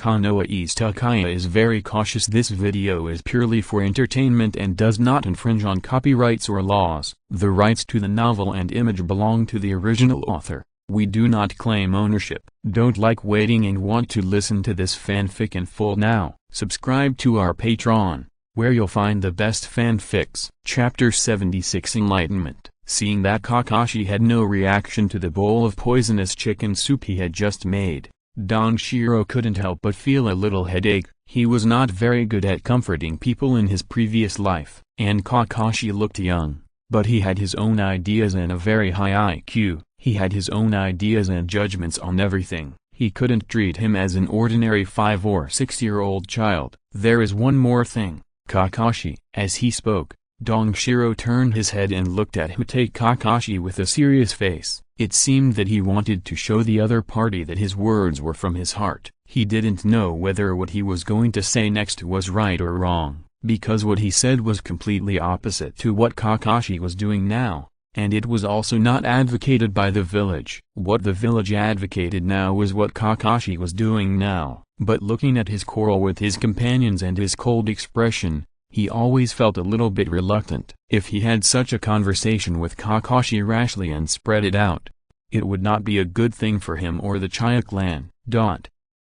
Konoha East Uchiha is very cautious. This video is purely for entertainment and does not infringe on copyrights or laws. The rights to the novel and image belong to the original author. We do not claim ownership. Don't like waiting and want to listen to this fanfic in full now? Subscribe to our Patreon, where you'll find the best fanfics. Chapter 76 Enlightenment. Seeing that Kakashi had no reaction to the bowl of poisonous chicken soup he had just made, Toshiro couldn't help but feel a little headache. He was not very good at comforting people in his previous life. And Kakashi looked young, but he had his own ideas and a very high IQ. He had his own ideas and judgments on everything. He couldn't treat him as an ordinary 5 or 6-year-old child. There is one more thing, Kakashi. As he spoke, Toshiro turned his head and looked at Kakashi with a serious face. It seemed that he wanted to show the other party that his words were from his heart. He didn't know whether what he was going to say next was right or wrong, because what he said was completely opposite to what Kakashi was doing now, and it was also not advocated by the village. What the village advocated now was what Kakashi was doing now. But looking at his quarrel with his companions and his cold expression, he always felt a little bit reluctant. If he had such a conversation with Kakashi rashly and spread it out, it would not be a good thing for him or the Uchiha clan.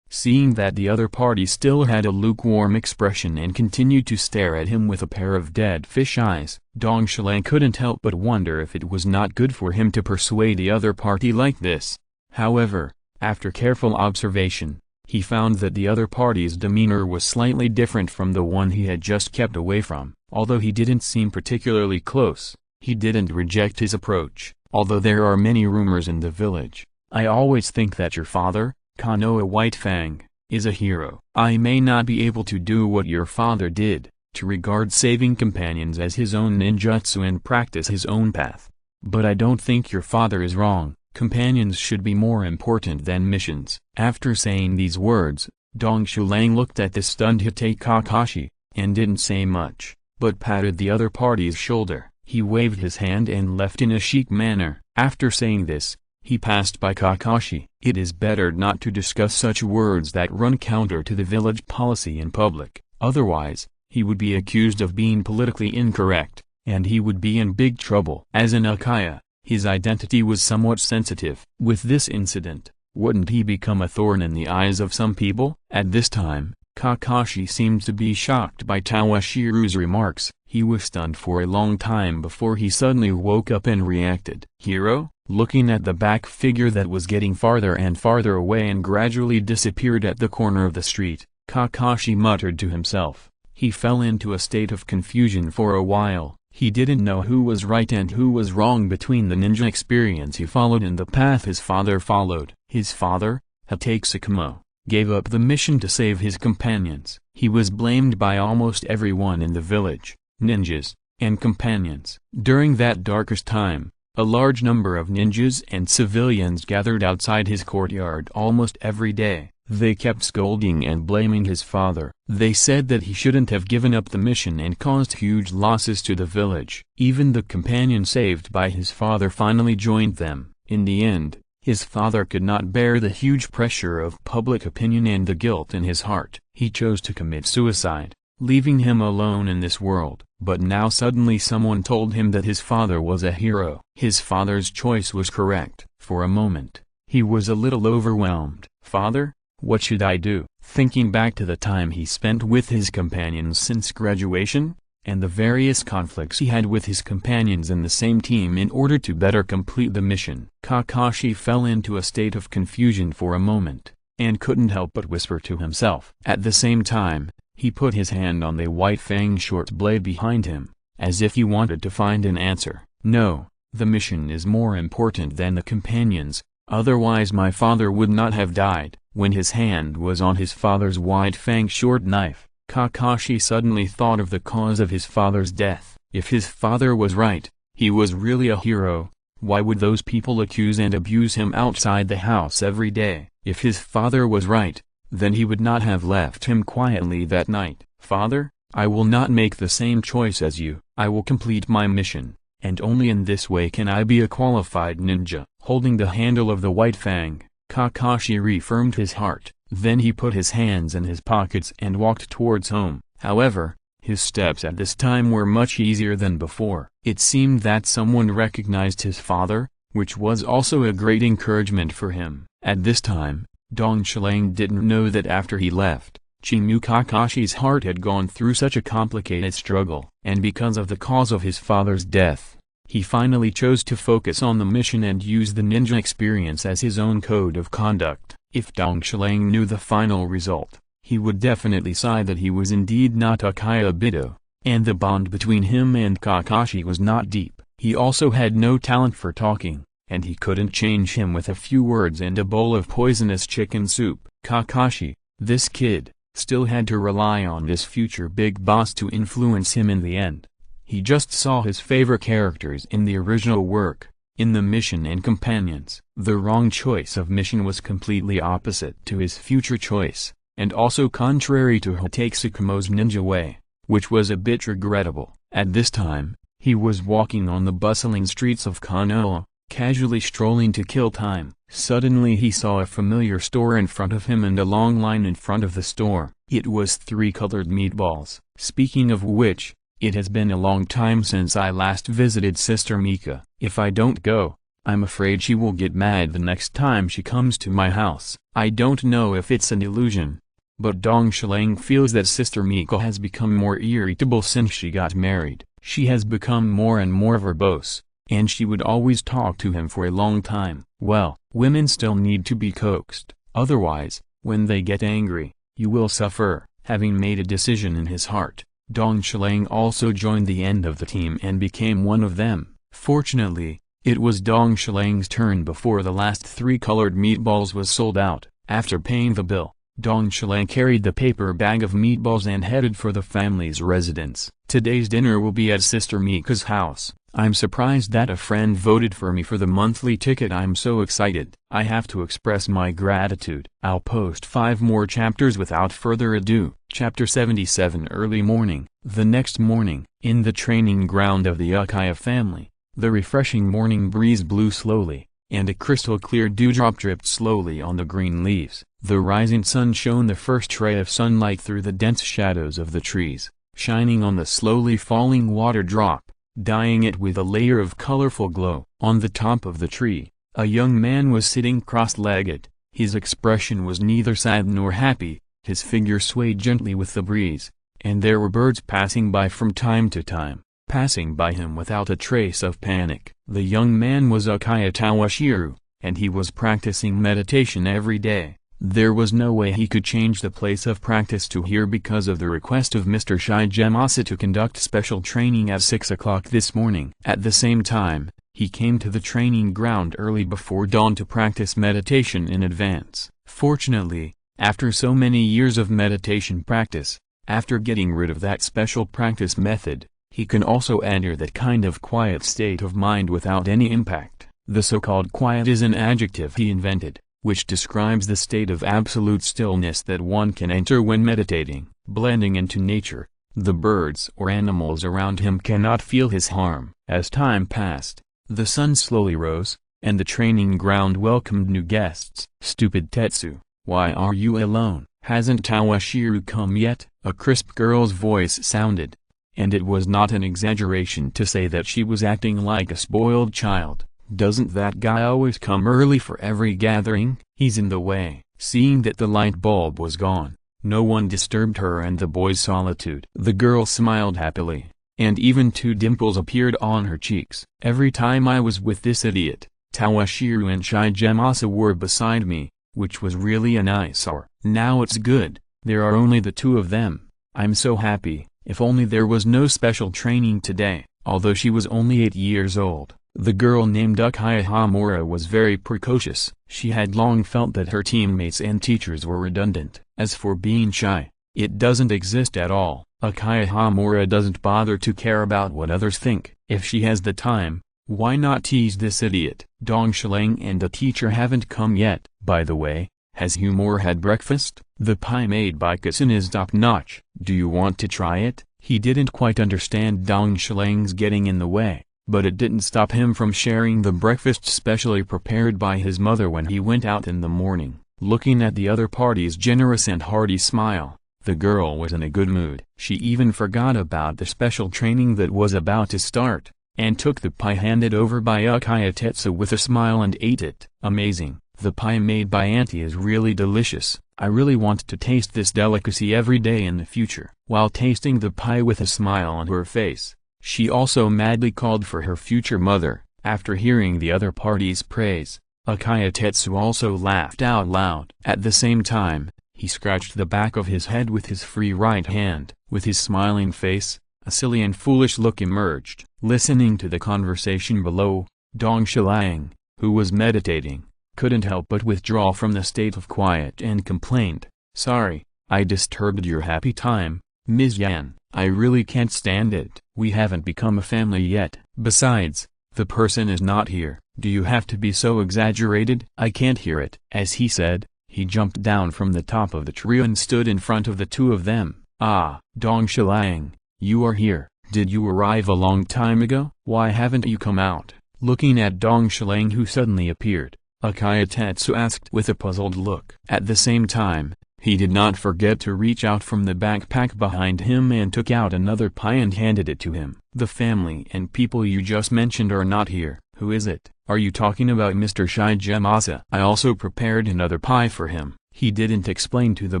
Seeing that the other party still had a lukewarm expression and continued to stare at him with a pair of dead fish eyes, Toshiro couldn't help but wonder if it was not good for him to persuade the other party like this. However, after careful observation, he found that the other party's demeanor was slightly different from the one he had just kept away from. Although he didn't seem particularly close, he didn't reject his approach. Although there are many rumors in the village, I always think that your father, Konoha Whitefang, is a hero. I may not be able to do what your father did, to regard saving companions as his own ninjutsu and practice his own path. But I don't think your father is wrong. Companions should be more important than missions. After saying these words, Toshiro looked at the stunned Kakashi, and didn't say much, but patted the other party's shoulder. He waved his hand and left in a chic manner. After saying this, he passed by Kakashi. It is better not to discuss such words that run counter to the village policy in public, otherwise, he would be accused of being politically incorrect, and he would be in big trouble. As an Uchiha, his identity was somewhat sensitive. With this incident, wouldn't he become a thorn in the eyes of some people? At this time, Kakashi seemed to be shocked by Toshiro's remarks. He was stunned for a long time before he suddenly woke up and reacted. Hero? Looking at the back figure that was getting farther and farther away and gradually disappeared at the corner of the street, Kakashi muttered to himself. He fell into a state of confusion for a while. He didn't know who was right and who was wrong between the ninja experience he followed and the path his father followed. His father, Hatake, gave up the mission to save his companions. He was blamed by almost everyone in the village, ninjas, and companions. During that darkest time, a large number of ninjas and civilians gathered outside his courtyard almost every day. They kept scolding and blaming his father. They said that he shouldn't have given up the mission and caused huge losses to the village. Even the companion saved by his father finally joined them. In the end, his father could not bear the huge pressure of public opinion and the guilt in his heart. He chose to commit suicide, leaving him alone in this world. But now suddenly someone told him that his father was a hero. His father's choice was correct. For a moment, he was a little overwhelmed. Father? What should I do? Thinking back to the time he spent with his companions since graduation, and the various conflicts he had with his companions in the same team in order to better complete the mission, Kakashi fell into a state of confusion for a moment, and couldn't help but whisper to himself. At the same time, he put his hand on the Whitefang short blade behind him, as if he wanted to find an answer. No, the mission is more important than the companions, otherwise my father would not have died. When his hand was on his father's Whitefang short knife, Kakashi suddenly thought of the cause of his father's death. If his father was right, he was really a hero. Why would those people accuse and abuse him outside the house every day? If his father was right, then he would not have left him quietly that night. Father, I will not make the same choice as you. I will complete my mission, and only in this way can I be a qualified ninja. Holding the handle of the Whitefang, Kakashi reaffirmed his heart. Then he put his hands in his pockets and walked towards home. However, his steps at this time were much easier than before. It seemed that someone recognized his father, which was also a great encouragement for him. At this time, Dong Xilang didn't know that after he left, Chimu Kakashi's heart had gone through such a complicated struggle, and because of the cause of his father's death, he finally chose to focus on the mission and use the ninja experience as his own code of conduct. If Dong Xilang knew the final result, he would definitely sigh that he was indeed not Uchiha Bido, and the bond between him and Kakashi was not deep. He also had no talent for talking, and he couldn't change him with a few words and a bowl of poisonous chicken soup. Kakashi, this kid, still had to rely on this future big boss to influence him in the end. He just saw his favorite characters in the original work, in the mission and companions. The wrong choice of mission was completely opposite to his future choice, and also contrary to Hotake Tsukumo's ninja way, which was a bit regrettable. At this time, he was walking on the bustling streets of Konoha, casually strolling to kill time. Suddenly he saw a familiar store in front of him and a long line in front of the store. It was 3 colored meatballs. Speaking of which, it has been a long time since I last visited Sister Mika. If I don't go, I'm afraid she will get mad the next time she comes to my house. I don't know if it's an illusion, but Dong Xilang feels that Sister Mika has become more irritable since she got married. She has become more and more verbose, and she would always talk to him for a long time. Well, women still need to be coaxed, otherwise, when they get angry, you will suffer. Having made a decision in his heart, Dong Xilang also joined the end of the team and became one of them. Fortunately, it was Dong Xilang's turn before the last 3 colored meatballs was sold out. After paying the bill, Dong Xilang carried the paper bag of meatballs and headed for the family's residence. Today's dinner will be at Sister Mika's house. I'm surprised that a friend voted for me for the monthly ticket. I'm so excited. I have to express my gratitude. I'll post 5 more chapters without further ado. Chapter 77. Early morning. The next morning, in the training ground of the Uchiha family, the refreshing morning breeze blew slowly, and a crystal-clear dewdrop dripped slowly on the green leaves. The rising sun shone the first ray of sunlight through the dense shadows of the trees, shining on the slowly falling water drop, dyeing it with a layer of colorful glow. On the top of the tree, a young man was sitting cross-legged. His expression was neither sad nor happy, his figure swayed gently with the breeze, and there were birds passing by from time to time, passing by him without a trace of panic. The young man was Uchiha Toshiro, and he was practicing meditation every day. There was no way he could change the place of practice to here because of the request of Mr. Shigemasa to conduct special training at 6 o'clock this morning. At the same time, he came to the training ground early before dawn to practice meditation in advance. Fortunately, after so many years of meditation practice, after getting rid of that special practice method, he can also enter that kind of quiet state of mind without any impact. The so-called quiet is an adjective he invented, which describes the state of absolute stillness that one can enter when meditating. Blending into nature, the birds or animals around him cannot feel his harm. As time passed, the sun slowly rose, and the training ground welcomed new guests. "Stupid Tetsu, why are you alone? Hasn't Toshiro come yet?" A crisp girl's voice sounded, and it was not an exaggeration to say that she was acting like a spoiled child. "Doesn't that guy always come early for every gathering? He's in the way." Seeing that the light bulb was gone, no one disturbed her and the boy's solitude. The girl smiled happily, and even 2 dimples appeared on her cheeks. "Every time I was with this idiot, Toshiro and Shigemasa were beside me, which was really an eyesore. Now it's good, there are only the 2 of them. I'm so happy. If only there was no special training today." Although she was only 8 years old, the girl named Uchiha Hamura was very precocious. She had long felt that her teammates and teachers were redundant. As for being shy, it doesn't exist at all. Uchiha Hamura doesn't bother to care about what others think. If she has the time, why not tease this idiot? Dong Xilang and the teacher haven't come yet. By the way, has Humor had breakfast? The pie made by Kasen is top-notch. Do you want to try it? He didn't quite understand Dong Xilang's getting in the way, but it didn't stop him from sharing the breakfast specially prepared by his mother when he went out in the morning. Looking at the other party's generous and hearty smile, the girl was in a good mood. She even forgot about the special training that was about to start, and took the pie handed over by Uchiha Tetsu with a smile and ate it. Amazing, the pie made by Auntie is really delicious. I really want to taste this delicacy every day in the future. While tasting the pie with a smile on her face, she also madly called for her future mother. After hearing the other party's praise, Uchiha Tetsu also laughed out loud. At the same time, he scratched the back of his head with his free right hand. With his smiling face, a silly and foolish look emerged. Listening to the conversation below, Dong Shilang, who was meditating, couldn't help but withdraw from the state of quiet and complained, "Sorry, I disturbed your happy time, Ms. Yan. I really can't stand it. We haven't become a family yet. Besides, the person is not here. Do you have to be so exaggerated? I can't hear it." As he said, he jumped down from the top of the tree and stood in front of the two of them. "Ah, Dong Shilang, you are here. Did you arrive a long time ago? Why haven't you come out?" Looking at Dong Shilang, who suddenly appeared, Uchiha Tetsu asked with a puzzled look. At the same time, he did not forget to reach out from the backpack behind him and took out another pie and handed it to him. "The family and people you just mentioned are not here. Who is it? Are you talking about Mr. Shigemasa?" "I also prepared another pie for him." He didn't explain to the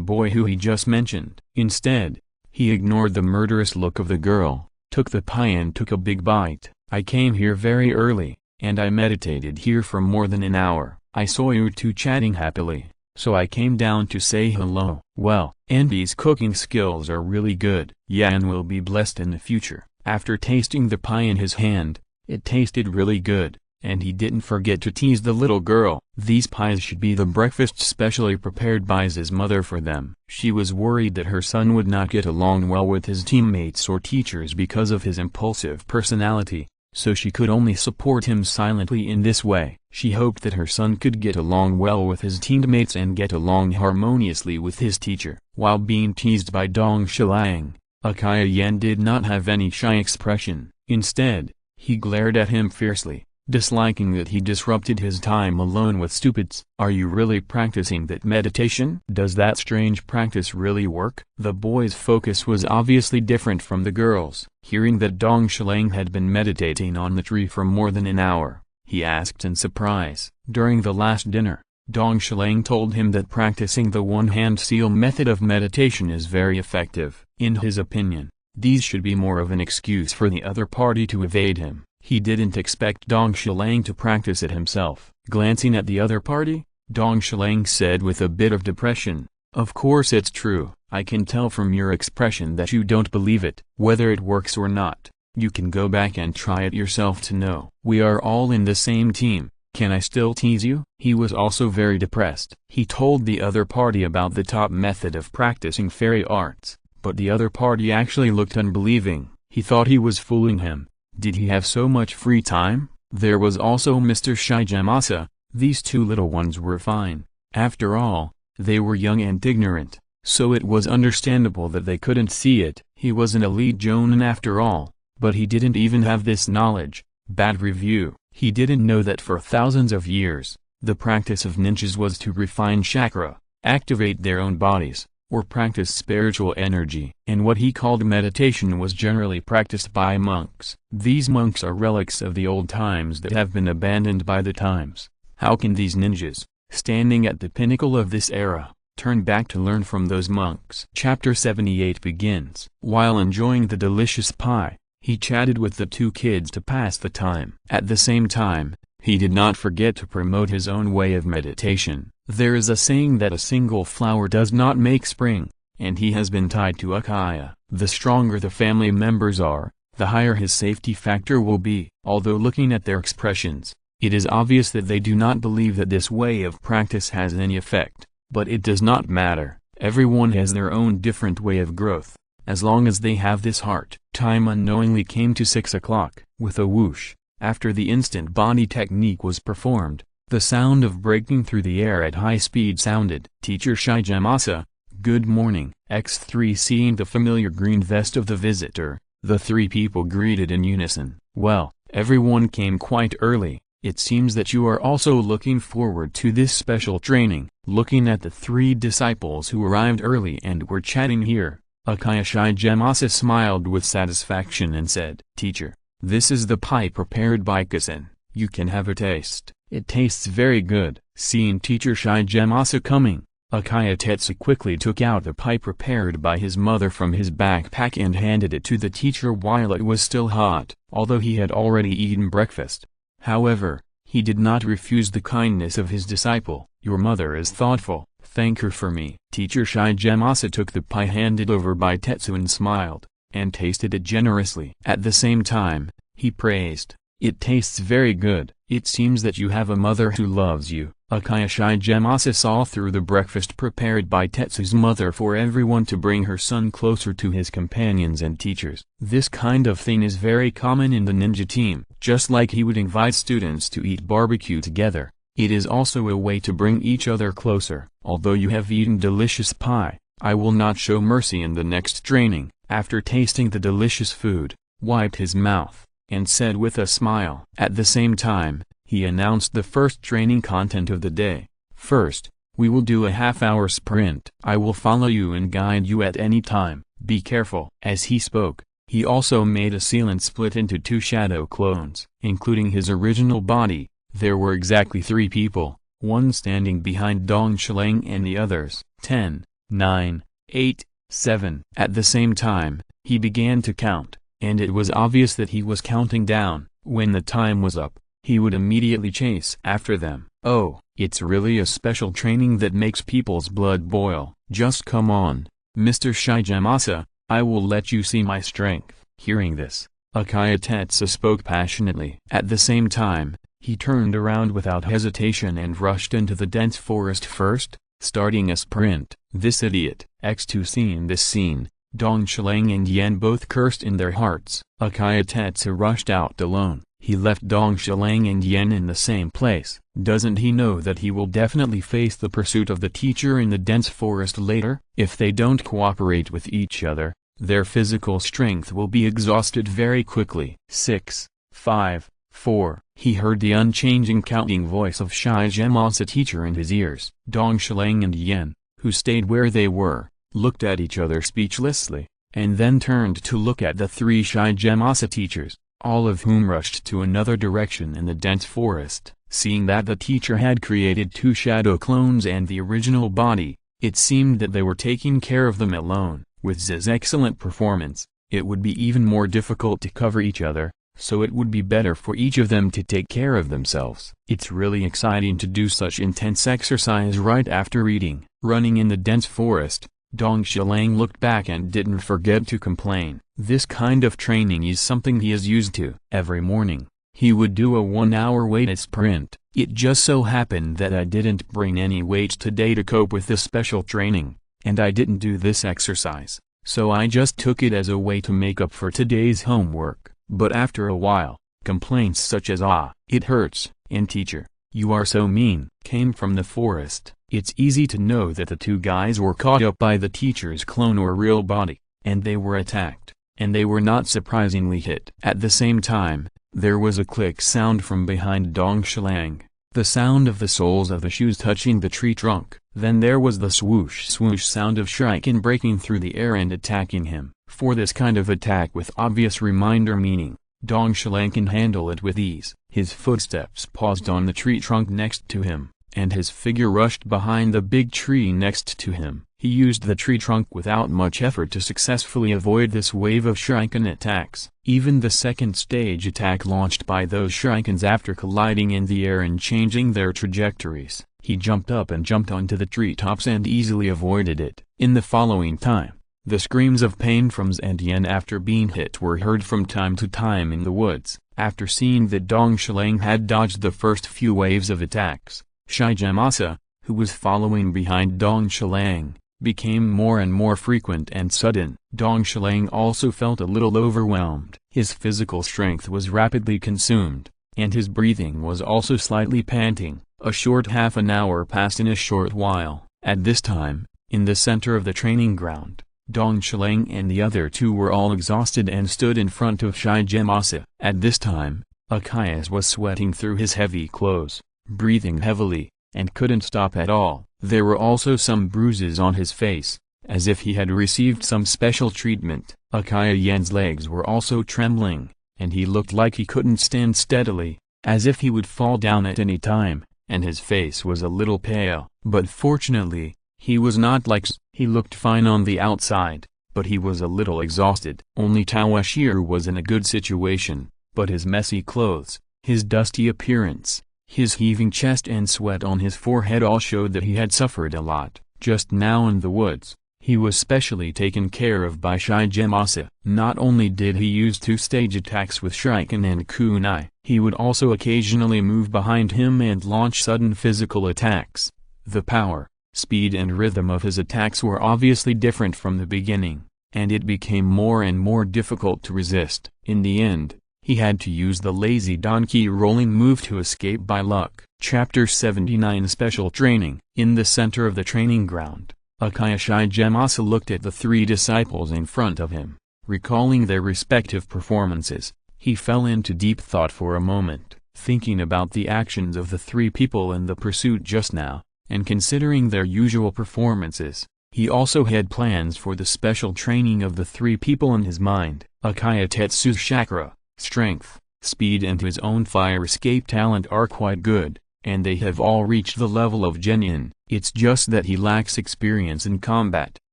boy who he just mentioned. Instead, he ignored the murderous look of the girl, took the pie and took a big bite. "I came here very early, and I meditated here for more than an hour. I saw you two chatting happily, so I came down to say hello." "Well, Andy's cooking skills are really good. Yan will be blessed in the future." After tasting the pie in his hand, it tasted really good, and he didn't forget to tease the little girl. These pies should be the breakfast specially prepared by his mother for them. She was worried that her son would not get along well with his teammates or teachers because of his impulsive personality, so she could only support him silently in this way. She hoped that her son could get along well with his teammates and get along harmoniously with his teacher. While being teased by Dong Shilang, Uchiha Yan did not have any shy expression. Instead, he glared at him fiercely, disliking that he disrupted his time alone with stupids. "Are you really practicing that meditation? Does that strange practice really work?" The boy's focus was obviously different from the girl's. Hearing that Dong Shilang had been meditating on the tree for more than an hour, he asked in surprise. During the last dinner, Dong Shilang told him that practicing the one-hand seal method of meditation is very effective. In his opinion, these should be more of an excuse for the other party to evade him. He didn't expect Dong Shilang to practice it himself. Glancing at the other party, Dong Shilang said with a bit of depression, "Of course it's true. I can tell from your expression that you don't believe it. Whether it works or not, you can go back and try it yourself to know. We are all in the same team. Can I still tease you?" He was also very depressed. He told the other party about the top method of practicing fairy arts, but the other party actually looked unbelieving. He thought he was fooling him. Did he have so much free time? There was also Mr. Shigemasa. These two little ones were fine. After all, they were young and ignorant, so it was understandable that they couldn't see it. He was an elite jonin after all, but he didn't even have this knowledge. Bad review. He didn't know that for thousands of years, the practice of ninjas was to refine chakra, activate their own bodies, or practice spiritual energy. And what he called meditation was generally practiced by monks. These monks are relics of the old times that have been abandoned by the times. How can these ninjas, standing at the pinnacle of this era, turn back to learn from those monks? Chapter 78 begins. While enjoying the delicious pie, he chatted with the two kids to pass the time. At the same time, he did not forget to promote his own way of meditation. There is a saying that a single flower does not make spring, and he has been tied to Uchiha. The stronger the family members are, the higher his safety factor will be. Although looking at their expressions, it is obvious that they do not believe that this way of practice has any effect, but it does not matter. Everyone has their own different way of growth, as long as they have this heart. Time unknowingly came to 6 o'clock. With a whoosh, after the instant body technique was performed, the sound of breaking through the air at high speed sounded. "Teacher Shigemasa, good morning." X3 seeing the familiar green vest of the visitor, the three people greeted in unison. "Well, everyone came quite early. It seems that you are also looking forward to this special training. Looking at the three disciples who arrived early and were chatting here, Uchiha Shigemasa smiled with satisfaction and said, "Teacher, this is the pie prepared by Kasen. You can have a taste. It tastes very good." Seeing Teacher Shigemasa coming, Uchiha Tetsu quickly took out the pie prepared by his mother from his backpack and handed it to the teacher while it was still hot, although he had already eaten breakfast. However, he did not refuse the kindness of his disciple. "Your mother is thoughtful, thank her for me." Teacher Shigemasa took the pie handed over by Tetsu and smiled, and tasted it generously. At the same time, he praised, "It tastes very good. It seems that you have a mother who loves you." Uchiha Shigemasa saw through the breakfast prepared by Tetsu's mother for everyone to bring her son closer to his companions and teachers. This kind of thing is very common in the ninja team. Just like he would invite students to eat barbecue together, it is also a way to bring each other closer. "Although you have eaten delicious pie, I will not show mercy in the next training." After tasting the delicious food, wiped his mouth, and said with a smile. At the same time, he announced the first training content of the day. "First, we will do a half-hour sprint. I will follow you and guide you at any time. Be careful." As he spoke, he also made a sealant split into two shadow clones. Including his original body, there were exactly 3 people, one standing behind Dong Shilang and the others 10, 9, 8, 7. At the same time, he began to count, and it was obvious that he was counting down. When the time was up, he would immediately chase after them. "Oh, it's really a special training that makes people's blood boil. Just come on, Mr. Shigemasa, I will let you see my strength." Hearing this, Uchiha Tetsu spoke passionately. At the same time, he turned around without hesitation and rushed into the dense forest first, starting a sprint. This idiot! X2 Seeing this scene, Dong Shilang and Yen both cursed in their hearts. Uchiha Tetsu rushed out alone. He left Dong Shilang and Yen in the same place. Doesn't he know that he will definitely face the pursuit of the teacher in the dense forest later? If they don't cooperate with each other, their physical strength will be exhausted very quickly. 6, 5, 4. He heard the unchanging counting voice of Shigemasa teacher in his ears. Dong Shilang and Yen, who stayed where they were, looked at each other speechlessly, and then turned to look at the 3 Shigemasa teachers, all of whom rushed to another direction in the dense forest. Seeing that the teacher had created 2 shadow clones and the original body, it seemed that they were taking care of them alone. With Z's excellent performance, it would be even more difficult to cover each other, so it would be better for each of them to take care of themselves. It's really exciting to do such intense exercise right after eating. Running in the dense forest, Dong Shilang looked back and didn't forget to complain. This kind of training is something he is used to. Every morning, he would do a 1-hour weighted sprint. "It just so happened that I didn't bring any weights today to cope with this special training, and I didn't do this exercise, so I just took it as a way to make up for today's homework." But after a while, complaints such as "Ah, it hurts," and "Teacher, you are so mean," came from the forest. It's easy to know that the 2 guys were caught up by the teacher's clone or real body, and they were attacked, and they were not surprisingly hit. At the same time, there was a click sound from behind Dong Shilang, the sound of the soles of the shoes touching the tree trunk. Then there was the swoosh swoosh sound of Shuriken breaking through the air and attacking him. For this kind of attack with obvious reminder meaning, Dong Shilang can handle it with ease. His footsteps paused on the tree trunk next to him, and his figure rushed behind the big tree next to him. He used the tree trunk without much effort to successfully avoid this wave of Shuriken attacks. Even the second stage attack launched by those Shurikens after colliding in the air and changing their trajectories, he jumped up and jumped onto the treetops and easily avoided it. In the following time, the screams of pain from Z and Yen after being hit were heard from time to time in the woods. After seeing that Dong Shilang had dodged the first few waves of attacks, Shigemasa, who was following behind Dong Shilang, became more and more frequent and sudden. Dong Shilang also felt a little overwhelmed. His physical strength was rapidly consumed, and his breathing was also slightly panting. A short half an hour passed in a short while. At this time, in the center of the training ground, Dong Shilang and the other 2 were all exhausted and stood in front of Shigemasa. At this time, Uchiha was sweating through his heavy clothes, breathing heavily, and couldn't stop at all. There were also some bruises on his face, as if he had received some special treatment. Uchiha's legs were also trembling, and he looked like he couldn't stand steadily, as if he would fall down at any time, and his face was a little pale. But fortunately, he was not like he looked fine on the outside, but he was a little exhausted. Only Toshiro was in a good situation, but his messy clothes, his dusty appearance, his heaving chest and sweat on his forehead all showed that he had suffered a lot. Just now in the woods, he was specially taken care of by Shigemasa. Not only did he use two-stage attacks with Shuriken and kunai, he would also occasionally move behind him and launch sudden physical attacks. The power, speed and rhythm of his attacks were obviously different from the beginning, and it became more and more difficult to resist. In the end, he had to use the lazy donkey rolling move to escape by luck. Chapter 79 Special Training. In the center of the training ground, Uchiha Shigemasa looked at the three disciples in front of him. Recalling their respective performances, he fell into deep thought for a moment, thinking about the actions of the three people in the pursuit just now, and considering their usual performances. He also had plans for the special training of the three people in his mind. Uchiha Tetsu's chakra, strength, speed and his own fire escape talent are quite good, and they have all reached the level of genin. It's just that he lacks experience in combat,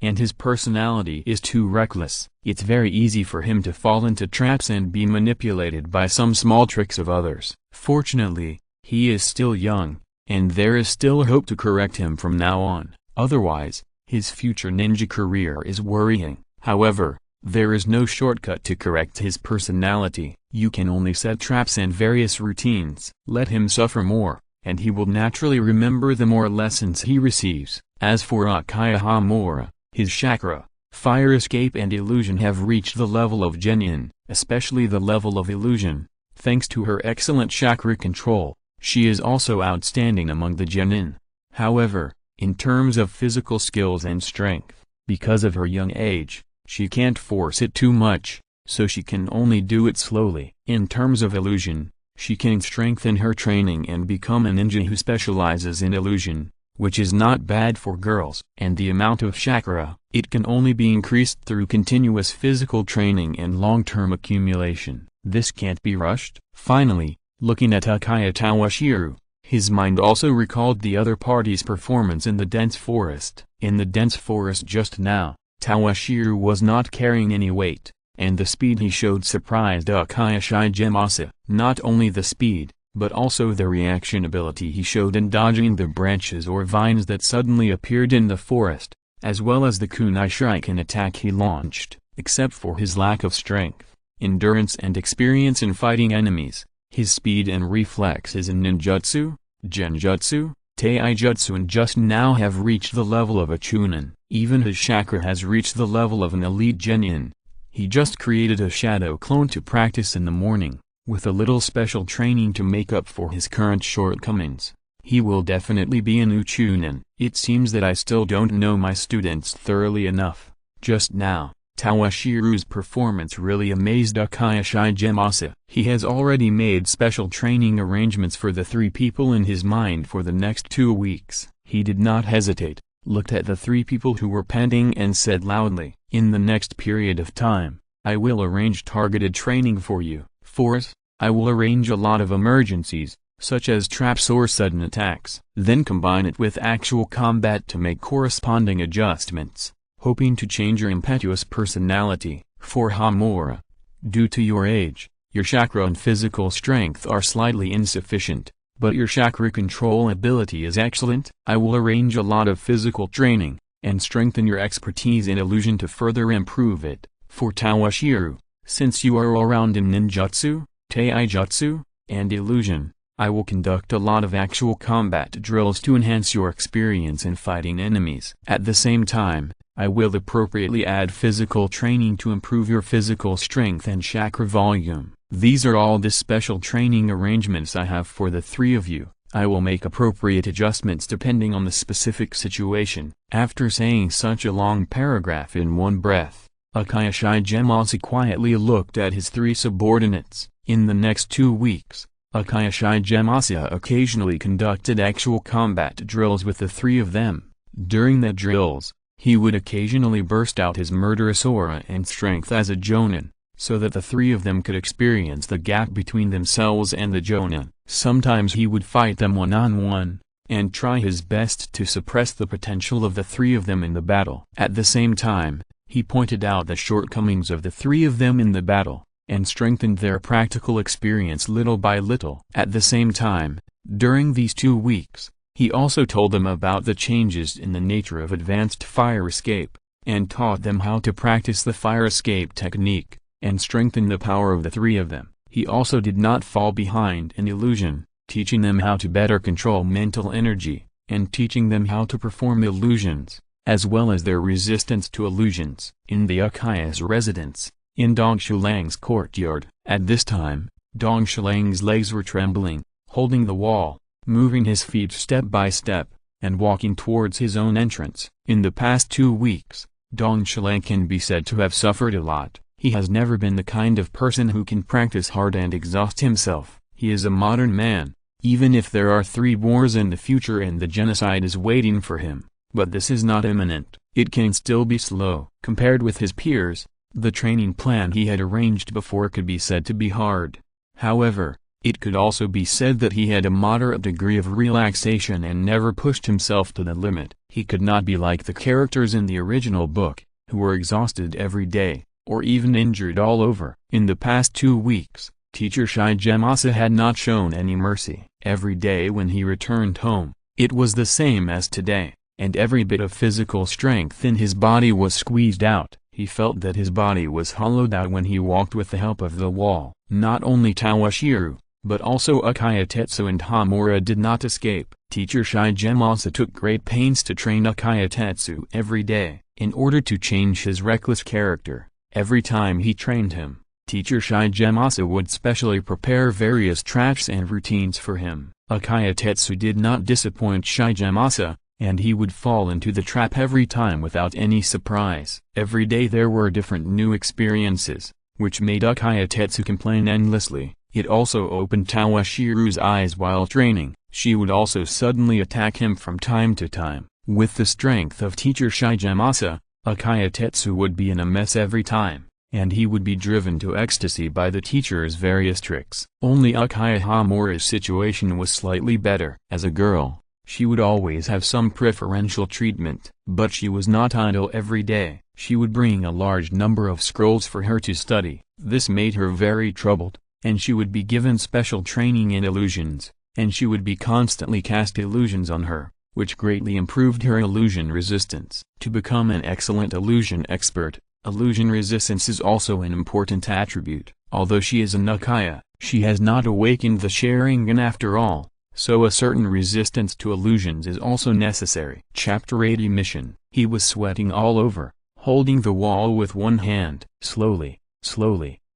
and his personality is too reckless. It's very easy for him to fall into traps and be manipulated by some small tricks of others. Fortunately, he is still young, and there is still hope to correct him from now on. Otherwise, his future ninja career is worrying. However, there is no shortcut to correct his personality. You can only set traps and various routines. Let him suffer more, and he will naturally remember the more lessons he receives. As for Uchiha Hamura, his chakra, fire escape and illusion have reached the level of genin, especially the level of illusion. Thanks to her excellent chakra control, she is also outstanding among the genin. However, in terms of physical skills and strength, because of her young age, she can't force it too much, so she can only do it slowly. In terms of illusion, she can strengthen her training and become a ninja who specializes in illusion, which is not bad for girls. And the amount of chakra, it can only be increased through continuous physical training and long-term accumulation. This can't be rushed. Finally, looking at Uchiha Toshiro, his mind also recalled the other party's performance in the dense forest. In the dense forest just now, Toshiro was not carrying any weight, and the speed he showed surprised Uchiha Shigemasa. Not only the speed, but also the reaction ability he showed in dodging the branches or vines that suddenly appeared in the forest, as well as the kunai shuriken attack he launched. Except for his lack of strength, endurance and experience in fighting enemies, his speed and reflexes in ninjutsu, genjutsu, taijutsu and just now have reached the level of a chunin. Even his chakra has reached the level of an elite genin. He just created a shadow clone to practice in the morning, with a little special training to make up for his current shortcomings. He will definitely be an Uchunin. It seems that I still don't know my students thoroughly enough. Just now, Toshiro's performance really amazed Uchiha Shigemasa. He has already made special training arrangements for the three people in his mind for the next 2 weeks. He did not hesitate, looked at the three people who were pending and said loudly, "In the next period of time, I will arrange targeted training for you. For us, I will arrange a lot of emergencies, such as traps or sudden attacks. Then combine it with actual combat to make corresponding adjustments, hoping to change your impetuous personality. For Hamura, due to your age, your chakra and physical strength are slightly insufficient, but your chakra control ability is excellent. I will arrange a lot of physical training, and strengthen your expertise in illusion to further improve it. For Toshiro, since you are all-round in ninjutsu, taijutsu, and illusion, I will conduct a lot of actual combat drills to enhance your experience in fighting enemies. At the same time, I will appropriately add physical training to improve your physical strength and chakra volume. These are all the special training arrangements I have for the three of you. I will make appropriate adjustments depending on the specific situation." After saying such a long paragraph in one breath, Uchiha Shigemasa quietly looked at his 3 subordinates. In the next 2 weeks, Uchiha Shigemasa occasionally conducted actual combat drills with the 3 of them. During the drills, he would occasionally burst out his murderous aura and strength as a Jonin, so that the 3 of them could experience the gap between themselves and the Jonin. Sometimes he would fight them one-on-one, and try his best to suppress the potential of the 3 of them in the battle. At the same time, he pointed out the shortcomings of the 3 of them in the battle, and strengthened their practical experience little by little. At the same time, during these 2 weeks, he also told them about the changes in the nature of advanced fire escape, and taught them how to practice the fire escape technique, and strengthen the power of the 3 of them. He also did not fall behind in illusion, teaching them how to better control mental energy, and teaching them how to perform illusions, as well as their resistance to illusions. In the Uchiha's residence, in Dong Shilang's courtyard, at this time, Dong Shilang's legs were trembling, holding the wall, moving his feet step by step, and walking towards his own entrance. In the past 2 weeks, Dong Shilang can be said to have suffered a lot. He has never been the kind of person who can practice hard and exhaust himself. He is a modern man, even if there are 3 wars in the future and the genocide is waiting for him. But this is not imminent. It can still be slow. Compared with his peers, the training plan he had arranged before could be said to be hard. However, it could also be said that he had a moderate degree of relaxation and never pushed himself to the limit. He could not be like the characters in the original book, who were exhausted every day, or even injured all over. In the past 2 weeks, Teacher Shigemasa had not shown any mercy. Every day when he returned home, it was the same as today, and every bit of physical strength in his body was squeezed out. He felt that his body was hollowed out when he walked with the help of the wall. Not only Toshiro, but also Uchiha Tetsu and Hamura did not escape. Teacher Shigemasa took great pains to train Uchiha Tetsu every day, in order to change his reckless character. Every time he trained him, Teacher Shigemasa would specially prepare various traps and routines for him. Uchiha Tetsu did not disappoint Shigemasa, and he would fall into the trap every time without any surprise. Every day there were different new experiences, which made Uchiha Tetsu complain endlessly. It also opened Toshiro's eyes while training. She would also suddenly attack him from time to time. With the strength of Teacher Shigemasa, Uchiha Tetsu would be in a mess every time, and he would be driven to ecstasy by the teacher's various tricks. Only Uchiha Hamura's situation was slightly better. As a girl, she would always have some preferential treatment, but she was not idle every day. She would bring a large number of scrolls for her to study. This made her very troubled, and she would be given special training in illusions, and she would be constantly cast illusions on her, which greatly improved her illusion resistance. To become an excellent illusion expert, illusion resistance is also an important attribute. Although she is an Uchiha, she has not awakened the Sharingan after all, so a certain resistance to illusions is also necessary. Chapter 80 Mission. He was sweating all over, holding the wall with one hand. Slowly,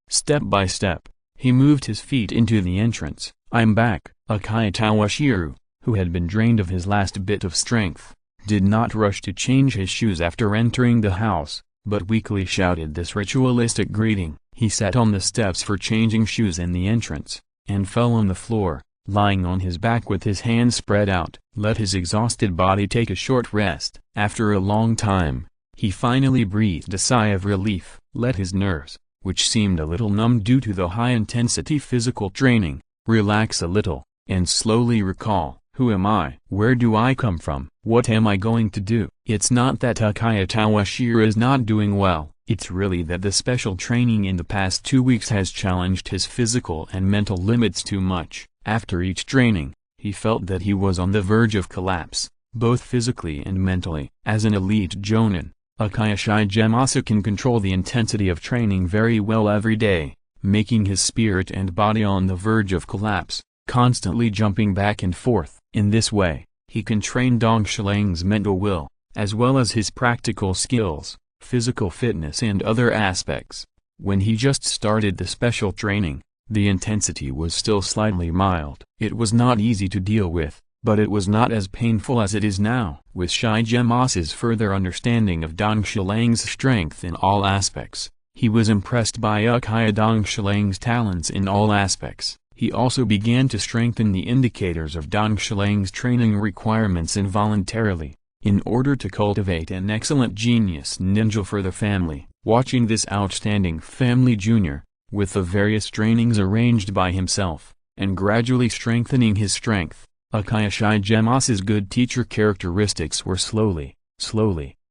step by step, he moved his feet into the entrance. "I'm back." Uchiha Toshiro, who had been drained of his last bit of strength, did not rush to change his shoes after entering the house, but weakly shouted this ritualistic greeting. He sat on the steps for changing shoes in the entrance, and fell on the floor, lying on his back with his hands spread out. Let his exhausted body take a short rest. After a long time, he finally breathed a sigh of relief. Let his nerves, which seemed a little numb due to the high-intensity physical training, relax a little, and slowly recall, who am I? Where do I come from? What am I going to do? It's not that Uchiha Toshiro is not doing well, it's really that the special training in the past 2 weeks has challenged his physical and mental limits too much. After each training, he felt that he was on the verge of collapse, both physically and mentally. As an elite Jonin, Uchiha Shigemasa can control the intensity of training very well every day, making his spirit and body on the verge of collapse, constantly jumping back and forth. In this way, he can train Dong Shilang's mental will, as well as his practical skills, physical fitness and other aspects. When he just started the special training, the intensity was still slightly mild. It was not easy to deal with, but it was not as painful as it is now. With Shigemasu's further understanding of Dong Shilang's strength in all aspects, he was impressed by Uchiha Dong Shilang's talents in all aspects. He also began to strengthen the indicators of Dong Shilang's training requirements involuntarily, in order to cultivate an excellent genius ninja for the family. Watching this outstanding family junior, with the various trainings arranged by himself, and gradually strengthening his strength, Uchiha Shigemasu's good teacher characteristics were slowly,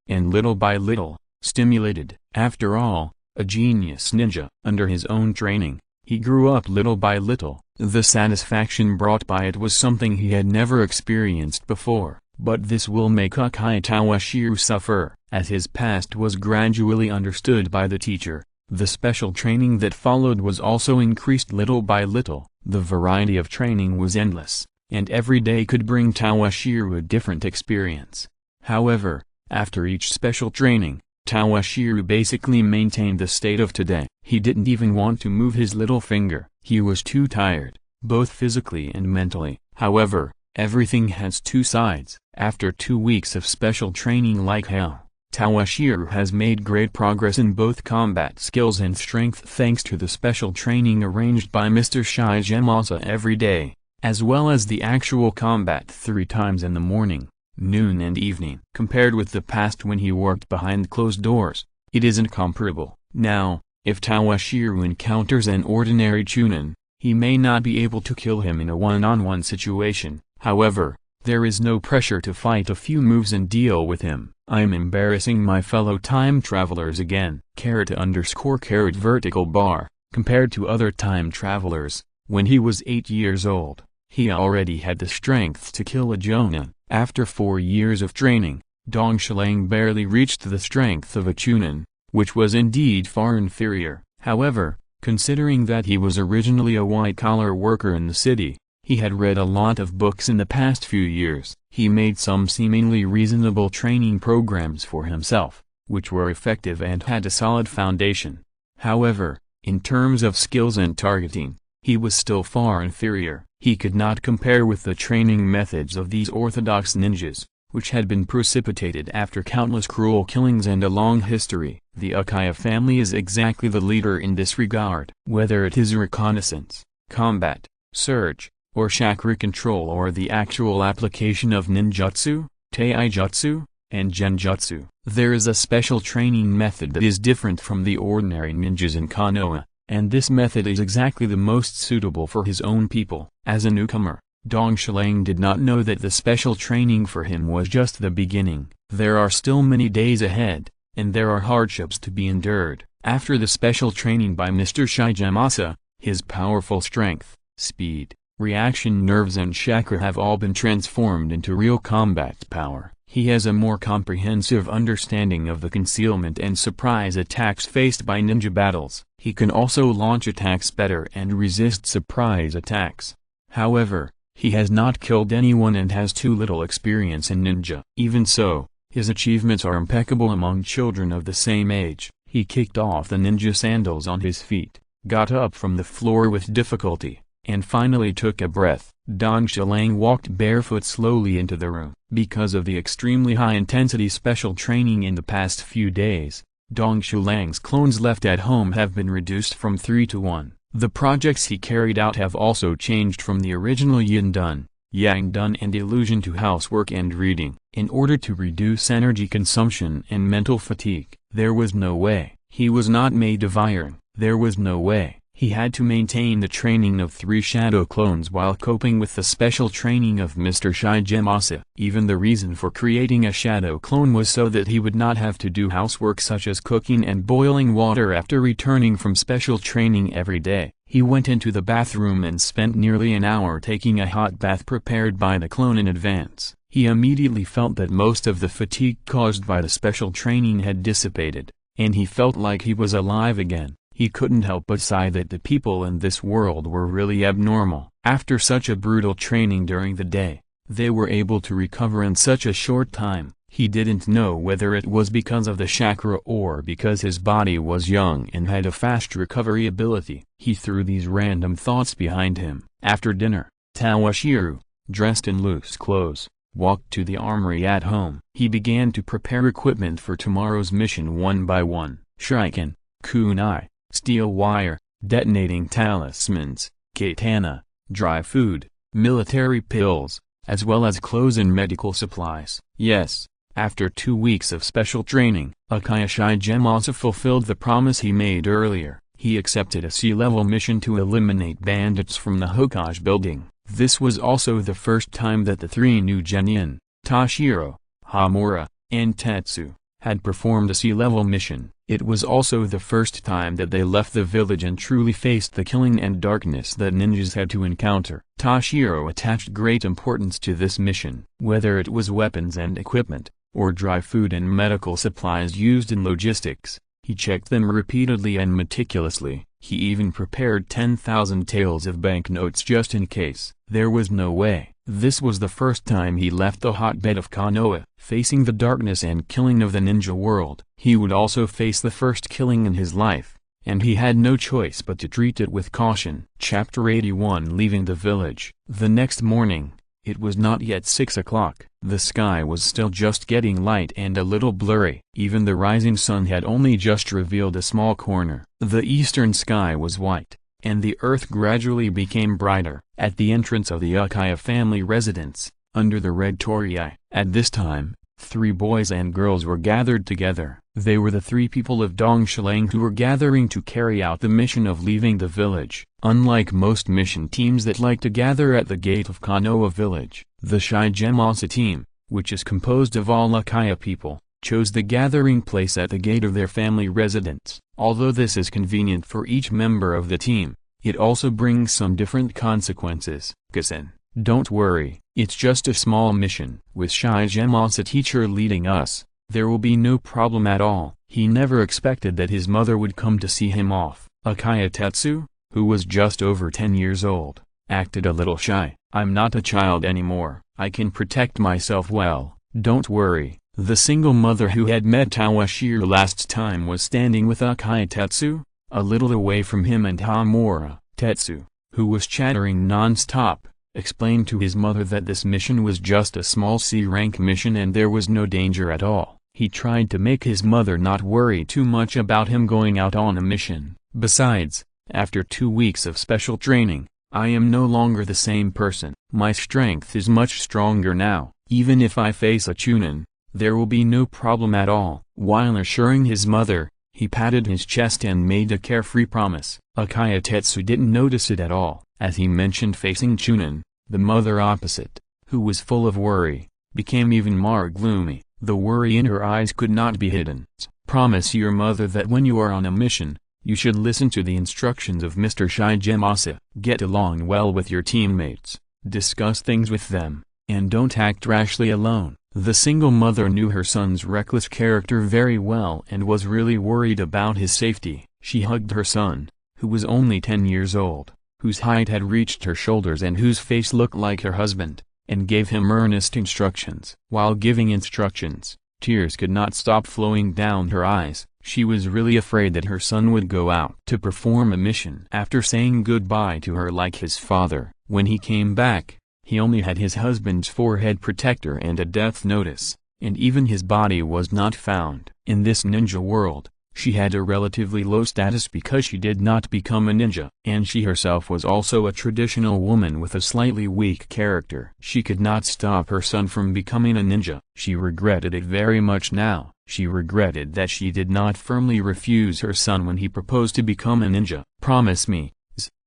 and little by little, stimulated. After all, a genius ninja. Under his own training, he grew up little by little. The satisfaction brought by it was something he had never experienced before. But this will make Uchiha Toshiro suffer. As his past was gradually understood by the teacher, the special training that followed was also increased little by little. The variety of training was endless, and every day could bring Toshiro a different experience. However, after each special training, Toshiro basically maintained the state of today. He didn't even want to move his little finger. He was too tired, both physically and mentally. However, everything has two sides. After 2 weeks of special training like hell, Toshiro has made great progress in both combat skills and strength thanks to the special training arranged by Mr. Shigemasu every day, as well as the actual combat 3 times in the morning, noon and evening. Compared with the past when he worked behind closed doors, it isn't comparable. Now, if Toshiro encounters an ordinary chunin, he may not be able to kill him in a one-on-one situation. However, there is no pressure to fight a few moves and deal with him. I'm embarrassing my fellow time travelers again. Vertical bar. Compared to other time travelers, when he was 8 years old, he already had the strength to kill a jonin. After 4 years of training, Dong Shilang barely reached the strength of a chunin, which was indeed far inferior. However, considering that he was originally a white-collar worker in the city, he had read a lot of books in the past few years. He made some seemingly reasonable training programs for himself, which were effective and had a solid foundation. However, in terms of skills and targeting, he was still far inferior. He could not compare with the training methods of these orthodox ninjas, which had been precipitated after countless cruel killings and a long history. The Uchiha family is exactly the leader in this regard. Whether it is reconnaissance, combat, search, or chakra control or the actual application of ninjutsu, taijutsu, and genjutsu, there is a special training method that is different from the ordinary ninjas in Konoha, and this method is exactly the most suitable for his own people. As a newcomer, Dong Shilang did not know that the special training for him was just the beginning. There are still many days ahead, and there are hardships to be endured. After the special training by Mr. Shigemasu, his powerful strength, speed, reaction nerves and chakra have all been transformed into real combat power. He has a more comprehensive understanding of the concealment and surprise attacks faced by ninja battles. He can also launch attacks better and resist surprise attacks. However, he has not killed anyone and has too little experience in ninja. Even so, his achievements are impeccable among children of the same age. He kicked off the ninja sandals on his feet, got up from the floor with difficulty, and finally took a breath. Dong Shilang walked barefoot slowly into the room. Because of the extremely high-intensity special training in the past few days, Dong Shilang's clones left at home have been reduced from 3 to 1. The projects he carried out have also changed from the original yin dun, yang dun and illusion to housework and reading. In order to reduce energy consumption and mental fatigue, there was no way. He was not made of iron. There was no way. He had to maintain the training of 3 shadow clones while coping with the special training of Mr. Shigemasu. Even the reason for creating a shadow clone was so that he would not have to do housework such as cooking and boiling water after returning from special training every day. He went into the bathroom and spent nearly an hour taking a hot bath prepared by the clone in advance. He immediately felt that most of the fatigue caused by the special training had dissipated, and he felt like he was alive again. He couldn't help but sigh that the people in this world were really abnormal. After such a brutal training during the day, they were able to recover in such a short time. He didn't know whether it was because of the chakra or because his body was young and had a fast recovery ability. He threw these random thoughts behind him. After dinner, Toshiro, dressed in loose clothes, walked to the armory at home. He began to prepare equipment for tomorrow's mission one by one: shuriken, kunai, steel wire, detonating talismans, katana, dry food, military pills, as well as clothes and medical supplies. Yes, after 2 weeks of special training, Uchiha Shigemasa fulfilled the promise he made earlier. He accepted a sea-level mission to eliminate bandits from the Hokage building. This was also the first time that the three new genin, Toshiro, Hamura, and Tetsu, had performed a sea-level mission. It was also the first time that they left the village and truly faced the killing and darkness that ninjas had to encounter. Toshiro attached great importance to this mission. Whether it was weapons and equipment, or dry food and medical supplies used in logistics, he checked them repeatedly and meticulously. He even prepared 10,000 taels of banknotes just in case. There was no way. This was the first time he left the hotbed of Konoha, facing the darkness and killing of the ninja world. He would also face the first killing in his life, and he had no choice but to treat it with caution. Chapter 81. Leaving the village. The next morning, it was not yet 6 o'clock. The sky was still just getting light and a little blurry. Even the rising sun had only just revealed a small corner. The eastern sky was white, and the earth gradually became brighter. At the entrance of the Uchiha family residence, under the red torii, at this time, 3 boys and girls were gathered together. They were the 3 people of Dongshilang who were gathering to carry out the mission of leaving the village. Unlike most mission teams that like to gather at the gate of Konoha village, the Shigemasa team, which is composed of all Uchiha people, chose the gathering place at the gate of their family residence. Although this is convenient for each member of the team, it also brings some different consequences. Kasen, don't worry, it's just a small mission. With Shigemasa teacher leading us, there will be no problem at all. He never expected that his mother would come to see him off. Uchiha Tetsu, who was just over 10 years old, acted a little shy. I'm not a child anymore. I can protect myself well, don't worry. The single mother who had met Toshiro last time was standing with Uchiha Tetsu, a little away from him and Hamura. Tetsu, who was chattering non-stop, explained to his mother that this mission was just a small C-rank mission and there was no danger at all. He tried to make his mother not worry too much about him going out on a mission. Besides, after 2 weeks of special training, I am no longer the same person. My strength is much stronger now. Even if I face a Chunin, there will be no problem at all. While assuring his mother, he patted his chest and made a carefree promise. Uchiha Tetsu didn't notice it at all. As he mentioned facing Chunin, the mother opposite, who was full of worry, became even more gloomy. The worry in her eyes could not be hidden. Promise your mother that when you are on a mission, you should listen to the instructions of Mr. Shigemasa. Get along well with your teammates, discuss things with them, and don't act rashly alone. The single mother knew her son's reckless character very well and was really worried about his safety. She hugged her son, who was only 10 years old, whose height had reached her shoulders and whose face looked like her husband, and gave him earnest instructions. While giving instructions, tears could not stop flowing down her eyes. She was really afraid that her son would go out to perform a mission. After saying goodbye to her like his father, when he came back, he only had his husband's forehead protector and a death notice, and even his body was not found. In this ninja world, she had a relatively low status because she did not become a ninja, and she herself was also a traditional woman with a slightly weak character. She could not stop her son from becoming a ninja. She regretted it very much now. She regretted that she did not firmly refuse her son when he proposed to become a ninja. Promise me,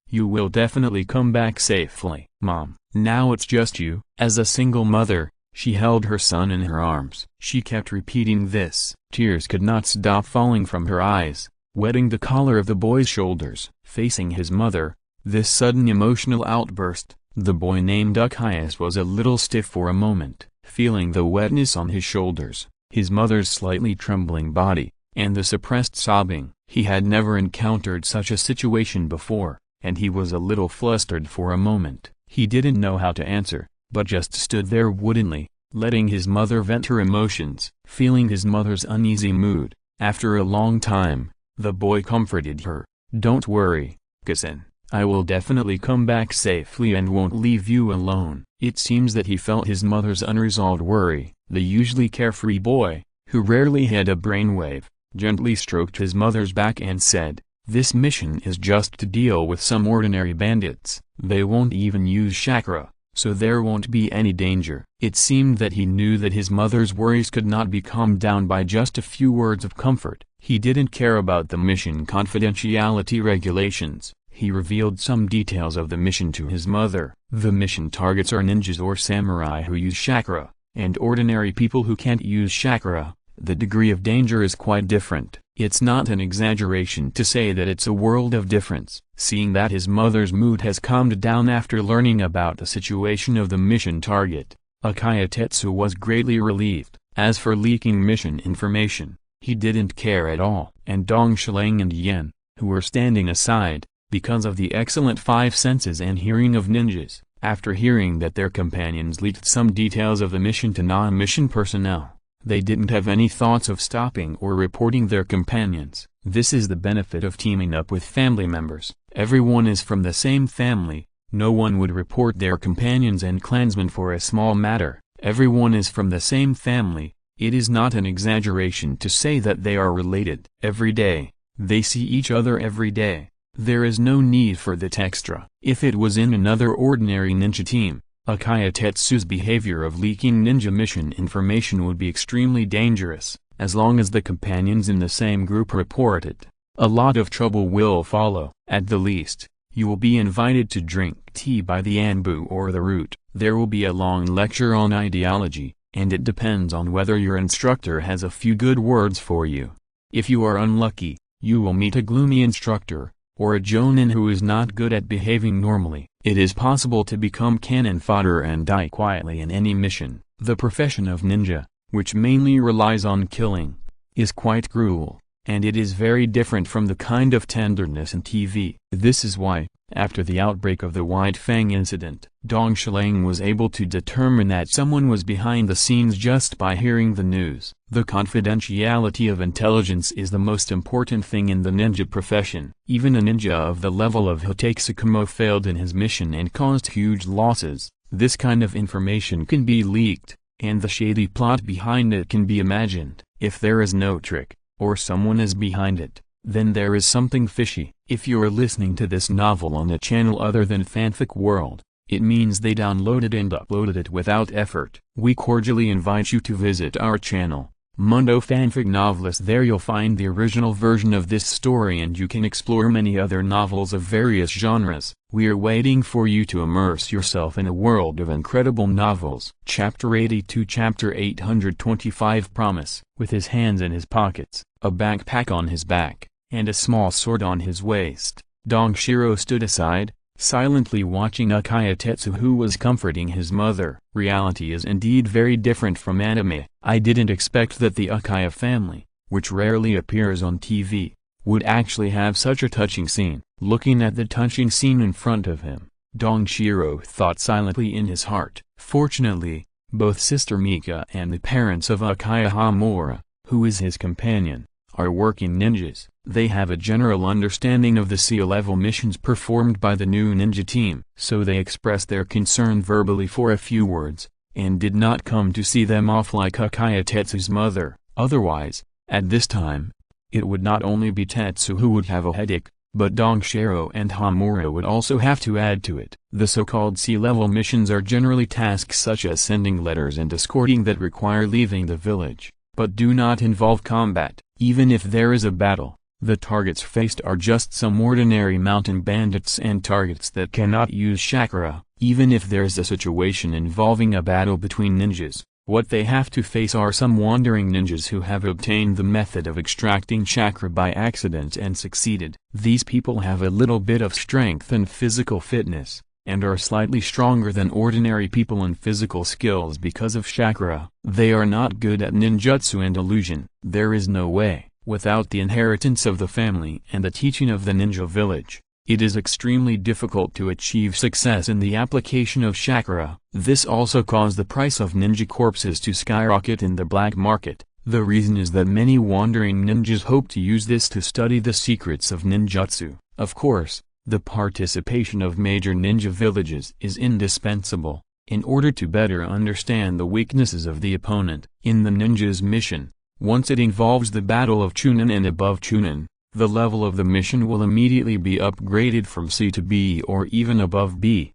you will definitely come back safely. Mom, now it's just you. As a single mother, she held her son in her arms. She kept repeating this. Tears could not stop falling from her eyes, wetting the collar of the boy's shoulders. Facing his mother, this sudden emotional outburst, the boy named Uchiha was a little stiff for a moment, feeling the wetness on his shoulders, his mother's slightly trembling body, and the suppressed sobbing. He had never encountered such a situation before, and he was a little flustered for a moment. He didn't know how to answer, but just stood there woodenly, letting his mother vent her emotions. Feeling his mother's uneasy mood, after a long time, the boy comforted her. Don't worry, Kasen, I will definitely come back safely and won't leave you alone. It seems that he felt his mother's unresolved worry. The usually carefree boy, who rarely had a brainwave, gently stroked his mother's back and said, "This mission is just to deal with some ordinary bandits. They won't even use chakra, so there won't be any danger." It seemed that he knew that his mother's worries could not be calmed down by just a few words of comfort. He didn't care about the mission confidentiality regulations. He revealed some details of the mission to his mother. The mission targets are ninjas or samurai who use chakra, and ordinary people who can't use chakra. The degree of danger is quite different. It's not an exaggeration to say that it's a world of difference. Seeing that his mother's mood has calmed down after learning about the situation of the mission target, Uchiha Tetsu was greatly relieved. As for leaking mission information, he didn't care at all. And Dong Shileng and Yen, who were standing aside, because of the excellent five senses and hearing of ninjas, after hearing that their companions leaked some details of the mission to non-mission personnel, they didn't have any thoughts of stopping or reporting their companions. This is the benefit of teaming up with family members. Everyone is from the same family. No one would report their companions and clansmen for a small matter. Everyone is from the same family. It is not an exaggeration to say that they are related. Every day, they see each other every day. There is no need for that extra. If it was in another ordinary ninja team, Uchiha Tetsu's behavior of leaking ninja mission information would be extremely dangerous. As long as the companions in the same group report it, a lot of trouble will follow. At the least, you will be invited to drink tea by the Anbu or the root. There will be a long lecture on ideology, and it depends on whether your instructor has a few good words for you. If you are unlucky, you will meet a gloomy instructor, or a jonin who is not good at behaving normally. It is possible to become cannon fodder and die quietly in any mission. The profession of ninja, which mainly relies on killing, is quite cruel, and it is very different from the kind of tenderness in TV. This is why, after the outbreak of the White Fang incident, Dong Shileng was able to determine that someone was behind the scenes just by hearing the news. The confidentiality of intelligence is the most important thing in the ninja profession. Even a ninja of the level of Hotake Tsukumo failed in his mission and caused huge losses. This kind of information can be leaked, and the shady plot behind it can be imagined. If there is no trick, or someone is behind it, then there is something fishy. If you are listening to this novel on a channel other than Fanfic World, it means they downloaded and uploaded it without effort. We cordially invite you to visit our channel, Mundo Fanfic Novelist. There you'll find the original version of this story and you can explore many other novels of various genres. We are waiting for you to immerse yourself in a world of incredible novels. Chapter 82 Chapter 825 Promise. With his hands in his pockets, a backpack on his back, and a small sword on his waist, Dong Shiro stood aside, silently watching Uchiha Tetsu, who was comforting his mother. Reality is indeed very different from anime. I didn't expect that the Uchiha family, which rarely appears on TV, would actually have such a touching scene. Looking at the touching scene in front of him, Dong Shiro thought silently in his heart. Fortunately, both Sister Mika and the parents of Uchiha Hamura, who is his companion, are working ninjas. They have a general understanding of the sea-level missions performed by the new ninja team. So they expressed their concern verbally for a few words, and did not come to see them off like Uchiha Tetsu's mother. Otherwise, at this time, it would not only be Tetsu who would have a headache, but Dong Shiro and Hamura would also have to add to it. The so-called sea-level missions are generally tasks such as sending letters and escorting that require leaving the village, but do not involve combat. Even if there is a battle, the targets faced are just some ordinary mountain bandits and targets that cannot use chakra. Even if there's a situation involving a battle between ninjas, what they have to face are some wandering ninjas who have obtained the method of extracting chakra by accident and succeeded. These people have a little bit of strength and physical fitness, and are slightly stronger than ordinary people in physical skills because of chakra. They are not good at ninjutsu and illusion. There is no way, without the inheritance of the family and the teaching of the ninja village, it is extremely difficult to achieve success in the application of chakra. This also caused the price of ninja corpses to skyrocket in the black market. The reason is that many wandering ninjas hope to use this to study the secrets of ninjutsu. Of course, The participation of major ninja villages is indispensable, in order to better understand the weaknesses of the opponent. In the ninja's mission, once it involves the battle of Chunin and above Chunin, the level of the mission will immediately be upgraded from C to B or even above B.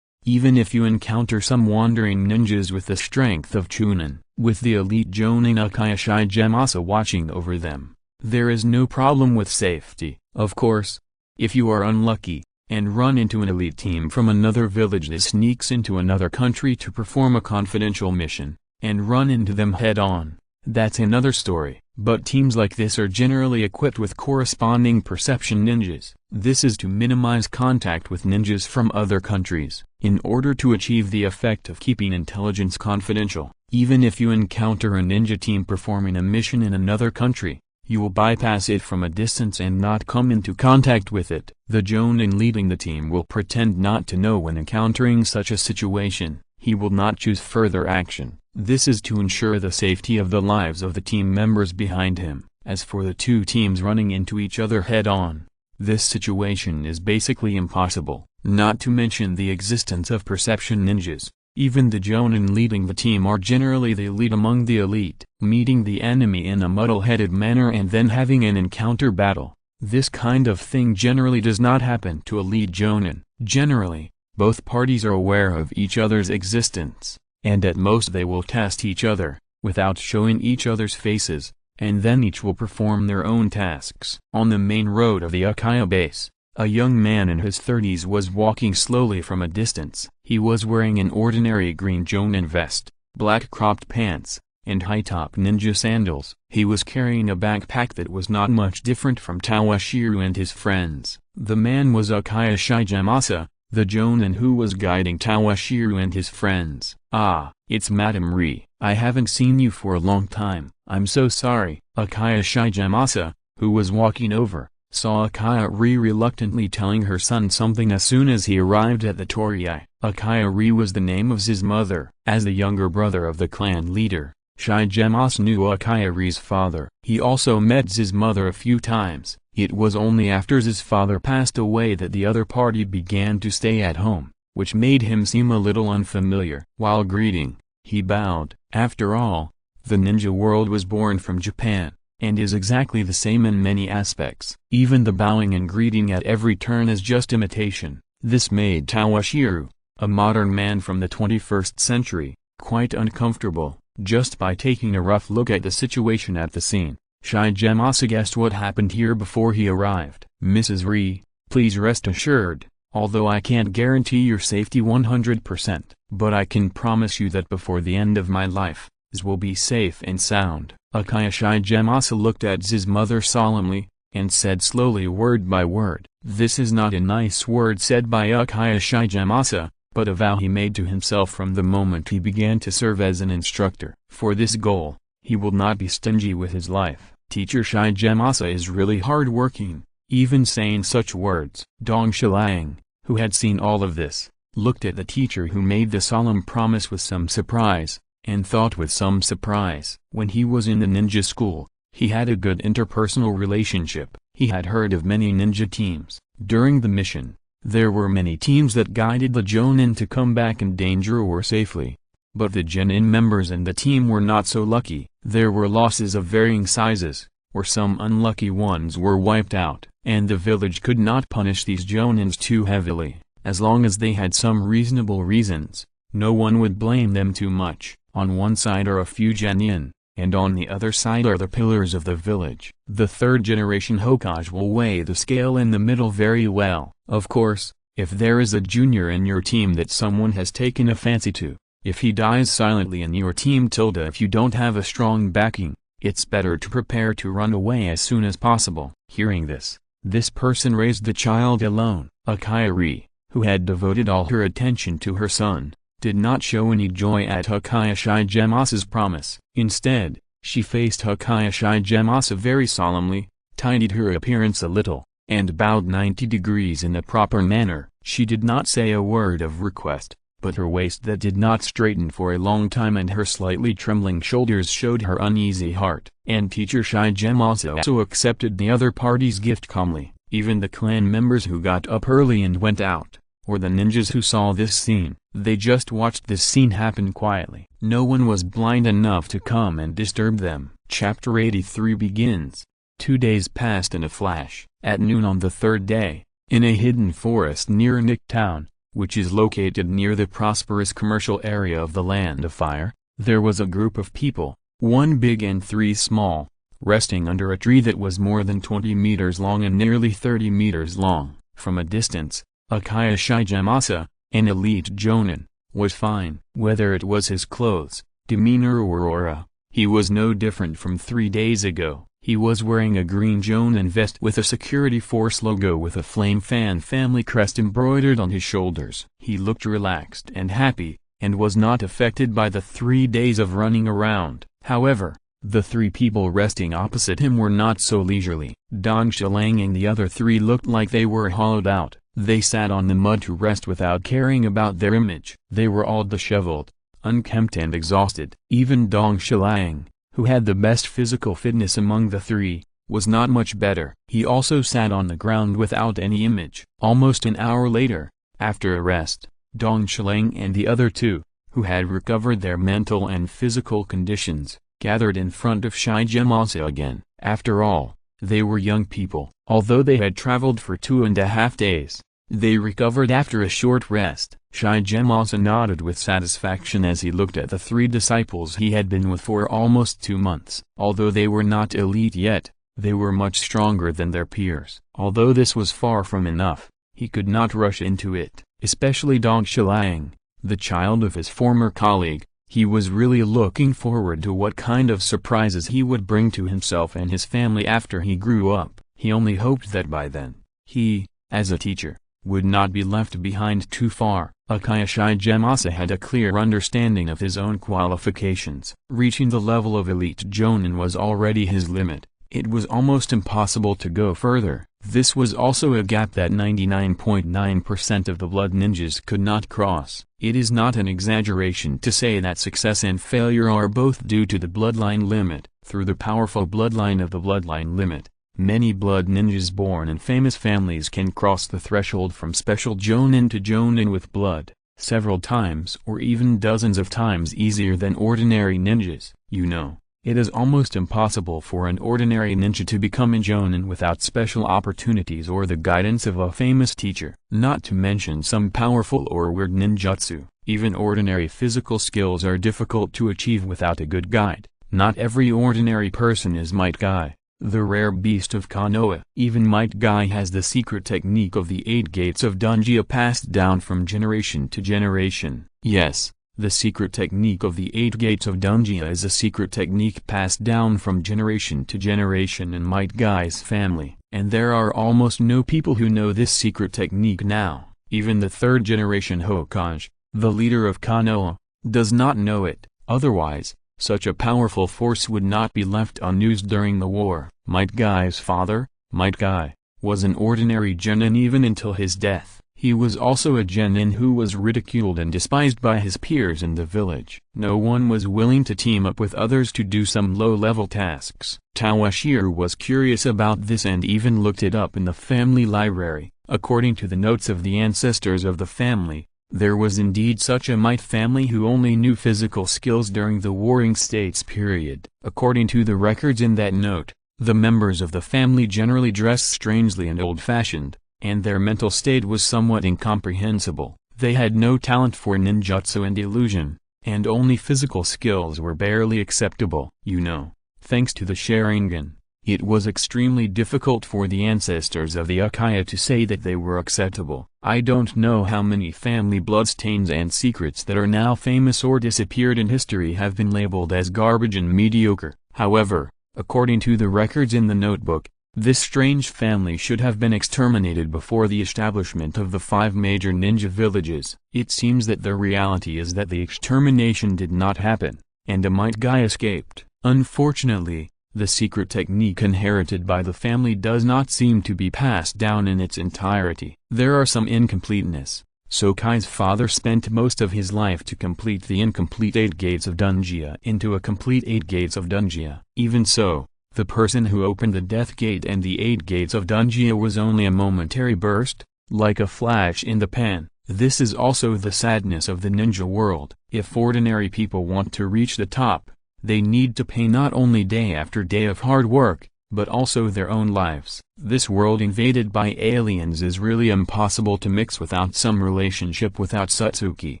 Even if you encounter some wandering ninjas with the strength of Chunin, with the elite Jonin Uchiha Shigemasa watching over them, there is no problem with safety. Of course, if you are unlucky, and run into an elite team from another village that sneaks into another country to perform a confidential mission, and run into them head-on, that's another story. But teams like this are generally equipped with corresponding perception ninjas. This is to minimize contact with ninjas from other countries, in order to achieve the effect of keeping intelligence confidential. Even if you encounter a ninja team performing a mission in another country, you will bypass it from a distance and not come into contact with it. The Jonin leading the team will pretend not to know when encountering such a situation. He will not choose further action. This is to ensure the safety of the lives of the team members behind him. As for the two teams running into each other head-on, this situation is basically impossible, not to mention the existence of perception ninjas. Even the Jonin leading the team are generally the elite among the elite, meeting the enemy in a muddle-headed manner and then having an encounter battle. This kind of thing generally does not happen to elite Jonin. Generally, both parties are aware of each other's existence, and at most they will test each other, without showing each other's faces, and then each will perform their own tasks. On the main road of the Uchiha base, a young man in his 30s was walking slowly from a distance. He was wearing an ordinary green Jonin vest, black cropped pants, and high-top ninja sandals. He was carrying a backpack that was not much different from Toshiro and his friends. The man was Uchiha Shigemasa, the Jonin who was guiding Toshiro and his friends. "Ah, it's Madame Ri. I haven't seen you for a long time. I'm so sorry." Uchiha Shigemasa, who was walking over, saw Uchiha Ri reluctantly telling her son something as soon as he arrived at the torii. Uchiha Ri was the name of his mother. As the younger brother of the clan leader, Shigemasa knew Uchiha Ri's father. He also met his mother a few times. It was only after his father passed away that the other party began to stay at home, which made him seem a little unfamiliar. While greeting, he bowed. After all, the ninja world was born from Japan, and is exactly the same in many aspects. Even the bowing and greeting at every turn is just imitation. This made Toshiro, a modern man from the 21st century, quite uncomfortable. Just by taking a rough look at the situation at the scene, Shigemasa guessed what happened here before he arrived. "Mrs. Ri, please rest assured, although I can't guarantee your safety 100%, but I can promise you that before the end of my life, this will be safe and sound." Uchiha Shigemasa looked at his mother solemnly, and said slowly word by word. This is not a nice word said by Uchiha Shigemasa, but a vow he made to himself from the moment he began to serve as an instructor. For this goal, he will not be stingy with his life. Teacher Shigemasa is really hard-working, even saying such words. Dong Shiliang, who had seen all of this, looked at the teacher who made the solemn promise with some surprise, and thought with some surprise. When he was in the ninja school, he had a good interpersonal relationship. He had heard of many ninja teams. During the mission, there were many teams that guided the Jonin to come back in danger or safely. But the Genin members and the team were not so lucky. There were losses of varying sizes, or some unlucky ones were wiped out. And the village could not punish these Jonins too heavily. As long as they had some reasonable reasons, no one would blame them too much. On one side are a few Genin, and on the other side are the pillars of the village. The third generation Hokage will weigh the scale in the middle very well. Of course, if there is a junior in your team that someone has taken a fancy to, if he dies silently in your team if you don't have a strong backing, it's better to prepare to run away as soon as possible. Hearing this person raised the child alone. Uchiha Ri, who had devoted all her attention to her son, did not show any joy at Uchiha Shigemasa's promise. Instead, she faced Uchiha Shigemasa very solemnly, tidied her appearance a little, and bowed 90 degrees in a proper manner. She did not say a word of request, but her waist that did not straighten for a long time and her slightly trembling shoulders showed her uneasy heart. And teacher Shigemasa also accepted the other party's gift calmly. even the clan members who got up early and went out, or the ninjas who saw this scene. They just watched this scene happen quietly. No one was blind enough to come and disturb them. Chapter 83 begins. 2 days passed in a flash. At noon on the third day, in a hidden forest near Nick Town, which is located near the prosperous commercial area of the Land of Fire, there was a group of people, 1 big and 3 small, resting under a tree that was more than 20 meters long and nearly 30 meters long. From a distance, Uchiha Shigemasa, an elite jonin, was fine. Whether it was his clothes, demeanor or aura, he was no different from 3 days ago. He was wearing a green jonin vest with a security force logo with a flame fan family crest embroidered on his shoulders. He looked relaxed and happy, and was not affected by the 3 days of running around. However, the 3 people resting opposite him were not so leisurely. Dong Shilang and the other 3 looked like they were hollowed out. They sat on the mud to rest without caring about their image. They were all disheveled, unkempt and exhausted. Even Dong Shilang, who had the best physical fitness among the 3, was not much better. He also sat on the ground without any image. Almost an hour later, after a rest, Dong Shilang and the other 2, who had recovered their mental and physical conditions, gathered in front of Shigemasa again. After all, they were young people. Although they had traveled for 2.5 days, they recovered after a short rest. Shigemasa nodded with satisfaction as he looked at the 3 disciples he had been with for almost 2 months. Although they were not elite yet, they were much stronger than their peers. Although this was far from enough, he could not rush into it. Especially Dong Shilang, the child of his former colleague. He was really looking forward to what kind of surprises he would bring to himself and his family after he grew up. He only hoped that by then, he, as a teacher, would not be left behind too far. Uchiha Shigemasa had a clear understanding of his own qualifications. Reaching the level of elite jonin was already his limit. It was almost impossible to go further. This was also a gap that 99.9% of the blood ninjas could not cross. It is not an exaggeration to say that success and failure are both due to the bloodline limit. Through the powerful bloodline of the bloodline limit, many blood ninjas born in famous families can cross the threshold from special jonin to jonin with blood, several times or even dozens of times easier than ordinary ninjas. You know, it is almost impossible for an ordinary ninja to become a jonin without special opportunities or the guidance of a famous teacher. Not to mention some powerful or weird ninjutsu. Even ordinary physical skills are difficult to achieve without a good guide. Not every ordinary person is Might Guy, the rare beast of Konoha. Even Might Guy has the secret technique of the 8 gates of Uchiha passed down from generation to generation. Yes, the secret technique of the 8 gates of Uchiha is a secret technique passed down from generation to generation in Might Guy's family. And there are almost no people who know this secret technique now. Even the 3rd generation Hokage, the leader of Konoha, does not know it. Otherwise, such a powerful force would not be left unused during the war. Might Guy's father, Might Guy, was an ordinary genin even until his death. He was also a genin who was ridiculed and despised by his peers in the village. No one was willing to team up with others to do some low-level tasks. Tawashiro was curious about this and even looked it up in the family library. According to the notes of the ancestors of the family, there was indeed such a Might family who only knew physical skills during the Warring States period. According to the records in that note, the members of the family generally dressed strangely and old-fashioned, and their mental state was somewhat incomprehensible. They had no talent for ninjutsu and illusion, and only physical skills were barely acceptable. You know, thanks to the Sharingan, it was extremely difficult for the ancestors of the Uchiha to say that they were acceptable. I don't know how many family bloodstains and secrets that are now famous or disappeared in history have been labeled as garbage and mediocre. However, according to the records in the notebook, this strange family should have been exterminated before the establishment of the 5 major ninja villages. It seems that the reality is that the extermination did not happen, and a Might Guy escaped. Unfortunately, the secret technique inherited by the family does not seem to be passed down in its entirety. There are some incompleteness. Sokai's father spent most of his life to complete the incomplete 8 gates of Uchiha into a complete 8 gates of Uchiha. Even so, The person who opened the death gate and the 8 gates of Dungeon was only a momentary burst, like a flash in the pan. This is also the sadness of the ninja world. If ordinary people want to reach the top, they need to pay not only day after day of hard work, but also their own lives. This world invaded by aliens is really impossible to mix without some relationship without Satsuki.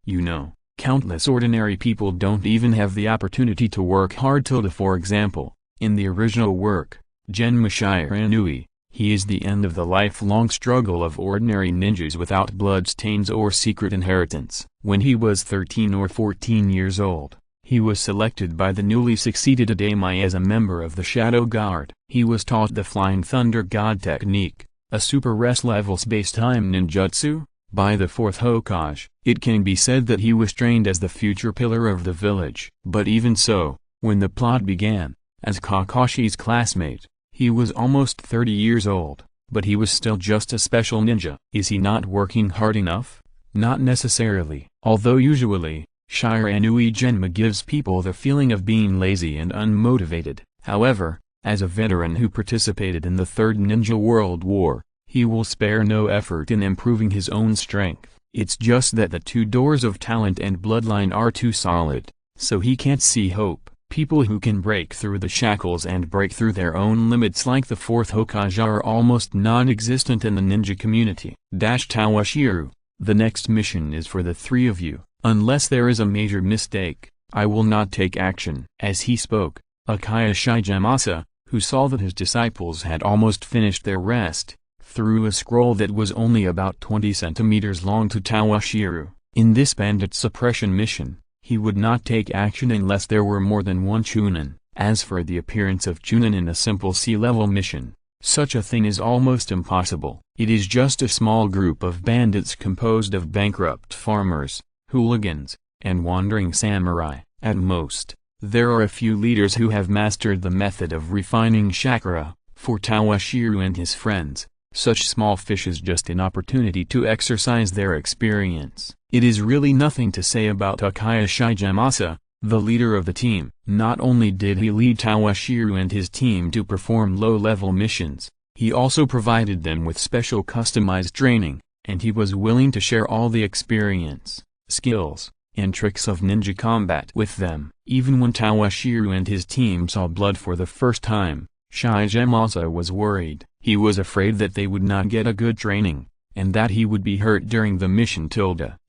You know, countless ordinary people don't even have the opportunity to work hard. For example, in the original work, Genma Shiranui, he is the end of the lifelong struggle of ordinary ninjas without bloodstains or secret inheritance. When he was 13 or 14 years old, he was selected by the newly succeeded Adamai as a member of the Shadow Guard. He was taught the Flying Thunder God technique, a super rest level space-time ninjutsu, by the 4th Hokage. It can be said that he was trained as the future pillar of the village. But even so, when the plot began, as Kakashi's classmate, he was almost 30 years old, but he was still just a special ninja. Is he not working hard enough? Not necessarily. Although usually, Shiranui Genma gives people the feeling of being lazy and unmotivated. However, as a veteran who participated in the Third Ninja World War, he will spare no effort in improving his own strength. It's just that the 2 doors of talent and bloodline are too solid, so he can't see hope. People who can break through the shackles and break through their own limits like the 4th Hokage are almost non-existent in the ninja community. Toshiro, the next mission is for the 3 of you. Unless there is a major mistake, I will not take action. As he spoke, Uchiha Shigemasa, who saw that his disciples had almost finished their rest, threw a scroll that was only about 20 centimeters long to Toshiro. In this bandit suppression mission, he would not take action unless there were more than 1 Chunin. As for the appearance of Chunin in a simple sea-level mission, such a thing is almost impossible. It is just a small group of bandits composed of bankrupt farmers, hooligans, and wandering samurai. At most, there are a few leaders who have mastered the method of refining chakra. For Toshiro and his friends, such small fish is just an opportunity to exercise their experience. It is really nothing to say about Uchiha Shigemasa, the leader of the team. Not only did he lead Toshiro and his team to perform low-level missions, he also provided them with special customized training, and he was willing to share all the experience, skills, and tricks of ninja combat with them. Even when Toshiro and his team saw blood for the first time, Shigemasa was worried. He was afraid that they would not get a good training, and that he would be hurt during the mission.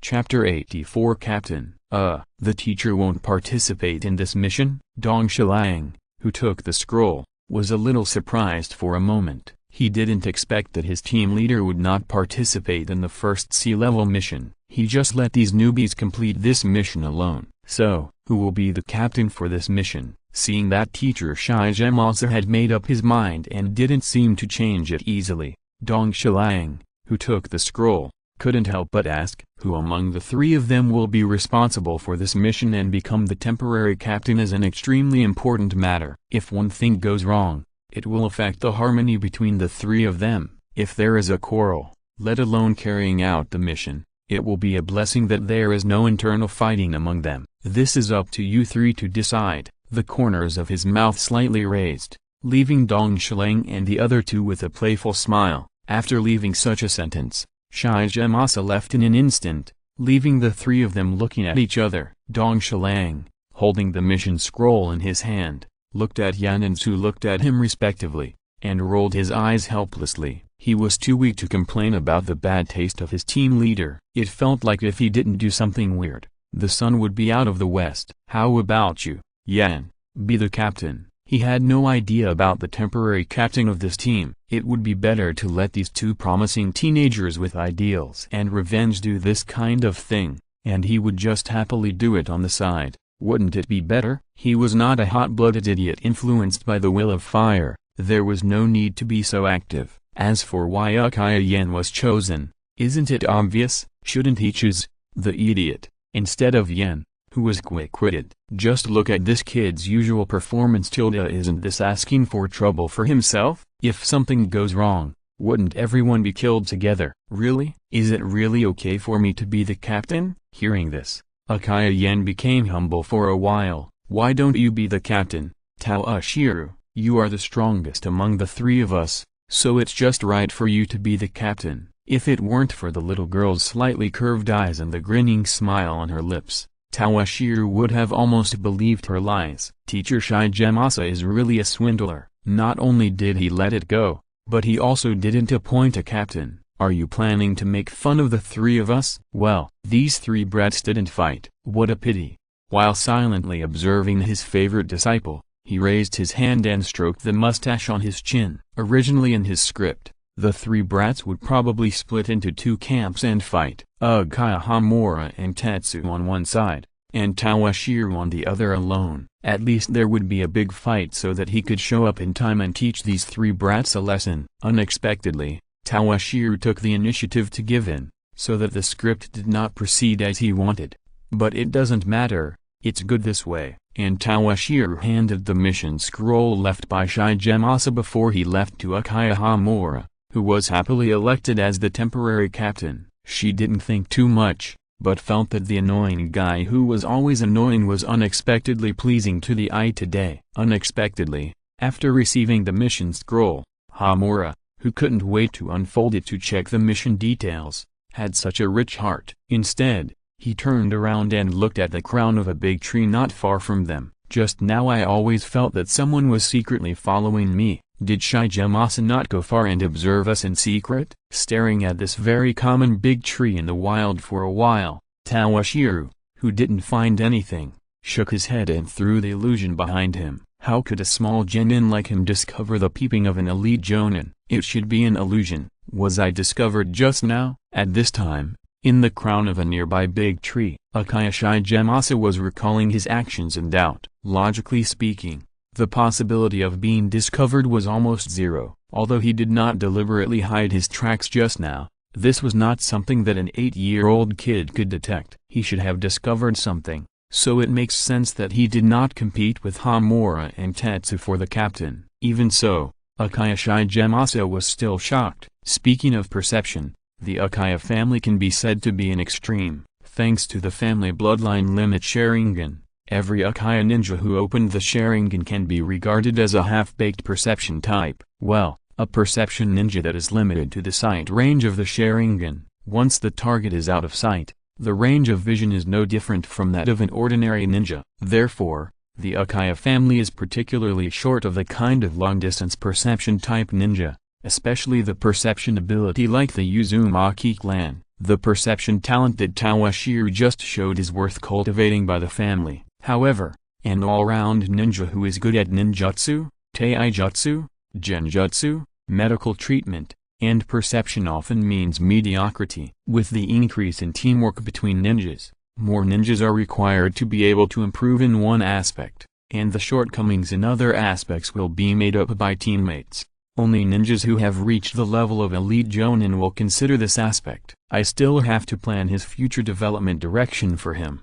Chapter 84 Captain, the teacher won't participate in this mission? Dong Shilang, who took the scroll, was a little surprised for a moment. He didn't expect that his team leader would not participate in the first sea-level mission. He just let these newbies complete this mission alone. So, who will be the captain for this mission? Seeing that teacher Shigemasa had made up his mind and didn't seem to change it easily, Dong Shilang, who took the scroll, couldn't help but ask, who among the 3 of them will be responsible for this mission and become the temporary captain is an extremely important matter. If one thing goes wrong, it will affect the harmony between the 3 of them. If there is a quarrel, let alone carrying out the mission, it will be a blessing that there is no internal fighting among them. This is up to you 3 to decide. The corners of his mouth slightly raised, leaving Dong Shilang and the other 2 with a playful smile. After leaving such a sentence, Shigemasa left in an instant, leaving the 3 of them looking at each other. Dong Shilang, holding the mission scroll in his hand, looked at Yan and Su looked at him respectively, and rolled his eyes helplessly. He was too weak to complain about the bad taste of his team leader. It felt like if he didn't do something weird, the sun would be out of the west. How about you, Yan? Be the captain. He had no idea about the temporary captain of this team. It would be better to let these 2 promising teenagers with ideals and revenge do this kind of thing, and he would just happily do it on the side. Wouldn't it be better? He was not a hot-blooded idiot influenced by the will of fire. There was no need to be so active. As for why Uchiha Yan was chosen, isn't it obvious? Shouldn't he choose the idiot instead of Yan, who was quick-witted? Just look at this kid's usual performance. Isn't this asking for trouble for himself? If something goes wrong, wouldn't everyone be killed together? Really? Is it really okay for me to be the captain? Hearing this, Uchiha Yan became humble for a while. Why don't you be the captain, Toshiro? You are the strongest among the three of us, so it's just right for you to be the captain." If it weren't for the little girl's slightly curved eyes and the grinning smile on her lips, Toshiro would have almost believed her lies. Teacher Shigemasa is really a swindler. Not only did he let it go, but he also didn't appoint a captain. Are you planning to make fun of the three of us? Well, these three brats didn't fight. What a pity. While silently observing his favorite disciple, he raised his hand and stroked the mustache on his chin. Originally in his script, the three brats would probably split into two camps and fight. Uchiha Hamura and Tetsu on one side, and Toshiro on the other alone. At least there would be a big fight so that he could show up in time and teach these three brats a lesson. Unexpectedly, Toshiro took the initiative to give in, so that the script did not proceed as he wanted. But it doesn't matter, it's good this way. And Toshiro handed the mission scroll left by Shigemasa before he left to Uchiha Hamura, who was happily elected as the temporary captain. She didn't think too much, but felt that the annoying guy who was always annoying was unexpectedly pleasing to the eye today. Unexpectedly, after receiving the mission scroll, Hamura, who couldn't wait to unfold it to check the mission details, had such a rich heart. Instead, he turned around and looked at the crown of a big tree not far from them. Just now I always felt that someone was secretly following me. Did Shigemasa not go far and observe us in secret? Staring at this very common big tree in the wild for a while, Toshiro, who didn't find anything, shook his head and threw the illusion behind him. How could a small genin like him discover the peeping of an elite jonin? It should be an illusion. Was I discovered just now? At this time, in the crown of a nearby big tree, Uchiha Shigemasa was recalling his actions in doubt. Logically speaking, the possibility of being discovered was almost zero. Although he did not deliberately hide his tracks just now, this was not something that an 8-year-old kid could detect. He should have discovered something, so it makes sense that he did not compete with Hamura and Tetsu for the captain. Even so, Uchiha Shigemasa was still shocked. Speaking of perception, the Uchiha family can be said to be an extreme. Thanks to the family bloodline limit Sharingan, every Uchiha ninja who opened the Sharingan can be regarded as a half-baked perception type. Well, a perception ninja that is limited to the sight range of the Sharingan. Once the target is out of sight, the range of vision is no different from that of an ordinary ninja. Therefore, the Uchiha family is particularly short of the kind of long-distance perception type ninja, especially the perception ability like the Uzumaki clan. The perception talent that Toshiro just showed is worth cultivating by the family. However, an all-round ninja who is good at ninjutsu, taijutsu, genjutsu, medical treatment, and perception often means mediocrity. With the increase in teamwork between ninjas, more ninjas are required to be able to improve in one aspect, and the shortcomings in other aspects will be made up by teammates. Only ninjas who have reached the level of elite jonin will consider this aspect. I still have to plan his future development direction for him.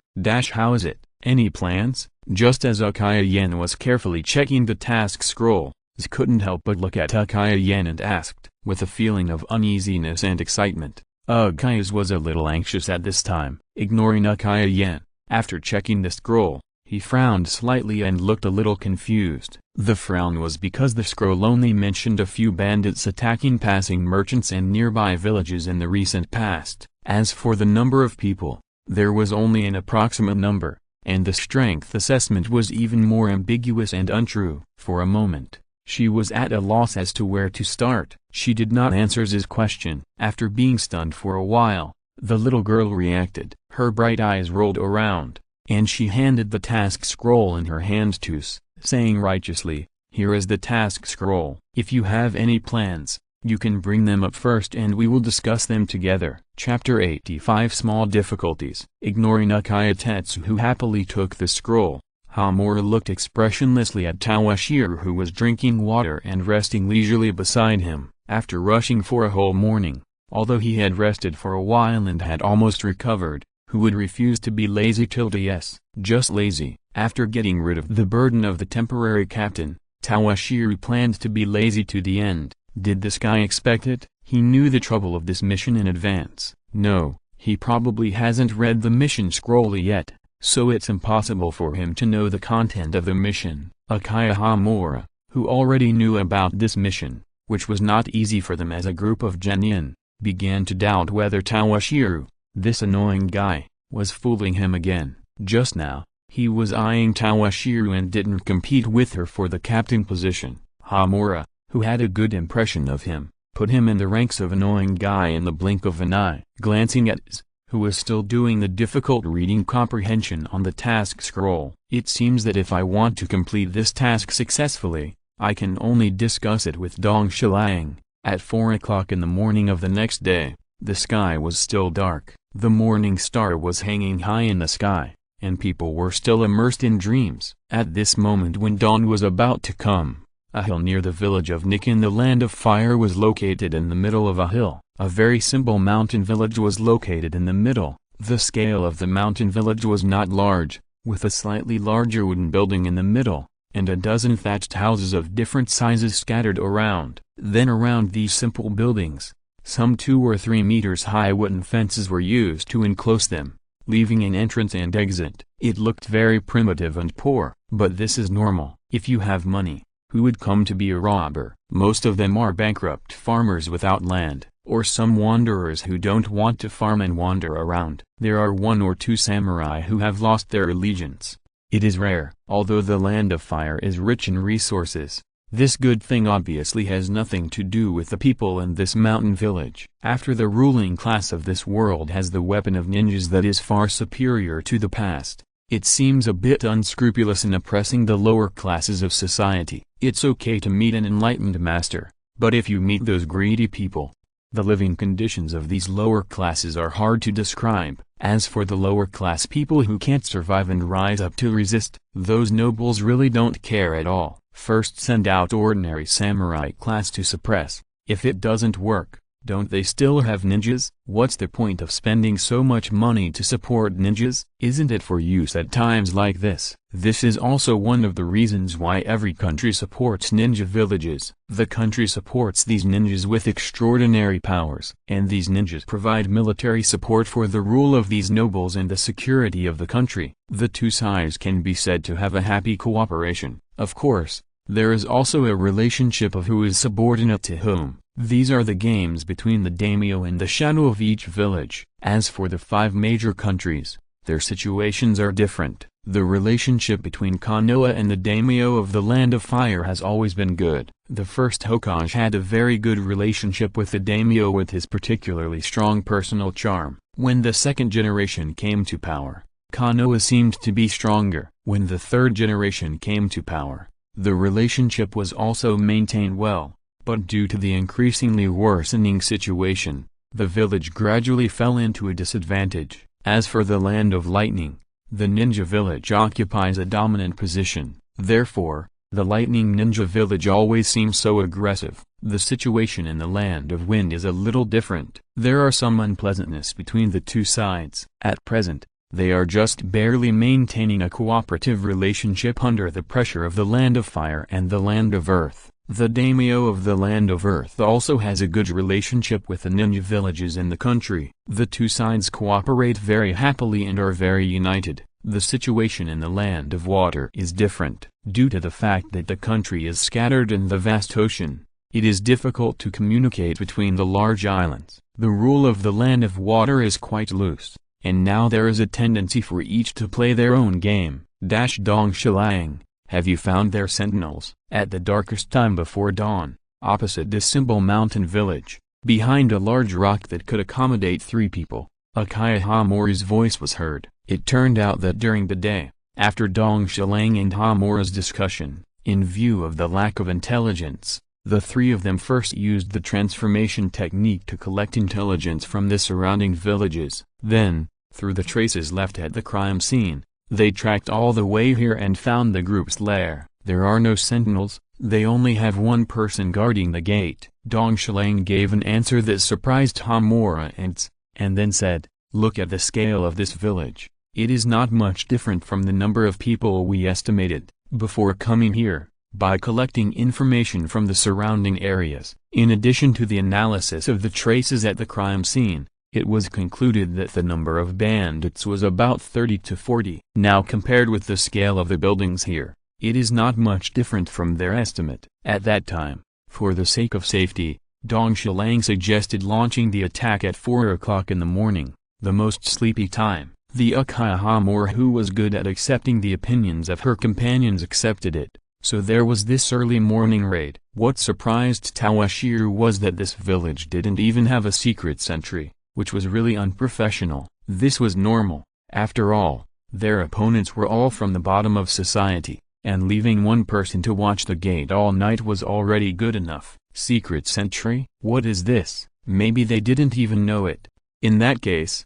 How is it? Any plans? Just as Uchiha Yen was carefully checking the task scroll, Z couldn't help but look at Uchiha Yen and asked, with a feeling of uneasiness and excitement. Uchiha was a little anxious at this time. Ignoring Uchiha Yen, after checking the scroll, he frowned slightly and looked a little confused. The frown was because the scroll only mentioned a few bandits attacking passing merchants and nearby villages in the recent past. As for the number of people, there was only an approximate number, and the strength assessment was even more ambiguous and untrue. For a moment, she was at a loss as to where to start. She did not answer his question. After being stunned for a while, the little girl reacted. Her bright eyes rolled around, and she handed the task scroll in her hand to S, saying righteously, "Here is the task scroll. If you have any plans, you can bring them up first and we will discuss them together." Chapter 85 Small Difficulties. Ignoring Uchiha Tetsu who happily took the scroll, Hamura looked expressionlessly at Toshiro who was drinking water and resting leisurely beside him. After rushing for a whole morning, although he had rested for a while and had almost recovered, who would refuse to be lazy yes, just lazy? After getting rid of the burden of the temporary captain, Toshiro planned to be lazy to the end. Did this guy expect it? He knew the trouble of this mission in advance. No, he probably hasn't read the mission scroll yet, so it's impossible for him to know the content of the mission. Uchiha Hamura, who already knew about this mission, which was not easy for them as a group of genin, began to doubt whether Toshiro, this annoying guy, was fooling him again. Just now, he was eyeing Toshiro and didn't compete with her for the captain position. Hamura, who had a good impression of him, put him in the ranks of annoying guy in the blink of an eye. Glancing at Iz, who was still doing the difficult reading comprehension on the task scroll. It seems that if I want to complete this task successfully, I can only discuss it with Dong Shiliang. At 4 o'clock in the morning of the next day, the sky was still dark. The morning star was hanging high in the sky, and people were still immersed in dreams. At this moment when dawn was about to come, a hill near the village of Nick in the Land of Fire was located in the middle of a hill. A very simple mountain village was located in the middle. The scale of the mountain village was not large, with a slightly larger wooden building in the middle, and a dozen thatched houses of different sizes scattered around. Then around these simple buildings, some 2 or 3 meters high wooden fences were used to enclose them, leaving an entrance and exit. It looked very primitive and poor, but this is normal. If you have money, who would come to be a robber? Most of them are bankrupt farmers without land, or some wanderers who don't want to farm and wander around. There are 1 or 2 samurai who have lost their allegiance. It is rare. Although the Land of Fire is rich in resources, this good thing obviously has nothing to do with the people in this mountain village. After the ruling class of this world has the weapon of ninjas that is far superior to the past, it seems a bit unscrupulous in oppressing the lower classes of society. It's okay to meet an enlightened master, but if you meet those greedy people, the living conditions of these lower classes are hard to describe. As for the lower class people who can't survive and rise up to resist, those nobles really don't care at all. First send out ordinary samurai class to suppress. If it doesn't work, don't they still have ninjas? What's the point of spending so much money to support ninjas? Isn't it for use at times like this? This is also one of the reasons why every country supports ninja villages. The country supports these ninjas with extraordinary powers, and these ninjas provide military support for the rule of these nobles and the security of the country. The two sides can be said to have a happy cooperation. Of course, there is also a relationship of who is subordinate to whom. These are the games between the daimyo and the shadow of each village. As for the 5 major countries, their situations are different. The relationship between Konoha and the daimyo of the Land of Fire has always been good. The first Hokage had a very good relationship with the daimyo with his particularly strong personal charm. When the second generation came to power, Konoha seemed to be stronger. When the third generation came to power, the relationship was also maintained well. But due to the increasingly worsening situation, the village gradually fell into a disadvantage. As for the Land of Lightning, the ninja village occupies a dominant position. Therefore, the Lightning Ninja Village always seems so aggressive. The situation in the Land of Wind is a little different. There are some unpleasantness between the two sides. At present, they are just barely maintaining a cooperative relationship under the pressure of the Land of Fire and the Land of Earth. The daimyo of the Land of Earth also has a good relationship with the ninja villages in the country. The two sides cooperate very happily and are very united. The situation in the Land of Water is different. Due to the fact that the country is scattered in the vast ocean, it is difficult to communicate between the large islands. The rule of the Land of Water is quite loose, and now there is a tendency for each to play their own game. Dong Shiliang, have you found their sentinels? At the darkest time before dawn, opposite this simple mountain village, behind a large rock that could accommodate 3 people, Uchiha Hamura's voice was heard. It turned out that during the day, after Dong Shiliang and Hamura's discussion, in view of the lack of intelligence, the 3 of them first used the transformation technique to collect intelligence from the surrounding villages. Then, through the traces left at the crime scene, they tracked all the way here and found the group's lair. There are no sentinels, they only have 1 person guarding the gate. Dong Shiliang gave an answer that surprised Hamura and then said, "Look at the scale of this village. It is not much different from the number of people we estimated before coming here." By collecting information from the surrounding areas, in addition to the analysis of the traces at the crime scene, it was concluded that the number of bandits was about 30 to 40. Now compared with the scale of the buildings here, It is not much different from their estimate. At that time, for the sake of safety, Dong Shilang suggested launching the attack at 4 o'clock in the morning, the most sleepy time. The Uchiha Hamura, who was good at accepting the opinions of her companions, accepted it, so there was this early morning raid. What surprised Toshiro was that this village didn't even have a secret sentry, which was really unprofessional. This was normal. After all, their opponents were all from the bottom of society, and leaving one person to watch the gate all night was already good enough. Secret sentry? What is this? Maybe they didn't even know it. In that case,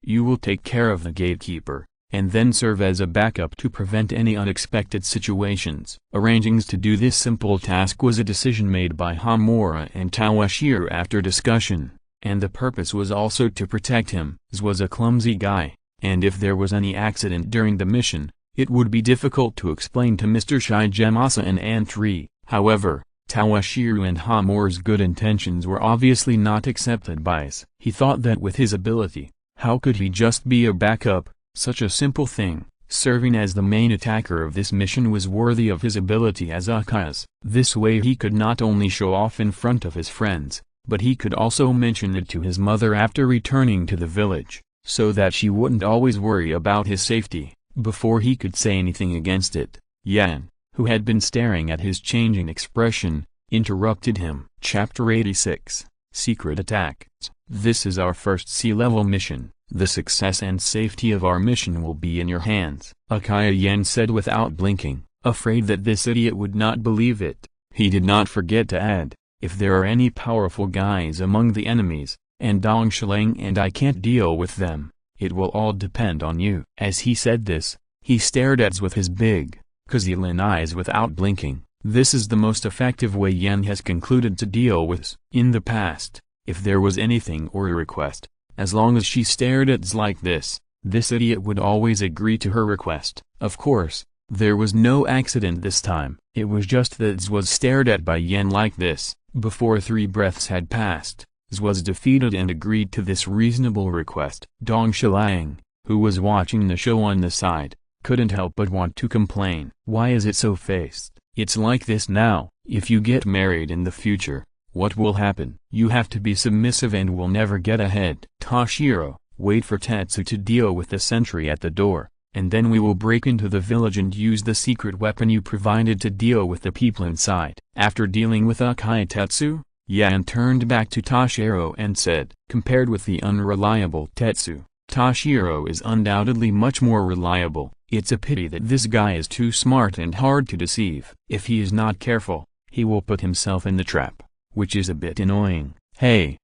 you will take care of the gatekeeper, and then serve as a backup to prevent any unexpected situations. Arranging to do this simple task was a decision made by Hamura and Toshiro after discussion, and the purpose was also to protect him. Z was a clumsy guy, and if there was any accident during the mission, it would be difficult to explain to Mr. Shigemasa and Aunt Ri. However, Toshiro and Hamura's good intentions were obviously not accepted by Z. He thought that with his ability, how could he just be a backup? Such a simple thing, serving as the main attacker of this mission, was worthy of his ability as Uchiha's. This way he could not only show off in front of his friends, but he could also mention it to his mother after returning to the village, so that she wouldn't always worry about his safety. Before he could say anything against it, Yan, who had been staring at his changing expression, interrupted him. Chapter 86, Secret Attack. This is our first sea-level mission. The success and safety of our mission will be in your hands, Uchiha Yan said without blinking, afraid that this idiot would not believe it. He did not forget to add, if there are any powerful guys among the enemies, and Dong Shilang and I can't deal with them, it will all depend on you. As he said this, he stared at Z with his big, Kazilan eyes without blinking. This is the most effective way Yan has concluded to deal with Z. In the past, if there was anything or a request, as long as she stared at Z like this idiot would always agree to her request. Of course, there was no accident this time. It was just that Z was stared at by Yan like this. Before 3 breaths had passed, Z was defeated and agreed to this reasonable request. Dong Shilang, who was watching the show on the side, couldn't help but want to complain. Why is it so fast? It's like this now. If you get married in the future, what will happen? You have to be submissive and will never get ahead. Toshiro, wait for Tetsu to deal with the sentry at the door, and then we will break into the village and use the secret weapon you provided to deal with the people inside. After dealing with Uchiha Tetsu, Yan turned back to Toshiro and said, compared with the unreliable Tetsu, Toshiro is undoubtedly much more reliable. It's a pity that this guy is too smart and hard to deceive. If he is not careful, he will put himself in the trap, which is a bit annoying. Hey,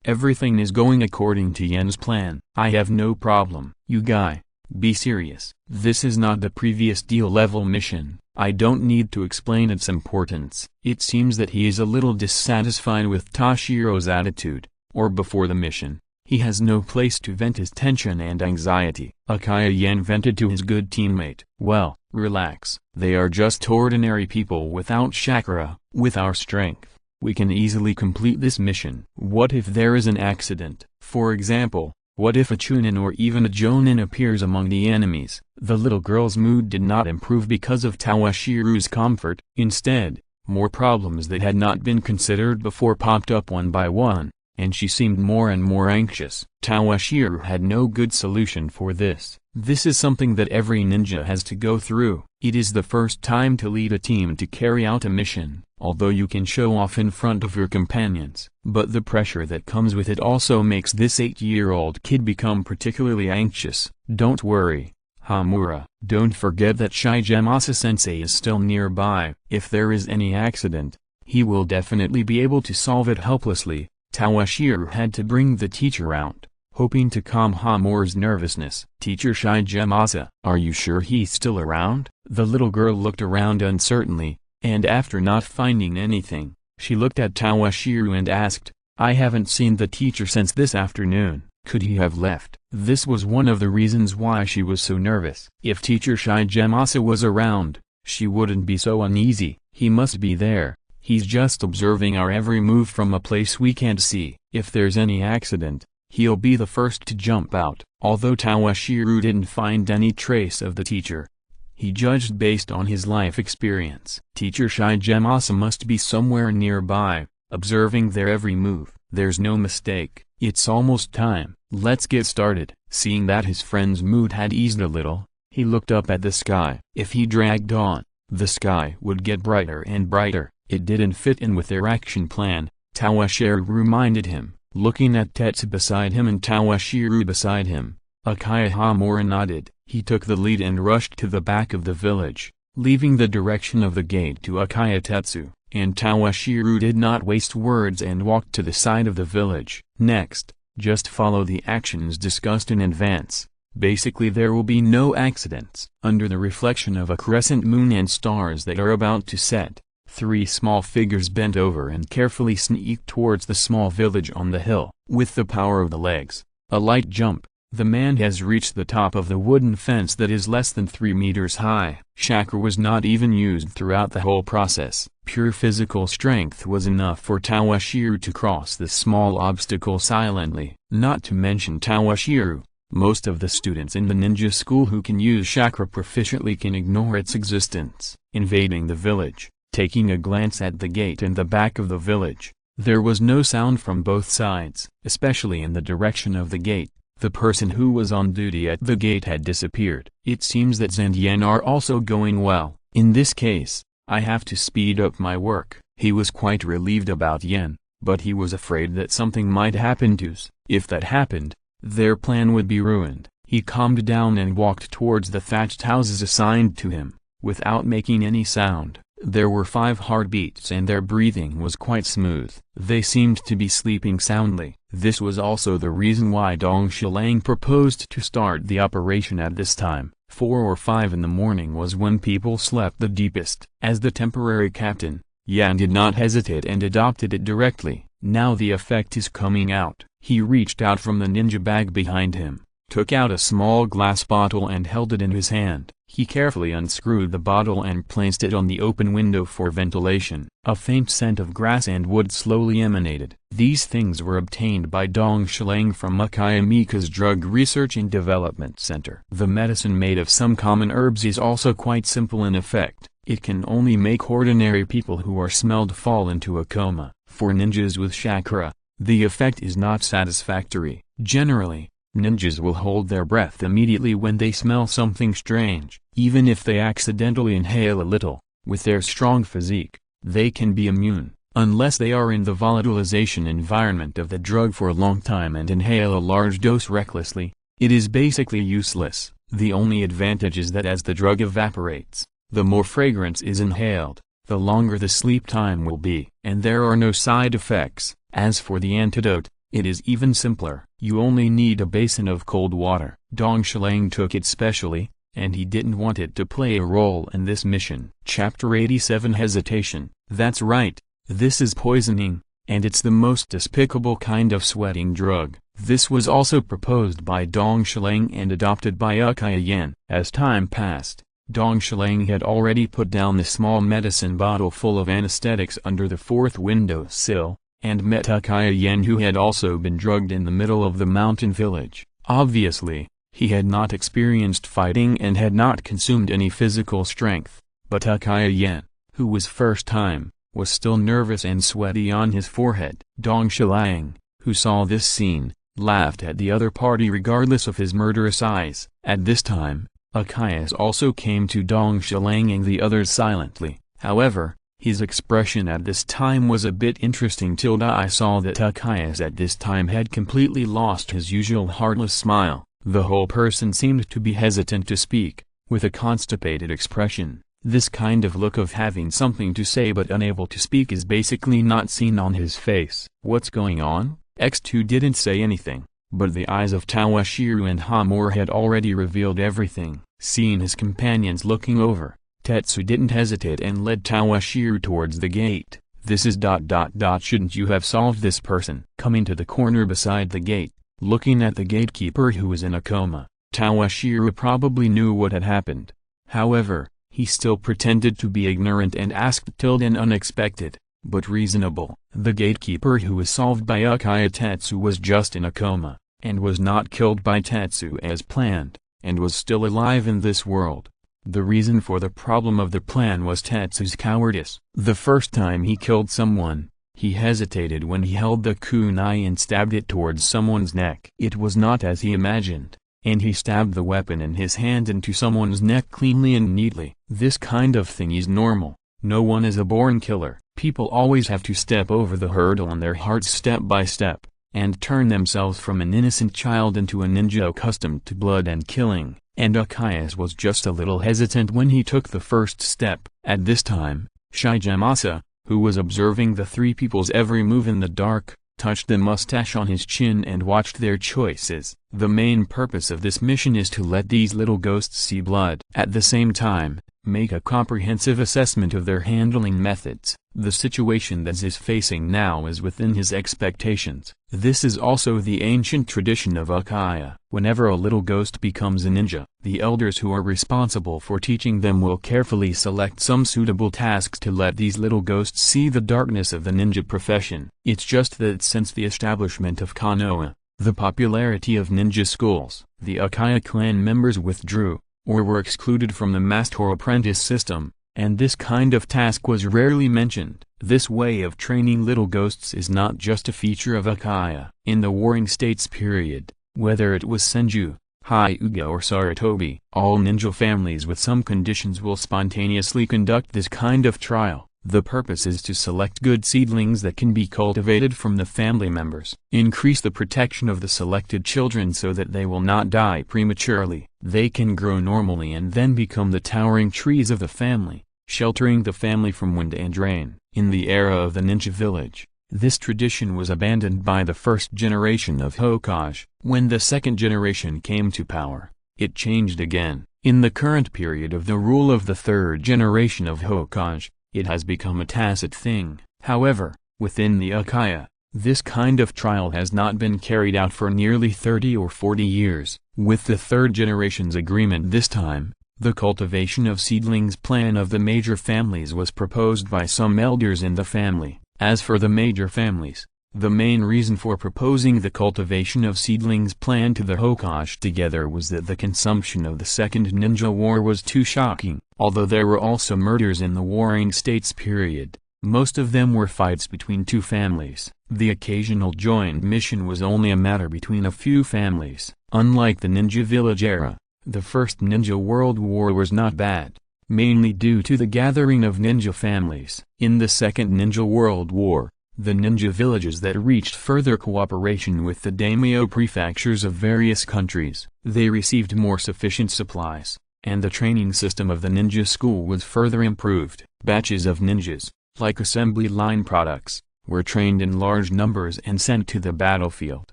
everything is going according to Yan's plan. I have no problem. You guy, be serious. This is not the previous deal level mission. I don't need to explain its importance. It seems that he is a little dissatisfied with Toshiro's attitude, or before the mission, he has no place to vent his tension and anxiety. Uchiha Yan vented to his good teammate. Well, relax. They are just ordinary people without chakra. With our strength, we can easily complete this mission. What if there is an accident? For example, what if a Chunin or even a Jonin appears among the enemies? The little girl's mood did not improve because of Toshiro's comfort. Instead, more problems that had not been considered before popped up one by one, and she seemed more and more anxious. Toshiro had no good solution for this. This is something that every ninja has to go through. It is the first time to lead a team to carry out a mission, although you can show off in front of your companions. But the pressure that comes with it also makes this 8-year-old kid become particularly anxious. Don't worry, Hamura. Don't forget that Shigemasa-sensei is still nearby. If there is any accident, he will definitely be able to solve it helplessly. Toshiro had to bring the teacher out, hoping to calm Hamura's nervousness. Teacher Shigemasa, are you sure he's still around? The little girl looked around uncertainly, and after not finding anything, she looked at Toshiro and asked, I haven't seen the teacher since this afternoon. Could he have left? This was one of the reasons why she was so nervous. If teacher Shigemasa was around, she wouldn't be so uneasy. He must be there. He's just observing our every move from a place we can't see. If there's any accident, he'll be the first to jump out. Although Toshiro didn't find any trace of the teacher, He judged based on his life experience. Teacher Shigemasa must be somewhere nearby, observing their every move. There's no mistake. It's almost time. Let's get started. Seeing that his friend's mood had eased a little, he looked up at the sky. If he dragged on, the sky would get brighter and brighter. It didn't fit in with their action plan, Toshiro reminded him. Looking at Tetsu beside him and Toshiro beside him, Uchiha Hamura nodded. He took the lead and rushed to the back of the village, leaving the direction of the gate to Uchiha Tetsu, and Toshiro did not waste words and walked to the side of the village. Next, just follow the actions discussed in advance. Basically there will be no accidents. Under the reflection of a crescent moon and stars that are about to set, 3 small figures bent over and carefully sneaked towards the small village on the hill. With the power of the legs, a light jump, the man has reached the top of the wooden fence that is less than 3 meters high. Chakra was not even used throughout the whole process. Pure physical strength was enough for Toshiro to cross this small obstacle silently. Not to mention Toshiro, most of the students in the ninja school who can use chakra proficiently can ignore its existence. Invading the village, taking a glance at the gate in the back of the village, there was no sound from both sides, especially in the direction of the gate. The person who was on duty at the gate had disappeared. It seems that Zen and Yen are also going well. In this case, I have to speed up my work. He was quite relieved about Yen, but he was afraid that something might happen to us. If that happened, their plan would be ruined. He calmed down and walked towards the thatched houses assigned to him, without making any sound. There were 5 heartbeats and their breathing was quite smooth. They seemed to be sleeping soundly. This was also the reason why Dong Shilang proposed to start the operation at this time. 4 or 5 in the morning was when people slept the deepest. As the temporary captain, Yan did not hesitate and adopted it directly. Now the effect is coming out. He reached out from the ninja bag behind him, took out a small glass bottle and held it in his hand. He carefully unscrewed the bottle and placed it on the open window for ventilation. A faint scent of grass and wood slowly emanated. These things were obtained by Dong Shilang from Uchiha Mika's Drug Research and Development Center. The medicine made of some common herbs is also quite simple in effect. It can only make ordinary people who are smelled fall into a coma. For ninjas with chakra, the effect is not satisfactory. Generally, ninjas will hold their breath immediately when they smell something strange. Even if they accidentally inhale a little, with their strong physique, they can be immune. Unless they are in the volatilization environment of the drug for a long time and inhale a large dose recklessly, it is basically useless. The only advantage is that as the drug evaporates, the more fragrance is inhaled, the longer the sleep time will be. And there are no side effects. As for the antidote, it is even simpler. You only need a basin of cold water. Dong Shilang took it specially, and he didn't want it to play a role in this mission. Chapter 87 Hesitation. That's right, this is poisoning, and it's the most despicable kind of sweating drug. This was also proposed by Dong Shilang and adopted by Uchiha Yen. As time passed, Dong Shilang had already put down the small medicine bottle full of anesthetics under the 4th window sill, and met Uchiha Yen, who had also been drugged in the middle of the mountain village. Obviously, he had not experienced fighting and had not consumed any physical strength, but Uchiha Yen, who was first time, was still nervous and sweaty on his forehead. Dong Shilang, who saw this scene, laughed at the other party regardless of his murderous eyes. At this time, Uchiha also came to Dong Shilang and the others silently. However, his expression at this time was a bit interesting. I saw that Uchiha at this time had completely lost his usual heartless smile. The whole person seemed to be hesitant to speak, with a constipated expression. This kind of look of having something to say but unable to speak is basically not seen on his face. What's going on? X2 didn't say anything, but the eyes of Toshiro and Hamura had already revealed everything. Seeing his companions looking over, Tetsu didn't hesitate and led Toshiro towards the gate. This is ... Shouldn't you have solved this person? Coming to the corner beside the gate, looking at the gatekeeper who was in a coma, Toshiro probably knew what had happened. However, he still pretended to be ignorant and asked an unexpected, but reasonable. The gatekeeper who was solved by Uchiha Tetsu was just in a coma, and was not killed by Tetsu as planned, and was still alive in this world. The reason for the problem of the plan was Tetsu's cowardice. The first time he killed someone, he hesitated when he held the kunai and stabbed it towards someone's neck. It was not as he imagined, and he stabbed the weapon in his hand into someone's neck cleanly and neatly. This kind of thing is normal. No one is a born killer. People always have to step over the hurdle in their hearts step by step, and turn themselves from an innocent child into a ninja accustomed to blood and killing, and Uchiha was just a little hesitant when he took the first step. At this time, Shigemasa, who was observing the three people's every move in the dark, touched the mustache on his chin and watched their choices. The main purpose of this mission is to let these little ghosts see blood. At the same time, make a comprehensive assessment of their handling methods. The situation that is facing now is within his expectations. This is also the ancient tradition of Uchiha. Whenever a little ghost becomes a ninja, the elders who are responsible for teaching them will carefully select some suitable tasks to let these little ghosts see the darkness of the ninja profession. It's just that since the establishment of Konoha, the popularity of ninja schools, the Uchiha clan members withdrew, or were excluded from the master-apprentice system, and this kind of task was rarely mentioned. This way of training little ghosts is not just a feature of Uchiha. In the Warring States period, whether it was Senju, Hyuga or Sarutobi, all ninja families with some conditions will spontaneously conduct this kind of trial. The purpose is to select good seedlings that can be cultivated from the family members. Increase the protection of the selected children so that they will not die prematurely. They can grow normally and then become the towering trees of the family, sheltering the family from wind and rain. In the era of the ninja village, this tradition was abandoned by the first generation of Hokage. When the second generation came to power, it changed again. In the current period of the rule of the third generation of Hokage, it has become a tacit thing. However, within the Uchiha, this kind of trial has not been carried out for nearly 30 or 40 years. With the third generation's agreement this time, the cultivation of seedlings plan of the major families was proposed by some elders in the family. As for the major families, the main reason for proposing the cultivation of seedlings plan to the Hokage together was that the consumption of the Second Ninja War was too shocking. Although there were also murders in the Warring States period, most of them were fights between two families. The occasional joint mission was only a matter between a few families. Unlike the Ninja Village era, the First Ninja World War was not bad, mainly due to the gathering of ninja families. In the Second Ninja World War, the ninja villages that reached further cooperation with the daimyo prefectures of various countries, they received more sufficient supplies, and the training system of the ninja school was further improved. Batches of ninjas, like assembly line products, were trained in large numbers and sent to the battlefield.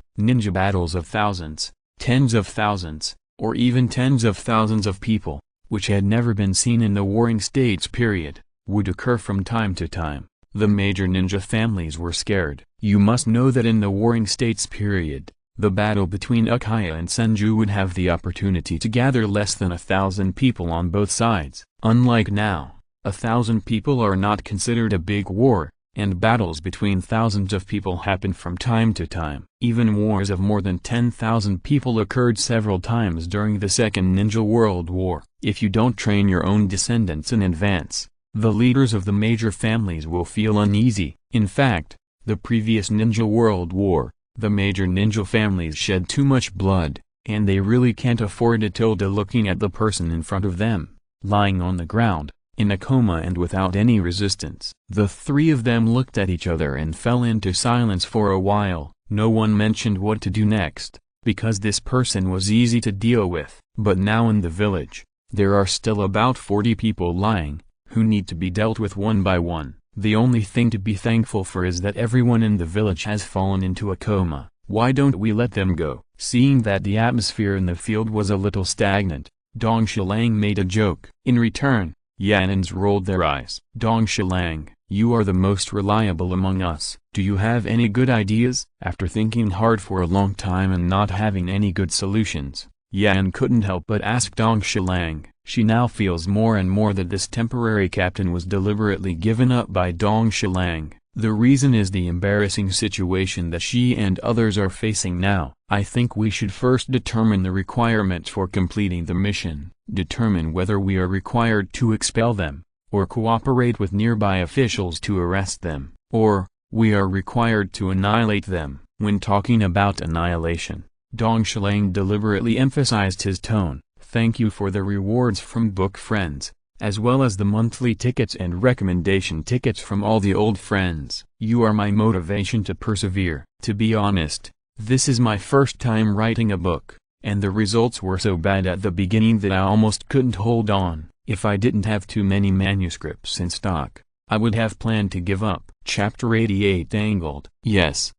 Ninja battles of thousands, tens of thousands, or even tens of thousands of people, which had never been seen in the Warring States period, would occur from time to time. The major ninja families were scared. You must know that in the Warring States period, the battle between Uchiha and Senju would have the opportunity to gather less than 1,000 people on both sides. Unlike now, 1,000 people are not considered a big war, and battles between thousands of people happen from time to time. Even wars of more than 10,000 people occurred several times during the Second Ninja World War. If you don't train your own descendants in advance, the leaders of the major families will feel uneasy. In fact, the previous Ninja World War, the major ninja families shed too much blood, and they really can't afford it. Looking at the person in front of them, lying on the ground, in a coma and without any resistance. The three of them looked at each other and fell into silence for a while. No one mentioned what to do next, because this person was easy to deal with. But now in the village, there are still about 40 people lying, who need to be dealt with one by one. The only thing to be thankful for is that everyone in the village has fallen into a coma. Why don't we let them go? Seeing that the atmosphere in the field was a little stagnant, Dong Shilang made a joke. In return, Yanins rolled their eyes. Dong Shilang, you are the most reliable among us. Do you have any good ideas? After thinking hard for a long time and not having any good solutions, Yan couldn't help but ask Dong Shilang. She now feels more and more that this temporary captain was deliberately given up by Dong Shilang. The reason is the embarrassing situation that she and others are facing now. I think we should first determine the requirements for completing the mission, determine whether we are required to expel them, or cooperate with nearby officials to arrest them, or, we are required to annihilate them. When talking about annihilation, Dong Shilang deliberately emphasized his tone. Thank you for the rewards from book friends, as well as the monthly tickets and recommendation tickets from all the old friends. You are my motivation to persevere. To be honest, this is my first time writing a book, and the results were so bad at the beginning that I almost couldn't hold on. If I didn't have too many manuscripts in stock, I would have planned to give up. Chapter 88 Angled. Yes.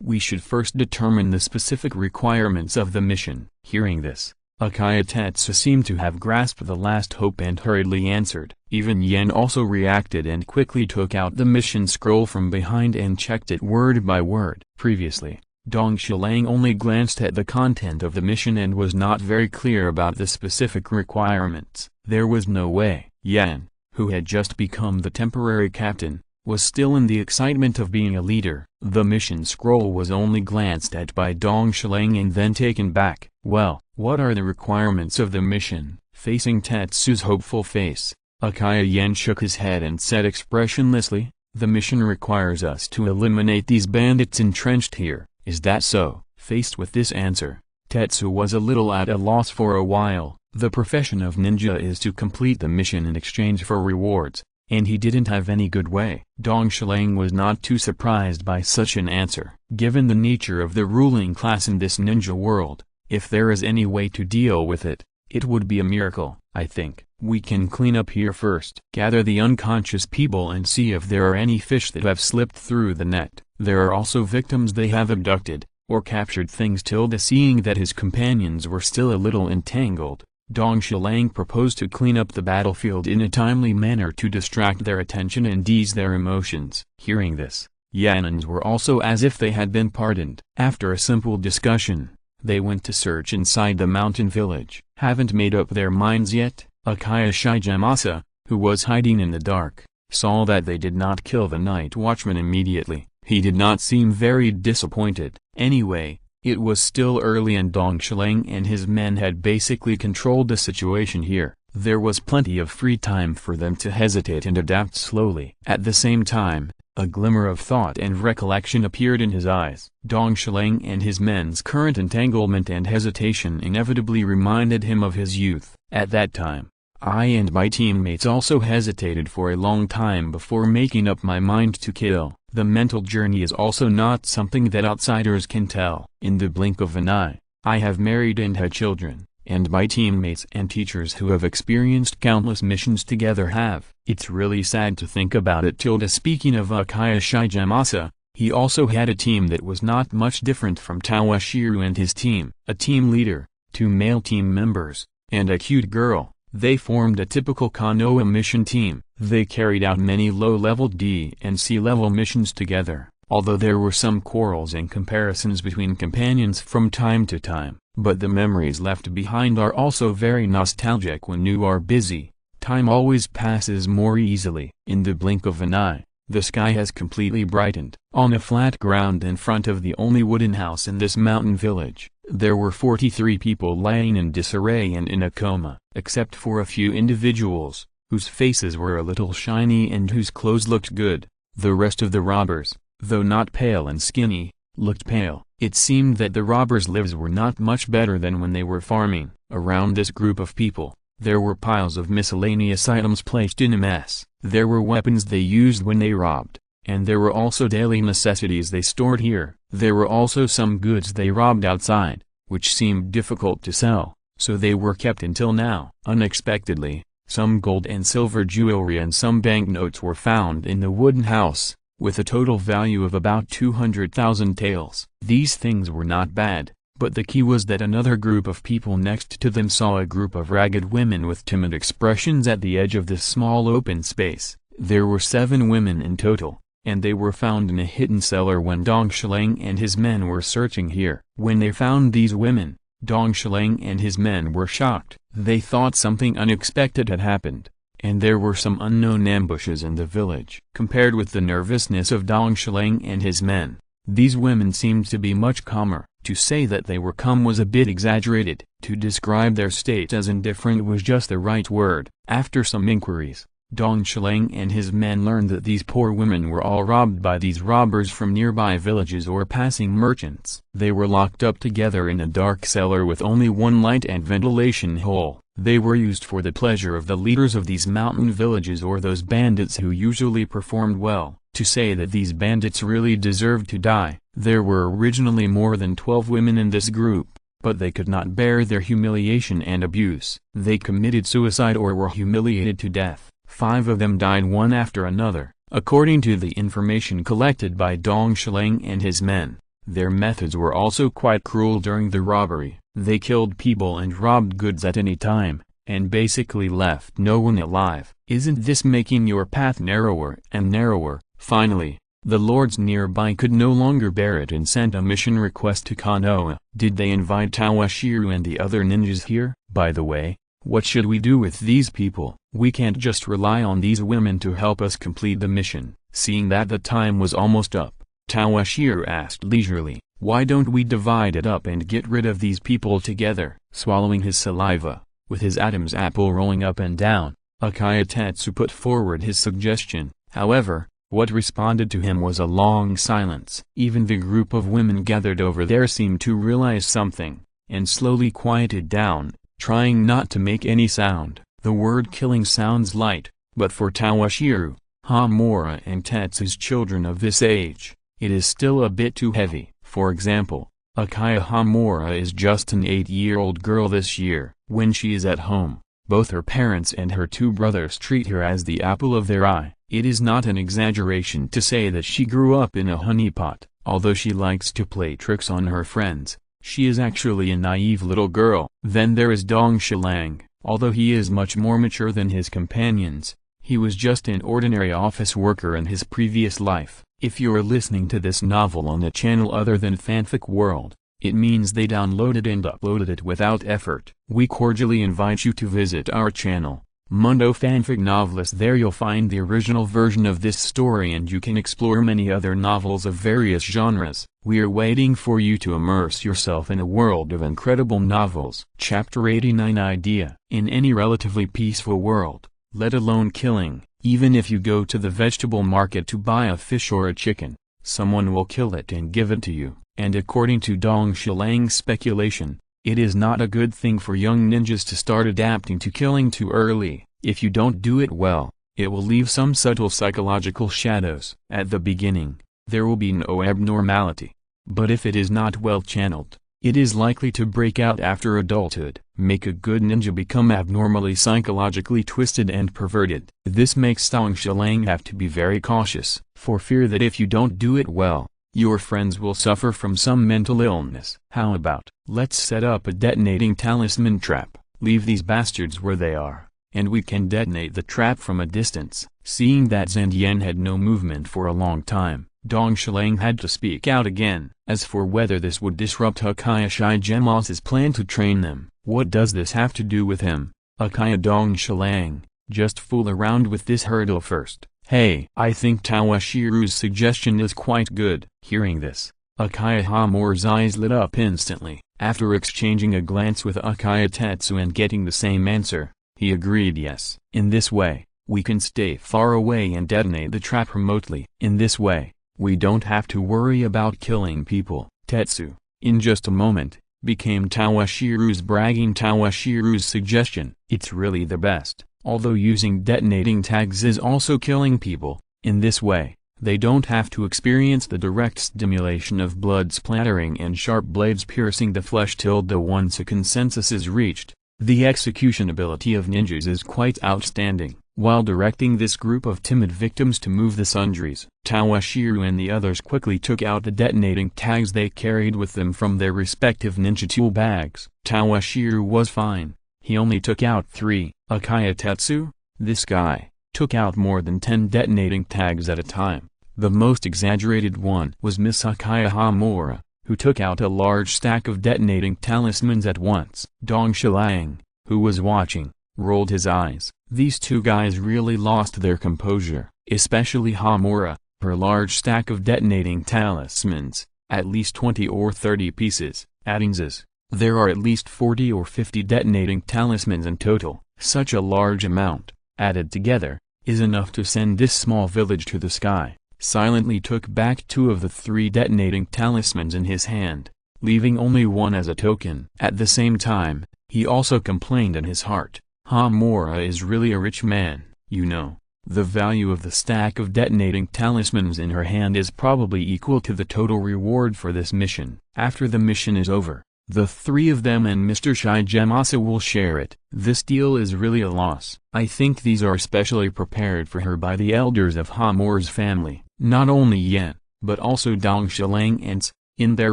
We should first determine the specific requirements of the mission. Hearing this, Uchiha Tetsu seemed to have grasped the last hope and hurriedly answered. Even Yen also reacted and quickly took out the mission scroll from behind and checked it word by word. Previously, Dong Shilang only glanced at the content of the mission and was not very clear about the specific requirements. There was no way. Yen, who had just become the temporary captain, was still in the excitement of being a leader. The mission scroll was only glanced at by Dong Shilang and then taken back. Well, what are the requirements of the mission? Facing Tetsu's hopeful face, Uchiha Yen shook his head and said expressionlessly, the mission requires us to eliminate these bandits entrenched here. Is that so? Faced with this answer, Tetsu was a little at a loss for a while. The profession of ninja is to complete the mission in exchange for rewards, and he didn't have any good way. Dong Shilang was not too surprised by such an answer. Given the nature of the ruling class in this ninja world, if there is any way to deal with it, it would be a miracle. I think we can clean up here first. Gather the unconscious people and see if there are any fish that have slipped through the net. There are also victims they have abducted, or captured things. Seeing that his companions were still a little entangled, Dong Shilang proposed to clean up the battlefield in a timely manner to distract their attention and ease their emotions. Hearing this, Yanins were also as if they had been pardoned. After a simple discussion, they went to search inside the mountain village. Haven't made up their minds yet? Uchiha Shigemasa, who was hiding in the dark, saw that they did not kill the night watchman immediately. He did not seem very disappointed. Anyway, it was still early and Dong Shilang and his men had basically controlled the situation here. There was plenty of free time for them to hesitate and adapt slowly. At the same time, a glimmer of thought and recollection appeared in his eyes. Dong Shilang and his men's current entanglement and hesitation inevitably reminded him of his youth. At that time, I and my teammates also hesitated for a long time before making up my mind to kill. The mental journey is also not something that outsiders can tell. In the blink of an eye, I have married and had children, and my teammates and teachers who have experienced countless missions together have. It's really sad to think about it. Speaking of Uchiha Shigemasa, he also had a team that was not much different from Tawashiru and his team. A team leader, 2 male team members, and a cute girl. They formed a typical Konoha mission team. They carried out many low-level D and C-level missions together, although there were some quarrels and comparisons between companions from time to time. But the memories left behind are also very nostalgic. When you are busy, time always passes more easily. In the blink of an eye, the sky has completely brightened. On a flat ground in front of the only wooden house in this mountain village, there were 43 people lying in disarray and in a coma, except for a few individuals, whose faces were a little shiny and whose clothes looked good. The rest of the robbers, though not pale and skinny, looked pale. It seemed that the robbers' lives were not much better than when they were farming. Around this group of people, there were piles of miscellaneous items placed in a mess. There were weapons they used when they robbed, and there were also daily necessities they stored here. There were also some goods they robbed outside, which seemed difficult to sell, so they were kept until now. Unexpectedly, some gold and silver jewelry and some banknotes were found in the wooden house, with a total value of about 200,000 taels. These things were not bad, but the key was that another group of people next to them saw a group of ragged women with timid expressions at the edge of this small open space. There were 7 women in total, and they were found in a hidden cellar when Dong Shilang and his men were searching here. When they found these women, Dong Shilang and his men were shocked. They thought something unexpected had happened. and there were some unknown ambushes in the village. Compared with the nervousness of Dong Shilang and his men, these women seemed to be much calmer. To say that they were calm was a bit exaggerated. To describe their state as indifferent was just the right word. After some inquiries, Dong Shilang and his men learned that these poor women were all robbed by these robbers from nearby villages or passing merchants. They were locked up together in a dark cellar with only one light and ventilation hole. They were used for the pleasure of the leaders of these mountain villages or those bandits who usually performed well. To say that these bandits really deserved to die, there were originally more than 12 women in this group, but they could not bear their humiliation and abuse. They committed suicide or were humiliated to death. 5 of them died one after another. According to the information collected by Dong Shilang and his men, their methods were also quite cruel during the robbery. They killed people and robbed goods at any time, and basically left no one alive. Isn't this making your path narrower and narrower? Finally, the lords nearby could no longer bear it and sent a mission request to Konoha. Did they invite Toshiro and the other ninjas here? By the way, what should we do with these people? We can't just rely on these women to help us complete the mission. Seeing that the time was almost up, Toshiro asked leisurely, why don't we divide it up and get rid of these people together? Swallowing his saliva, with his Adam's apple rolling up and down, Uchiha Tetsu put forward his suggestion. However, what responded to him was a long silence. Even the group of women gathered over there seemed to realize something, and slowly quieted down, trying not to make any sound. The word killing sounds light, but for Toshiro, Hamura and Tetsu's children of this age, it is still a bit too heavy. For example, Uchiha Hamura is just an 8-year-old girl this year. When she is at home, both her parents and her 2 brothers treat her as the apple of their eye. It is not an exaggeration to say that she grew up in a honeypot. Although she likes to play tricks on her friends, she is actually a naive little girl. Then there is Dong Shilang. Although he is much more mature than his companions, he was just an ordinary office worker in his previous life. If you're listening to this novel on a channel other than Fanfic World, it means they downloaded and uploaded it without effort. We cordially invite you to visit our channel, Mundo Fanfic Novelist. There you'll find the original version of this story and you can explore many other novels of various genres. We are waiting for you to immerse yourself in a world of incredible novels. Chapter 89 Idea. In any relatively peaceful world, let alone killing, even if you go to the vegetable market to buy a fish or a chicken, someone will kill it and give it to you. And according to Dong Shilang's speculation, it is not a good thing for young ninjas to start adapting to killing too early. If you don't do it well, it will leave some subtle psychological shadows. At the beginning, there will be no abnormality. But if it is not well channeled, it is likely to break out after adulthood. Make a good ninja become abnormally psychologically twisted and perverted. This makes Dong Shilang have to be very cautious, for fear that if you don't do it well, your friends will suffer from some mental illness. How about, let's set up a detonating talisman trap, leave these bastards where they are, and we can detonate the trap from a distance. Seeing that Zhang had no movement for a long time, Dong Shilang had to speak out again. As for whether this would disrupt Uchiha Shigemo's plan to train them, what does this have to do with him? Uchiha Dong Shilang, just fool around with this hurdle first. Hey, I think Toshiro's suggestion is quite good. Hearing this, Uchiha Hamura's eyes lit up instantly. After exchanging a glance with Uchiha Tetsu and getting the same answer, he agreed yes. In this way, we can stay far away and detonate the trap remotely. In this way, we don't have to worry about killing people. Tetsu, in just a moment, became Toshiro's bragging. Toshiro's suggestion, it's really the best. Although using detonating tags is also killing people, in this way, they don't have to experience the direct stimulation of blood splattering and sharp blades piercing the flesh. Once a consensus is reached, the execution ability of ninjas is quite outstanding. While directing this group of timid victims to move the sundries, Toshiro and the others quickly took out the detonating tags they carried with them from their respective ninja tool bags. Toshiro was fine. He only took out 3. Uchiha Tetsu, this guy, took out more than 10 detonating tags at a time. The most exaggerated one was Miss Uchiha Hamura, who took out a large stack of detonating talismans at once. Dong Shilang, who was watching, rolled his eyes. These two guys really lost their composure, especially Hamura. Her large stack of detonating talismans, at least 20 or 30 pieces, adding this. There are at least 40 or 50 detonating talismans in total. Such a large amount, added together, is enough to send this small village to the sky. Silently took back 2 of the 3 detonating talismans in his hand, leaving only one as a token. At the same time, he also complained in his heart, Hamura is really a rich man, you know. The value of the stack of detonating talismans in her hand is probably equal to the total reward for this mission. After the mission is over, the 3 of them and Mr. Shigemasa will share it. This deal is really a loss. I think these are specially prepared for her by the elders of Hamura's family. Not only Yen, but also Dong Shilang ants, in their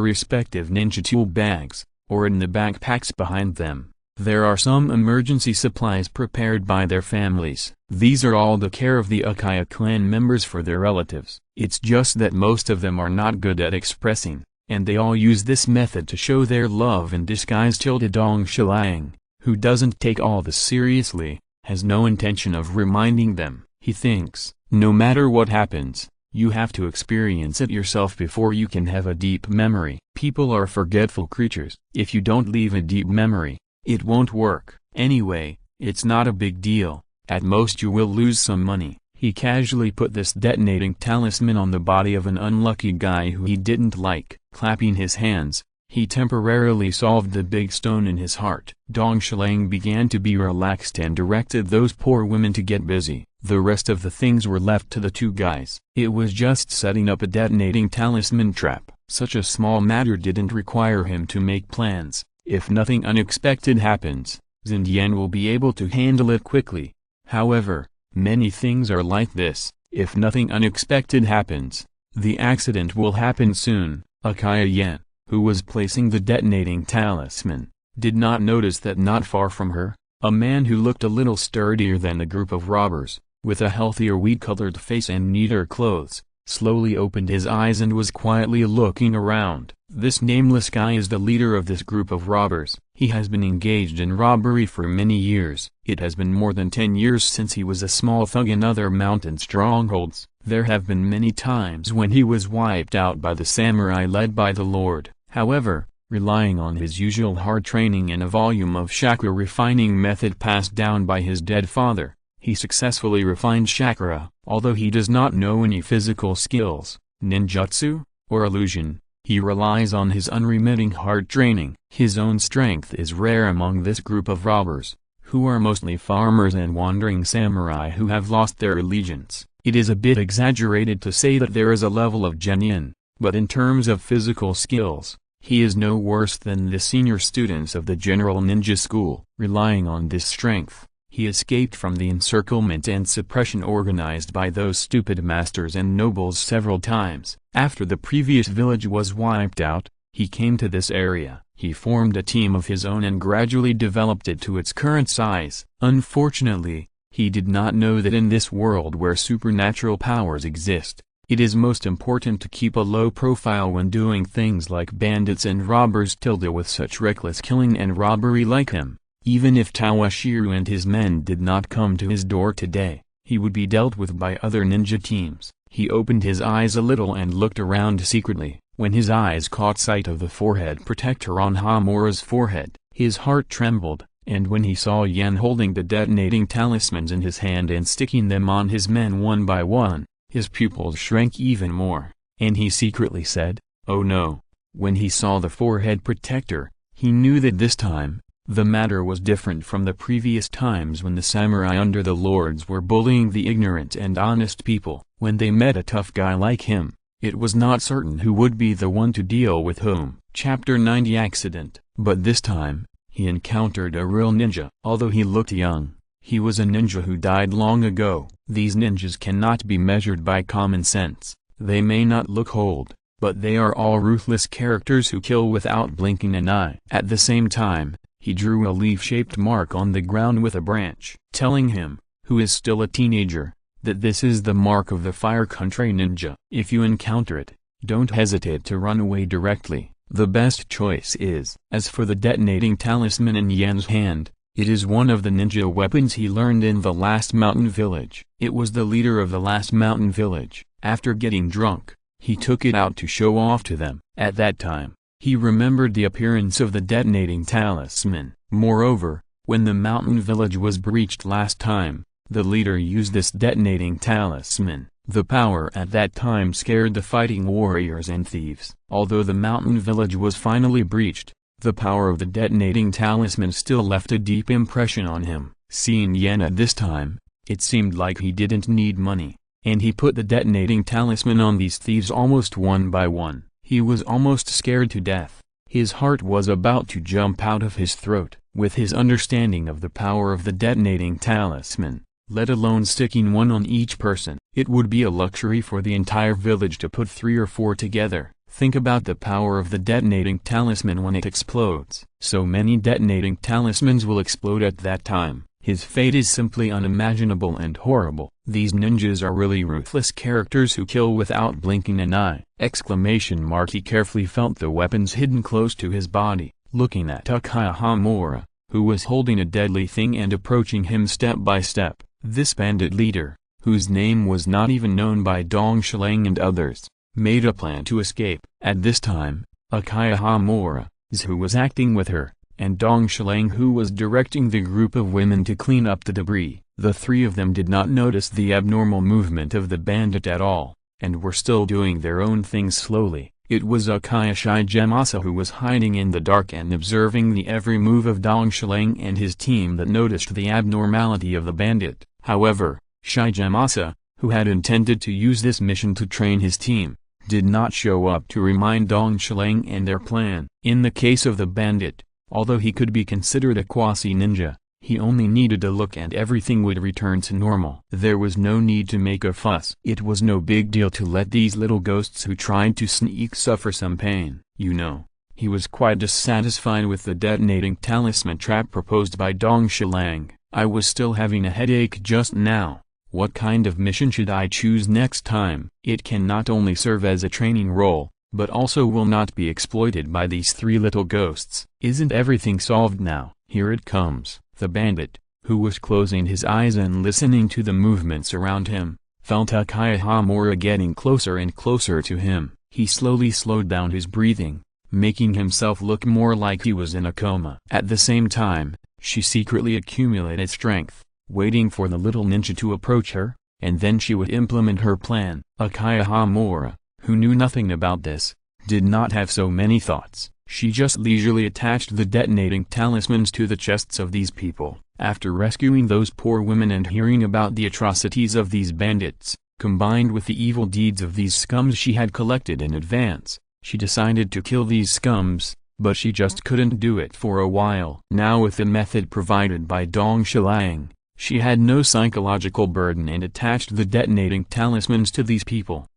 respective ninja tool bags, or in the backpacks behind them. There are some emergency supplies prepared by their families. These are all the care of the Uchiha clan members for their relatives. It's just that most of them are not good at expressing, and they all use this method to show their love in disguise. Dong Shilang, who doesn't take all this seriously, has no intention of reminding them. He thinks, no matter what happens, you have to experience it yourself before you can have a deep memory. People are forgetful creatures. If you don't leave a deep memory, it won't work. Anyway, it's not a big deal. At most you will lose some money. He casually put this detonating talisman on the body of an unlucky guy who he didn't like. Clapping his hands, he temporarily solved the big stone in his heart. Dong Shilang began to be relaxed and directed those poor women to get busy. The rest of the things were left to the 2 guys. It was just setting up a detonating talisman trap. Such a small matter didn't require him to make plans. If nothing unexpected happens, Xindian will be able to handle it quickly. However, many things are like this. If nothing unexpected happens, the accident will happen soon. Uchiha Yen, who was placing the detonating talisman, did not notice that not far from her, a man who looked a little sturdier than the group of robbers, with a healthier wheat-colored face and neater clothes, slowly opened his eyes and was quietly looking around. This nameless guy is the leader of this group of robbers. He has been engaged in robbery for many years. It has been more than 10 years since he was a small thug in other mountain strongholds. There have been many times when he was wiped out by the samurai led by the Lord. However, relying on his usual hard training and a volume of chakra refining method passed down by his dead father, he successfully refined chakra. Although he does not know any physical skills, ninjutsu, or illusion, he relies on his unremitting hard training. His own strength is rare among this group of robbers, who are mostly farmers and wandering samurai who have lost their allegiance. It is a bit exaggerated to say that there is a level of genin, but in terms of physical skills, he is no worse than the senior students of the general ninja school. Relying on this strength, he escaped from the encirclement and suppression organized by those stupid masters and nobles several times. After the previous village was wiped out, he came to this area. He formed a team of his own and gradually developed it to its current size. Unfortunately, he did not know that in this world where supernatural powers exist, it is most important to keep a low profile when doing things like bandits and robbers. With such reckless killing and robbery like him, even if Tawashiru and his men did not come to his door today, he would be dealt with by other ninja teams. He opened his eyes a little and looked around secretly. When his eyes caught sight of the forehead protector on Hamura's forehead, his heart trembled, and when he saw Yen holding the detonating talismans in his hand and sticking them on his men one by one, his pupils shrank even more, and he secretly said, "Oh no." When he saw the forehead protector, he knew that this time, the matter was different from the previous times when the samurai under the lords were bullying the ignorant and honest people. When they met a tough guy like him, it was not certain who would be the one to deal with whom. Chapter 90 Accident. But this time, he encountered a real ninja. Although he looked young, he was a ninja who died long ago. These ninjas cannot be measured by common sense. They may not look old, but they are all ruthless characters who kill without blinking an eye. At the same time, he drew a leaf-shaped mark on the ground with a branch, telling him, who is still a teenager, that this is the mark of the Fire Country Ninja. If you encounter it, don't hesitate to run away directly. The best choice is. As for the detonating talisman in Yen's hand, It is one of the ninja weapons he learned in the last mountain village. It was the leader of the last mountain village. After getting drunk, he took it out to show off to them. At that time, he remembered the appearance of the detonating talisman. Moreover, when the mountain village was breached last time, the leader used this detonating talisman. The power at that time scared the fighting warriors and thieves. Although the mountain village was finally breached, the power of the detonating talisman still left a deep impression on him. Seeing Yen at this time, it seemed like he didn't need money, and he put the detonating talisman on these thieves almost one by one. He was almost scared to death. His heart was about to jump out of his throat. With his understanding of the power of the detonating talisman, let alone sticking one on each person, it would be a luxury for the entire village to put 3 or 4 together. Think about the power of the detonating talisman when it explodes. So many detonating talismans will explode at that time. His fate is simply unimaginable and horrible. These ninjas are really ruthless characters who kill without blinking an eye. ! He carefully felt the weapons hidden close to his body, looking at Uchiha, who was holding a deadly thing and approaching him step by step. This bandit leader, whose name was not even known by Dong Shilang and others, made a plan to escape. At this time, Uchiha, who was acting with her, and Dong Shilang, who was directing the group of women to clean up the debris, the 3 of them did not notice the abnormal movement of the bandit at all, and were still doing their own things slowly. It was Uchiha who was hiding in the dark and observing the every move of Dong Shilang and his team that noticed the abnormality of the bandit. However, Shijamasa, who had intended to use this mission to train his team, did not show up to remind Dong Shilang and their plan. In the case of the bandit, although he could be considered a quasi-ninja, he only needed a look and everything would return to normal. There was no need to make a fuss. It was no big deal to let these little ghosts who tried to sneak suffer some pain. You know, he was quite dissatisfied with the detonating talisman trap proposed by Dong Shilang. I was still having a headache just now. What kind of mission should I choose next time? It can not only serve as a training role, but also will not be exploited by these 3 little ghosts. Isn't everything solved now? Here it comes. The bandit, who was closing his eyes and listening to the movements around him, felt Uchiha getting closer and closer to him. He slowly slowed down his breathing, making himself look more like he was in a coma. At the same time, she secretly accumulated strength, waiting for the little ninja to approach her, and then she would implement her plan. Uchiha, who knew nothing about this, did not have so many thoughts. She just leisurely attached the detonating talismans to the chests of these people. After rescuing those poor women and hearing about the atrocities of these bandits, combined with the evil deeds of these scums she had collected in advance, she decided to kill these scums, but she just couldn't do it for a while. Now with the method provided by Dong Shilang, she had no psychological burden and attached the detonating talismans to these people.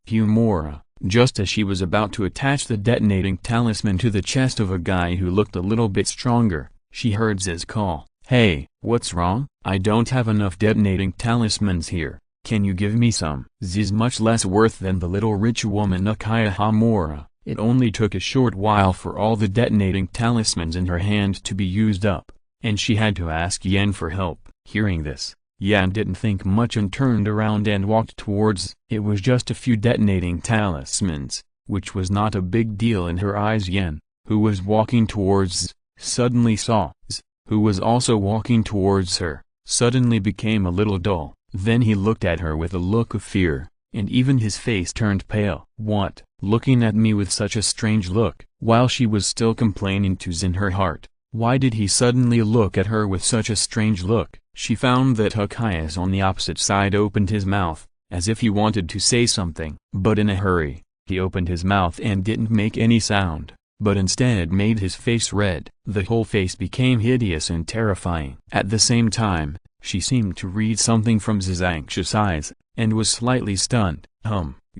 Just as she was about to attach the detonating talisman to the chest of a guy who looked a little bit stronger, she heard Z's call. Hey, what's wrong? I don't have enough detonating talismans here. Can you give me some? Z's much less worth than the little rich woman Uchiha. It only took a short while for all the detonating talismans in her hand to be used up, and she had to ask Yen for help. Hearing this, Yan didn't think much and turned around and walked towards. It was just a few detonating talismans, which was not a big deal in her eyes. Yan, who was walking towards, suddenly saw Z, who was also walking towards her, suddenly became a little dull. Then he looked at her with a look of fear, and even his face turned pale. What? Looking at me with such a strange look? While she was still complaining to Z in her heart, why did he suddenly look at her with such a strange look? She found that Uchiha on the opposite side opened his mouth, as if he wanted to say something. But in a hurry, he opened his mouth and didn't make any sound, but instead made his face red. The whole face became hideous and terrifying. At the same time, she seemed to read something from Z's anxious eyes, and was slightly stunned.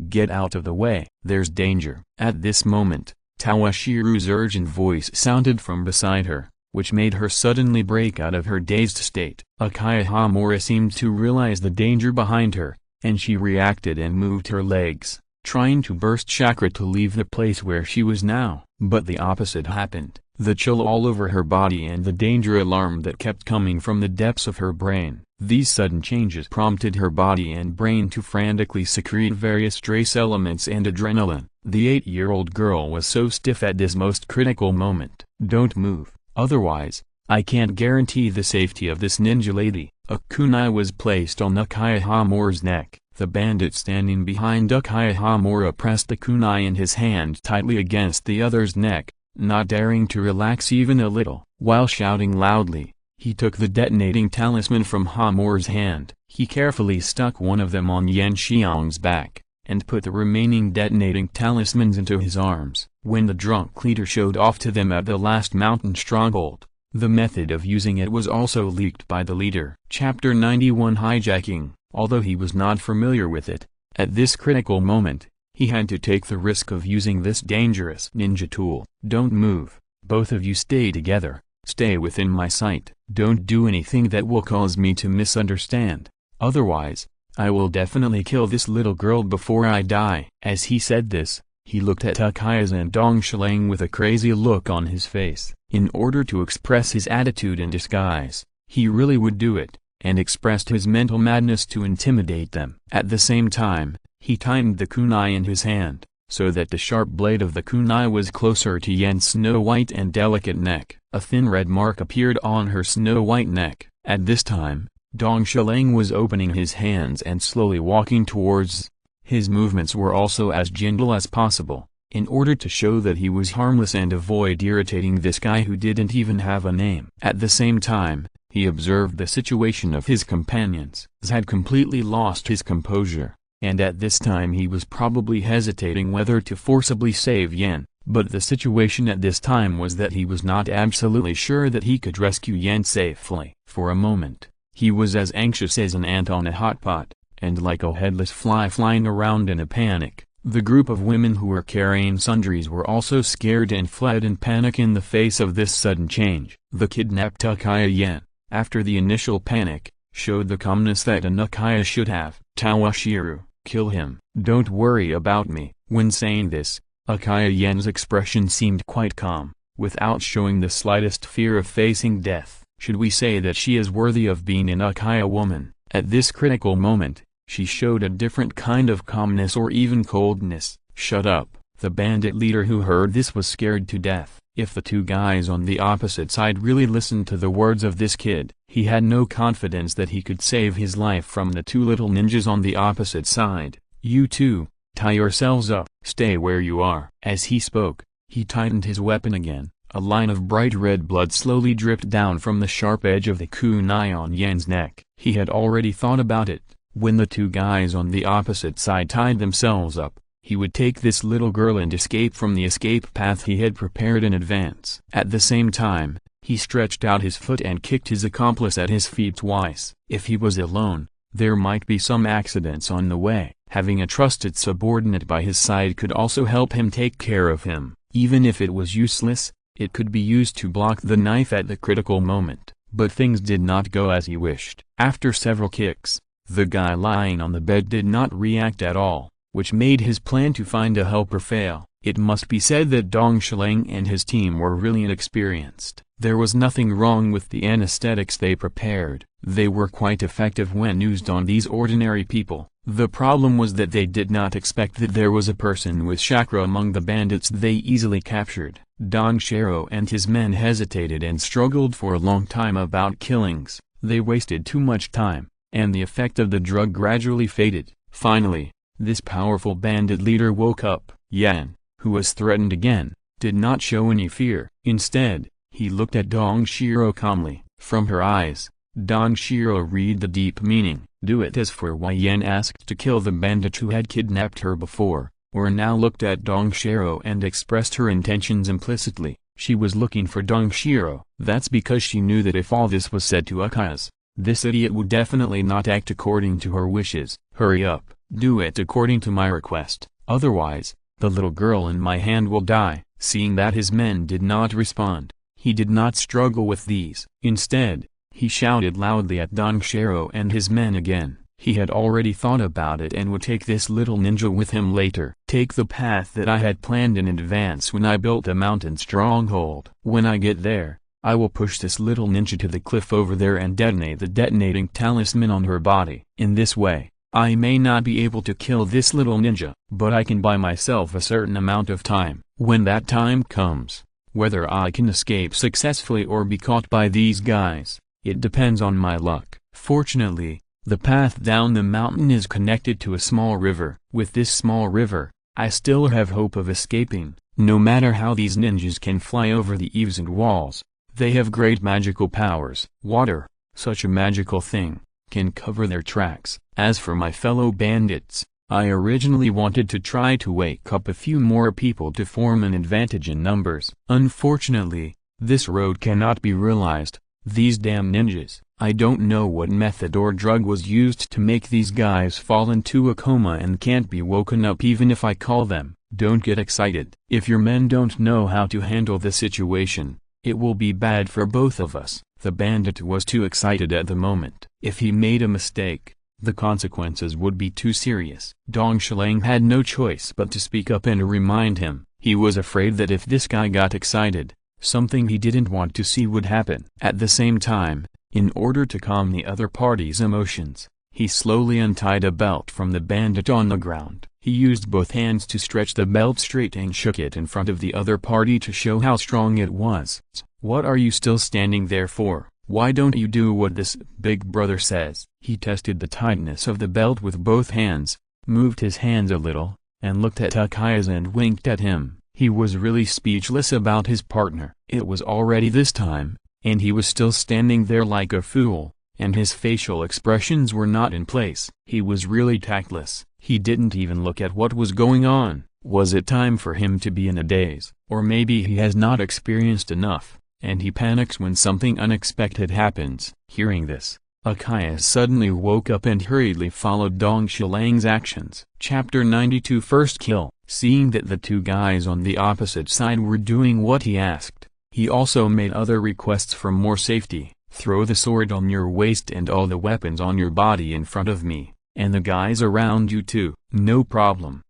Get out of the way, there's danger. At this moment, Tawashiru's urgent voice sounded from beside her, which made her suddenly break out of her dazed state. Uchiha seemed to realize the danger behind her, and she reacted and moved her legs, trying to burst chakra to leave the place where she was now. But the opposite happened. The chill all over her body and the danger alarm that kept coming from the depths of her brain. These sudden changes prompted her body and brain to frantically secrete various trace elements and adrenaline. The 8-year-old girl was so stiff at this most critical moment. "Don't move, otherwise, I can't guarantee the safety of this ninja lady." A kunai was placed on Uchiha Hamura's neck. The bandit standing behind Uchiha Hamura pressed the kunai in his hand tightly against the other's neck, not daring to relax even a little. While shouting loudly, he took the detonating talisman from Hamura's hand. He carefully stuck one of them on Meixiang's back, and put the remaining detonating talismans into his arms. When the drunk leader showed off to them at the last mountain stronghold, the method of using it was also leaked by the leader. Chapter 91 Hijacking. Although he was not familiar with it, at this critical moment, he had to take the risk of using this dangerous ninja tool. "Don't move, both of you stay together, stay within my sight. Don't do anything that will cause me to misunderstand, otherwise, I will definitely kill this little girl before I die." As he said this, he looked at Uchiha and Dong Shilang with a crazy look on his face. In order to express his attitude in disguise, he really would do it, and expressed his mental madness to intimidate them. At the same time, he tightened the kunai in his hand, so that the sharp blade of the kunai was closer to Yen's snow-white and delicate neck. A thin red mark appeared on her snow-white neck. At this time, Dong Shilang was opening his hands and slowly walking towards. His movements were also as gentle as possible, in order to show that he was harmless and avoid irritating this guy who didn't even have a name. At the same time, he observed the situation of his companions. He had completely lost his composure, and at this time he was probably hesitating whether to forcibly save Yen. But the situation at this time was that he was not absolutely sure that he could rescue Yen safely. For a moment, he was as anxious as an ant on a hot pot, and like a headless fly flying around in a panic. The group of women who were carrying sundries were also scared and fled in panic in the face of this sudden change. The kidnapped Uchiha Yen, after the initial panic, showed the calmness that an Uchiha should have. "Toshiro, kill him. Don't worry about me." When saying this, Uchiha Yen's expression seemed quite calm, without showing the slightest fear of facing death. Should we say that she is worthy of being an Uchiha woman? At this critical moment, she showed a different kind of calmness or even coldness. "Shut up." The bandit leader who heard this was scared to death. If the two guys on the opposite side really listened to the words of this kid, he had no confidence that he could save his life from the two little ninjas on the opposite side. "You two, tie yourselves up. Stay where you are." As he spoke, he tightened his weapon again. A line of bright red blood slowly dripped down from the sharp edge of the kunai on Yen's neck. He had already thought about it. When the two guys on the opposite side tied themselves up, he would take this little girl and escape from the escape path he had prepared in advance. At the same time, he stretched out his foot and kicked his accomplice at his feet twice. If he was alone, there might be some accidents on the way. Having a trusted subordinate by his side could also help him take care of him. Even if it was useless, it could be used to block the knife at the critical moment. But things did not go as he wished. After several kicks, the guy lying on the bed did not react at all, which made his plan to find a helper fail. It must be said that Dong Shilang and his team were really inexperienced. There was nothing wrong with the anesthetics they prepared. They were quite effective when used on these ordinary people. The problem was that they did not expect that there was a person with chakra among the bandits they easily captured. Dong Shiro and his men hesitated and struggled for a long time about killings. They wasted too much time, and the effect of the drug gradually faded. Finally, this powerful bandit leader woke up. Yen, who was threatened again, did not show any fear. Instead, he looked at Dong Shiro calmly. From her eyes, Dong Shiro read the deep meaning. Do it as for why Yen asked to kill the bandit who had kidnapped her before, or now looked at Dong Shiro and expressed her intentions implicitly. She was looking for Dong Shiro. That's because she knew that if all this was said to Uchiha, this idiot would definitely not act according to her wishes. Hurry up, do it according to my request, otherwise, the little girl in my hand will die. Seeing that his men did not respond, he did not struggle with these. Instead, he shouted loudly at Dong Shiro and his men again. He had already thought about it and would take this little ninja with him later. Take the path that I had planned in advance when I built the mountain stronghold. When I get there, I will push this little ninja to the cliff over there and detonate the detonating talisman on her body. In this way, I may not be able to kill this little ninja, but I can buy myself a certain amount of time. When that time comes, whether I can escape successfully or be caught by these guys, it depends on my luck. Fortunately, the path down the mountain is connected to a small river. With this small river, I still have hope of escaping. No matter how these ninjas can fly over the eaves and walls, they have great magical powers. Water, such a magical thing, can cover their tracks. As for my fellow bandits, I originally wanted to try to wake up a few more people to form an advantage in numbers. Unfortunately, this road cannot be realized. These damn ninjas, I don't know what method or drug was used to make these guys fall into a coma and can't be woken up even if I call them. Don't get excited. If your men don't know how to handle the situation, it will be bad for both of us. The bandit was too excited at the moment. If he made a mistake, the consequences would be too serious. Dong Shilang had no choice but to speak up and remind him. He was afraid that if this guy got excited, something he didn't want to see would happen. At the same time, in order to calm the other party's emotions, he slowly untied a belt from the bandit on the ground. He used both hands to stretch the belt straight and shook it in front of the other party to show how strong it was. What are you still standing there for? Why don't you do what this big brother says? He tested the tightness of the belt with both hands, moved his hands a little, and looked at Uchiha and winked at him. He was really speechless about his partner. It was already this time, and he was still standing there like a fool, and his facial expressions were not in place. He was really tactless. He didn't even look at what was going on. Was it time for him to be in a daze? Or maybe he has not experienced enough, and he panics when something unexpected happens. Hearing this, Uchiha suddenly woke up and hurriedly followed Dong Shilang's actions. Chapter 92 First Kill. Seeing that the two guys on the opposite side were doing what he asked, he also made other requests for more safety. Throw the sword on your waist and all the weapons on your body in front of me, and the guys around you too. No problem.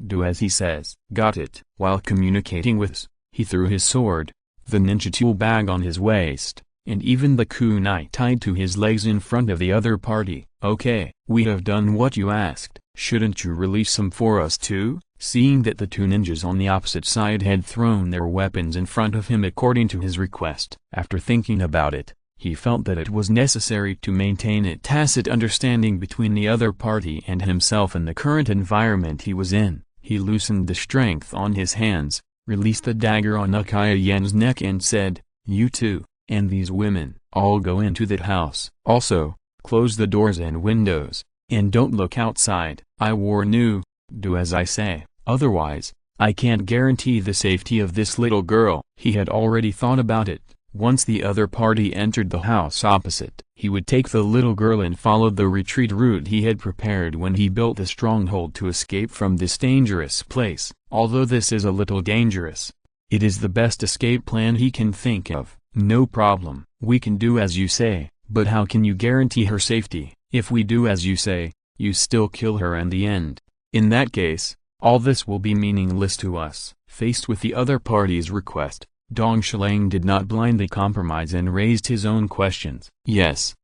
Do as he says. Got it. While communicating with us, he threw his sword, the ninja tool bag on his waist, and even the kunai tied to his legs in front of the other party. Okay, we have done what you asked. Shouldn't you release some for us too? Seeing that the two ninjas on the opposite side had thrown their weapons in front of him according to his request. After thinking about it, he felt that it was necessary to maintain a tacit understanding between the other party and himself in the current environment he was in. He loosened the strength on his hands, released the dagger on Uchiha's neck and said, "You two, and these women, all go into that house. Also, close the doors and windows, and don't look outside. I warn you, do as I say. Otherwise, I can't guarantee the safety of this little girl." He had already thought about it. Once the other party entered the house opposite, he would take the little girl and follow the retreat route he had prepared when he built the stronghold to escape from this dangerous place. Although this is a little dangerous, it is the best escape plan he can think of. No problem. We can do as you say, but how can you guarantee her safety? If we do as you say, you still kill her in the end. In that case, all this will be meaningless to us. Faced with the other party's request, Dong Shilang did not blindly compromise and raised his own questions. Yes,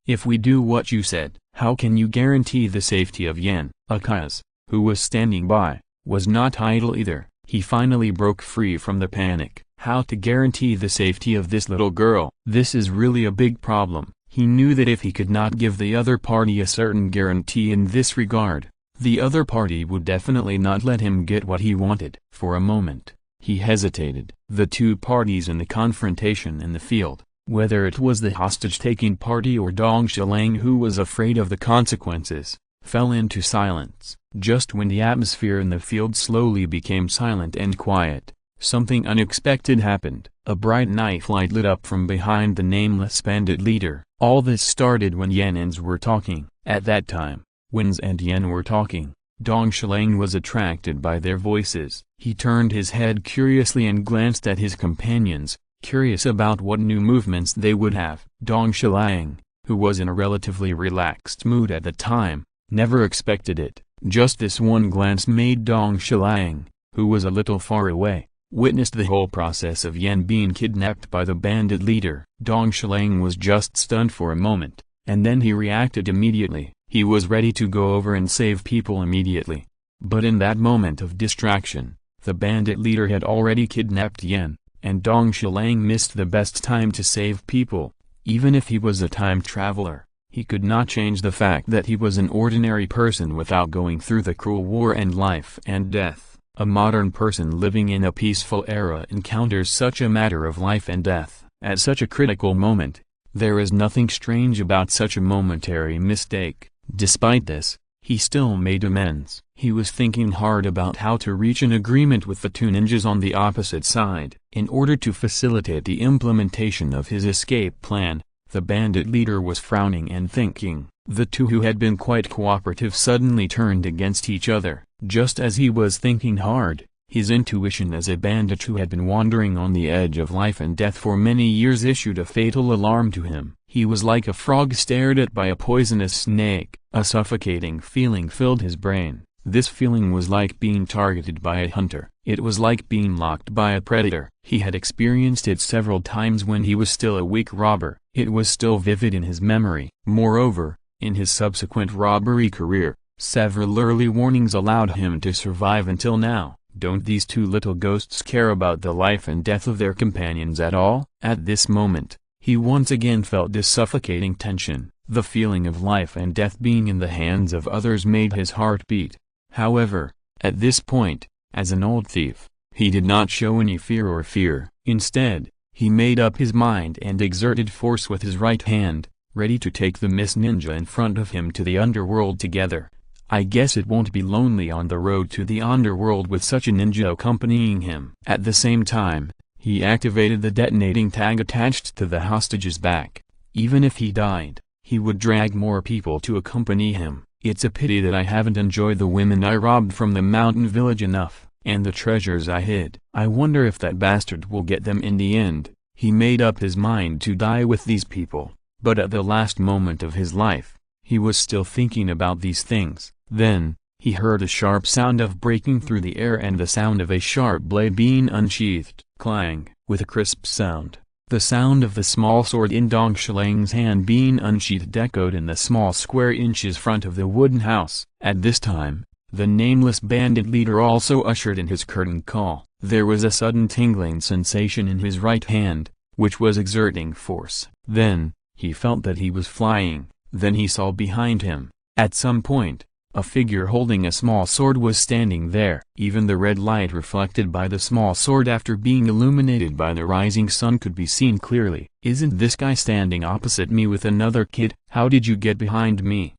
if we do what you said, how can you guarantee the safety of Yan? Uchiha, who was standing by, was not idle either. He finally broke free from the panic. How to guarantee the safety of this little girl? This is really a big problem. He knew that if he could not give the other party a certain guarantee in this regard, the other party would definitely not let him get what he wanted. For a moment, he hesitated. The two parties in the confrontation in the field, whether it was the hostage-taking party or Dong Shilang who was afraid of the consequences, fell into silence. Just when the atmosphere in the field slowly became silent and quiet, something unexpected happened. A bright knife light lit up from behind the nameless bandit leader. All this started when Yanins were talking. At that time, Wins and Yan were talking. Dong Shilang was attracted by their voices. He turned his head curiously and glanced at his companions, curious about what new movements they would have. Dong Shilang, who was in a relatively relaxed mood at the time, never expected it. Just this one glance made Dong Shilang, who was a little far away, witnessed the whole process of Yan being kidnapped by the bandit leader. Dong Shilang was just stunned for a moment, and then he reacted immediately. He was ready to go over and save people immediately. But in that moment of distraction, the bandit leader had already kidnapped Yan, and Dong Shilang missed the best time to save people. Even if he was a time traveler, he could not change the fact that he was an ordinary person without going through the cruel war and life and death. A modern person living in a peaceful era encounters such a matter of life and death at such a critical moment. There is nothing strange about such a momentary mistake. Despite this, he still made amends. He was thinking hard about how to reach an agreement with the two ninjas on the opposite side. In order to facilitate the implementation of his escape plan, the bandit leader was frowning and thinking. The two who had been quite cooperative suddenly turned against each other. Just as he was thinking hard, his intuition as a bandit who had been wandering on the edge of life and death for many years issued a fatal alarm to him. He was like a frog stared at by a poisonous snake. A suffocating feeling filled his brain. This feeling was like being targeted by a hunter. It was like being locked by a predator. He had experienced it several times when he was still a weak robber. It was still vivid in his memory. Moreover, in his subsequent robbery career, several early warnings allowed him to survive until now. Don't these two little ghosts care about the life and death of their companions at all? At this moment, he once again felt this suffocating tension. The feeling of life and death being in the hands of others made his heart beat. However, at this point, as an old thief, he did not show any fear. Instead, he made up his mind and exerted force with his right hand, ready to take the Miss Ninja in front of him to the underworld together. I guess it won't be lonely on the road to the underworld with such a ninja accompanying him. At the same time, he activated the detonating tag attached to the hostage's back. Even if he died, he would drag more people to accompany him. It's a pity that I haven't enjoyed the women I robbed from the mountain village enough, and the treasures I hid. I wonder if that bastard will get them in the end. He made up his mind to die with these people, but at the last moment of his life, he was still thinking about these things. Then, he heard a sharp sound of breaking through the air and the sound of a sharp blade being unsheathed. Clang, with a crisp sound. The sound of the small sword in Dong Shilang's hand being unsheathed echoed in the small square inches front of the wooden house. At this time, the nameless bandit leader also ushered in his curtain call. There was a sudden tingling sensation in his right hand, which was exerting force. Then, he felt that he was flying. Then he saw behind him, at some point, a figure holding a small sword was standing there. Even the red light reflected by the small sword after being illuminated by the rising sun could be seen clearly. Isn't this guy standing opposite me with another kid? How did you get behind me?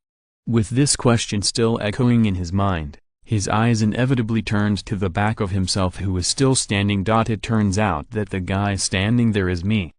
With this question still echoing in his mind, his eyes inevitably turned to the back of himself who was still standing. It turns out that the guy standing there is me.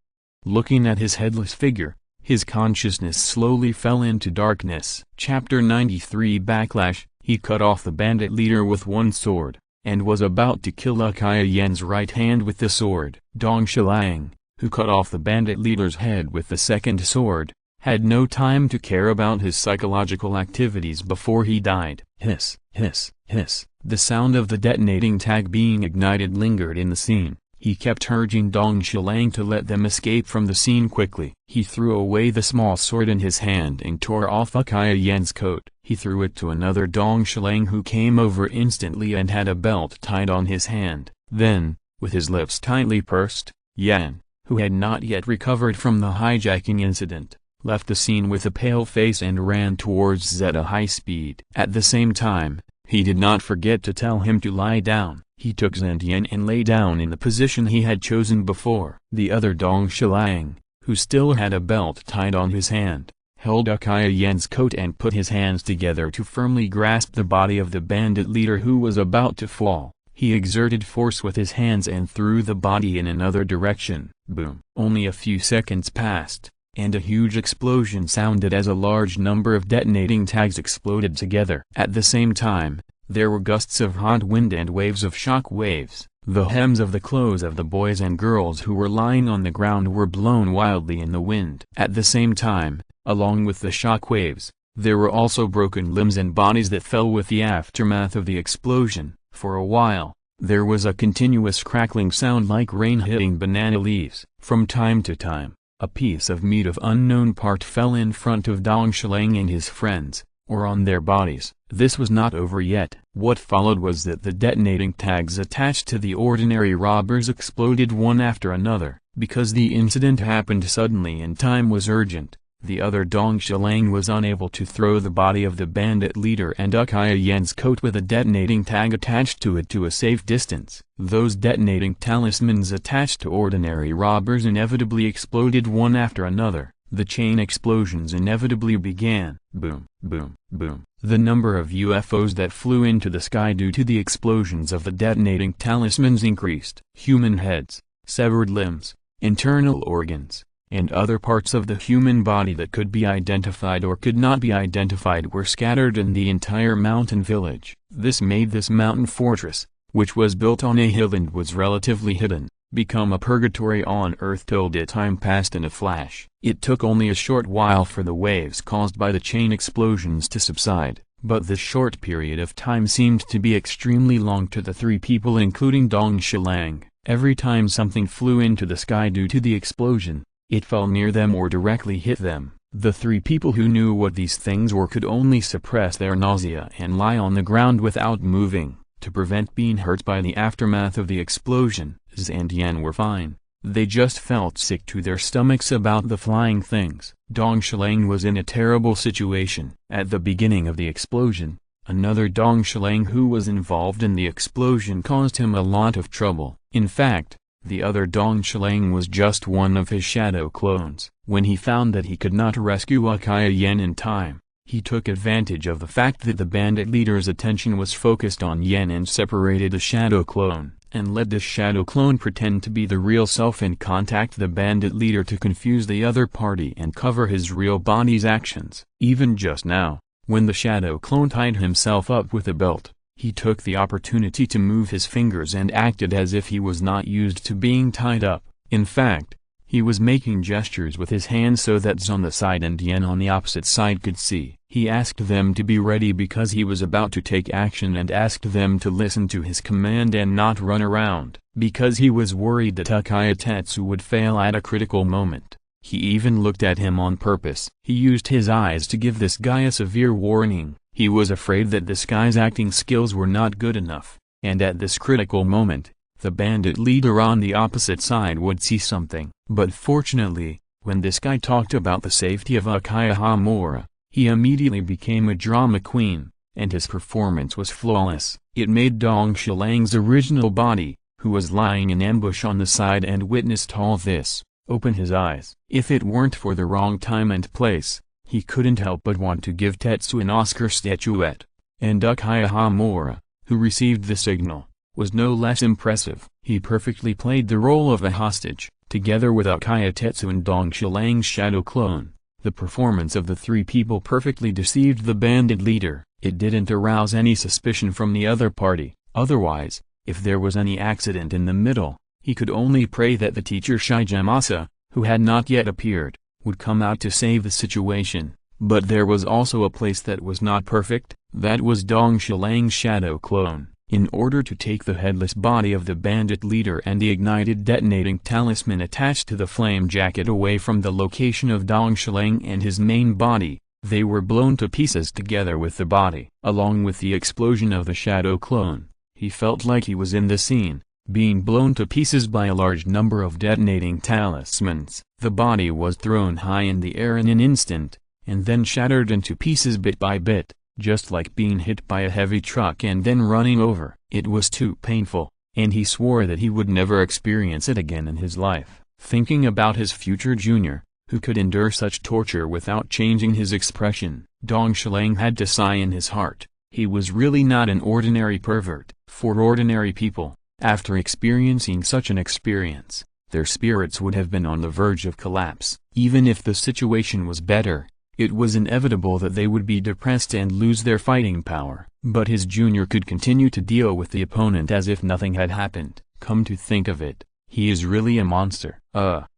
Looking at his headless figure, his consciousness slowly fell into darkness. Chapter 93 Backlash. He cut off the bandit leader with one sword, and was about to kill Uchiha Yan's right hand with the sword. Dong Shilang, who cut off the bandit leader's head with the second sword, had no time to care about his psychological activities before he died. Hiss, hiss, hiss. The sound of the detonating tag being ignited lingered in the scene. He kept urging Dong Shilang to let them escape from the scene quickly. He threw away the small sword in his hand and tore off Uchiha Yan's coat. He threw it to another Dong Shilang who came over instantly and had a belt tied on his hand. Then, with his lips tightly pursed, Yan, who had not yet recovered from the hijacking incident, left the scene with a pale face and ran towards Zeta high speed. At the same time, he did not forget to tell him to lie down. He took Zentian and lay down in the position he had chosen before. The other Dong Shilang, who still had a belt tied on his hand, held Uchiha Yan's coat and put his hands together to firmly grasp the body of the bandit leader who was about to fall. He exerted force with his hands and threw the body in another direction. Boom! Only a few seconds passed, and a huge explosion sounded as a large number of detonating tags exploded together. At the same time, There were gusts of hot wind and waves of shock waves. The hems of the clothes of the boys and girls who were lying on the ground were blown wildly in the wind. At the same time, along with the shock waves, there were also broken limbs and bodies that fell with the aftermath of the explosion. For a while, there was a continuous crackling sound like rain hitting banana leaves. From time to time, a piece of meat of unknown part fell in front of Dong Shilang and his friends, or on their bodies. This was not over yet. What followed was that the detonating tags attached to the ordinary robbers exploded one after another. Because the incident happened suddenly and time was urgent, the other Dong Shilang was unable to throw the body of the bandit leader and Uchiha Yen's coat with a detonating tag attached to it to a safe distance. Those detonating talismans attached to ordinary robbers inevitably exploded one after another. The chain explosions inevitably began. Boom, boom, boom. The number of UFOs that flew into the sky due to the explosions of the detonating talismans increased. Human heads, severed limbs, internal organs, and other parts of the human body that could be identified or could not be identified were scattered in the entire mountain village. This made this mountain fortress, which was built on a hill and was relatively hidden, become a purgatory on earth till the time passed in a flash. It took only a short while for the waves caused by the chain explosions to subside, but this short period of time seemed to be extremely long to the three people including Dong Shilang. Every time something flew into the sky due to the explosion, it fell near them or directly hit them. The three people who knew what these things were could only suppress their nausea and lie on the ground without moving, to prevent being hurt by the aftermath of the explosion. Z and Yen were fine. They just felt sick to their stomachs about the flying things. Dong Shilang was in a terrible situation. At the beginning of the explosion, another Dong Shilang who was involved in the explosion caused him a lot of trouble. In fact, the other Dong Shilang was just one of his shadow clones. When he found that he could not rescue Uchiha Yen in time, he took advantage of the fact that the bandit leader's attention was focused on Yen and separated the shadow clone, and let this shadow clone pretend to be the real self and contact the bandit leader to confuse the other party and cover his real body's actions. Even just now, when the shadow clone tied himself up with a belt, he took the opportunity to move his fingers and acted as if he was not used to being tied up. In fact, he was making gestures with his hands so that Z on the side and Yen on the opposite side could see. He asked them to be ready because he was about to take action and asked them to listen to his command and not run around, because he was worried that Uchiha Tetsu would fail at a critical moment. He even looked at him on purpose. He used his eyes to give this guy a severe warning. He was afraid that this guy's acting skills were not good enough, and at this critical moment, the bandit leader on the opposite side would see something. But fortunately, when this guy talked about the safety of Uchiha Hamura, he immediately became a drama queen, and his performance was flawless. It made Dong Shilang's original body, who was lying in ambush on the side and witnessed all this, open his eyes. If it weren't for the wrong time and place, he couldn't help but want to give Tetsu an Oscar statuette. And Uchiha Hamura, who received the signal, was no less impressive. He perfectly played the role of a hostage, together with Uchiha Tetsu and Dong Shilang's shadow clone. The performance of the three people perfectly deceived the bandit leader. It didn't arouse any suspicion from the other party. Otherwise, if there was any accident in the middle, he could only pray that the teacher Shigemasa, who had not yet appeared, would come out to save the situation. But there was also a place that was not perfect, that was Dong Shilang's shadow clone. In order to take the headless body of the bandit leader and the ignited detonating talisman attached to the flame jacket away from the location of Dong Shilang and his main body, they were blown to pieces together with the body. Along with the explosion of the shadow clone, he felt like he was in the scene, being blown to pieces by a large number of detonating talismans. The body was thrown high in the air in an instant, and then shattered into pieces bit by bit, just like being hit by a heavy truck and then running over. It was too painful, and he swore that he would never experience it again in his life. Thinking about his future junior, who could endure such torture without changing his expression, Dong Shilang had to sigh in his heart. He was really not an ordinary pervert. For ordinary people, after experiencing such an experience, their spirits would have been on the verge of collapse. Even if the situation was better, it was inevitable that they would be depressed and lose their fighting power. But his junior could continue to deal with the opponent as if nothing had happened. Come to think of it, he is really a monster.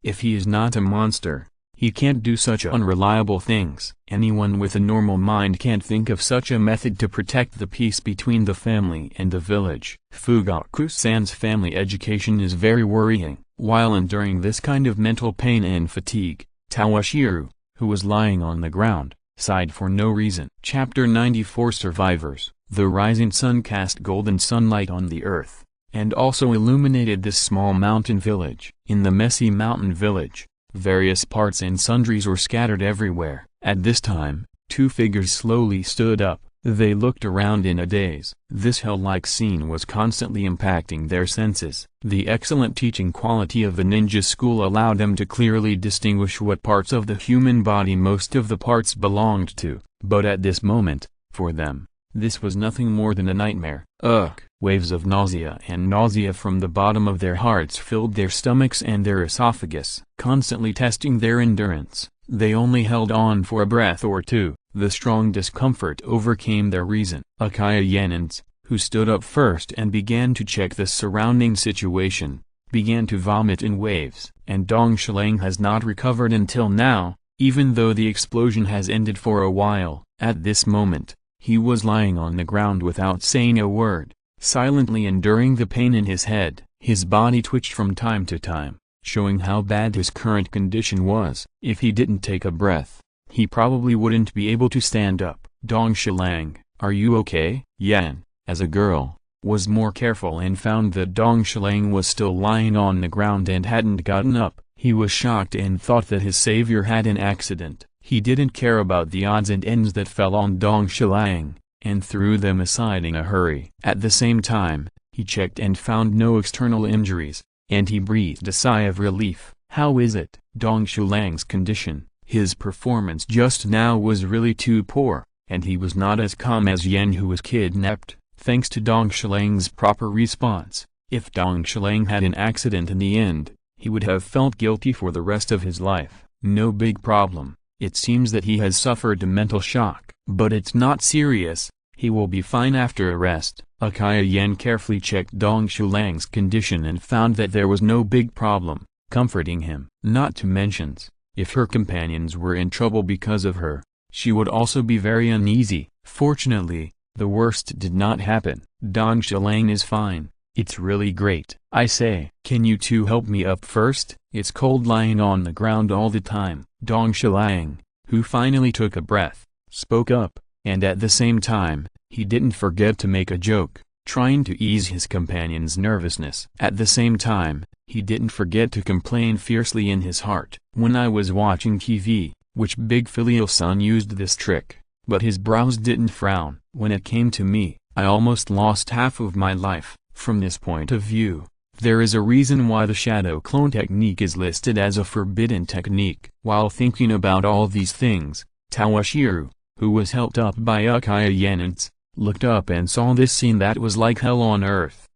If he is not a monster, he can't do such unreliable things. Anyone with a normal mind can't think of such a method to protect the peace between the family and the village. Fugaku-san's family education is very worrying. While enduring this kind of mental pain and fatigue, Toshiro, who was lying on the ground, sighed for no reason. Chapter 94 Survivors. The rising sun cast golden sunlight on the earth, and also illuminated this small mountain village. In the messy mountain village, various parts and sundries were scattered everywhere. At this time, two figures slowly stood up. They looked around in a daze. This hell-like scene was constantly impacting their senses. The excellent teaching quality of the ninja school allowed them to clearly distinguish what parts of the human body most of the parts belonged to. But at this moment, for them, this was nothing more than a nightmare. Waves of nausea and nausea from the bottom of their hearts filled their stomachs and their esophagus. Constantly testing their endurance, they only held on for a breath or two. The strong discomfort overcame their reason. Uchiha Yenins, who stood up first and began to check the surrounding situation, began to vomit in waves. And Dong Shilang has not recovered until now, even though the explosion has ended for a while. At this moment, he was lying on the ground without saying a word, silently enduring the pain in his head. His body twitched from time to time, showing how bad his current condition was. If he didn't take a breath, he probably wouldn't be able to stand up. Dong Shilang, are you okay? Yan, as a girl, was more careful and found that Dong Shilang was still lying on the ground and hadn't gotten up. He was shocked and thought that his savior had an accident. He didn't care about the odds and ends that fell on Dong Shilang, and threw them aside in a hurry. At the same time, he checked and found no external injuries, and he breathed a sigh of relief. How is it? Dong Shilang's condition. His performance just now was really too poor, and he was not as calm as Yen who was kidnapped. Thanks to Dong Shilang's proper response, if Dong Shilang had an accident in the end, he would have felt guilty for the rest of his life. No big problem. It seems that he has suffered a mental shock, but it's not serious. He will be fine after a rest. Uchiha Yen carefully checked Dong Shilang's condition and found that there was no big problem, comforting him. Not to mention, if her companions were in trouble because of her, she would also be very uneasy. Fortunately, the worst did not happen. Dong Shilang is fine. It's really great. I say, can you two help me up first? It's cold lying on the ground all the time. Dong Shilang, who finally took a breath, spoke up, and at the same time, he didn't forget to make a joke, trying to ease his companion's nervousness. At the same time, he didn't forget to complain fiercely in his heart. When I was watching TV, which big filial son used this trick, but his brows didn't frown. When it came to me, I almost lost half of my life. From this point of view, there is a reason why the shadow clone technique is listed as a forbidden technique. While thinking about all these things, Toshiro, who was helped up by Uchiha Yenins, looked up and saw this scene that was like hell on earth.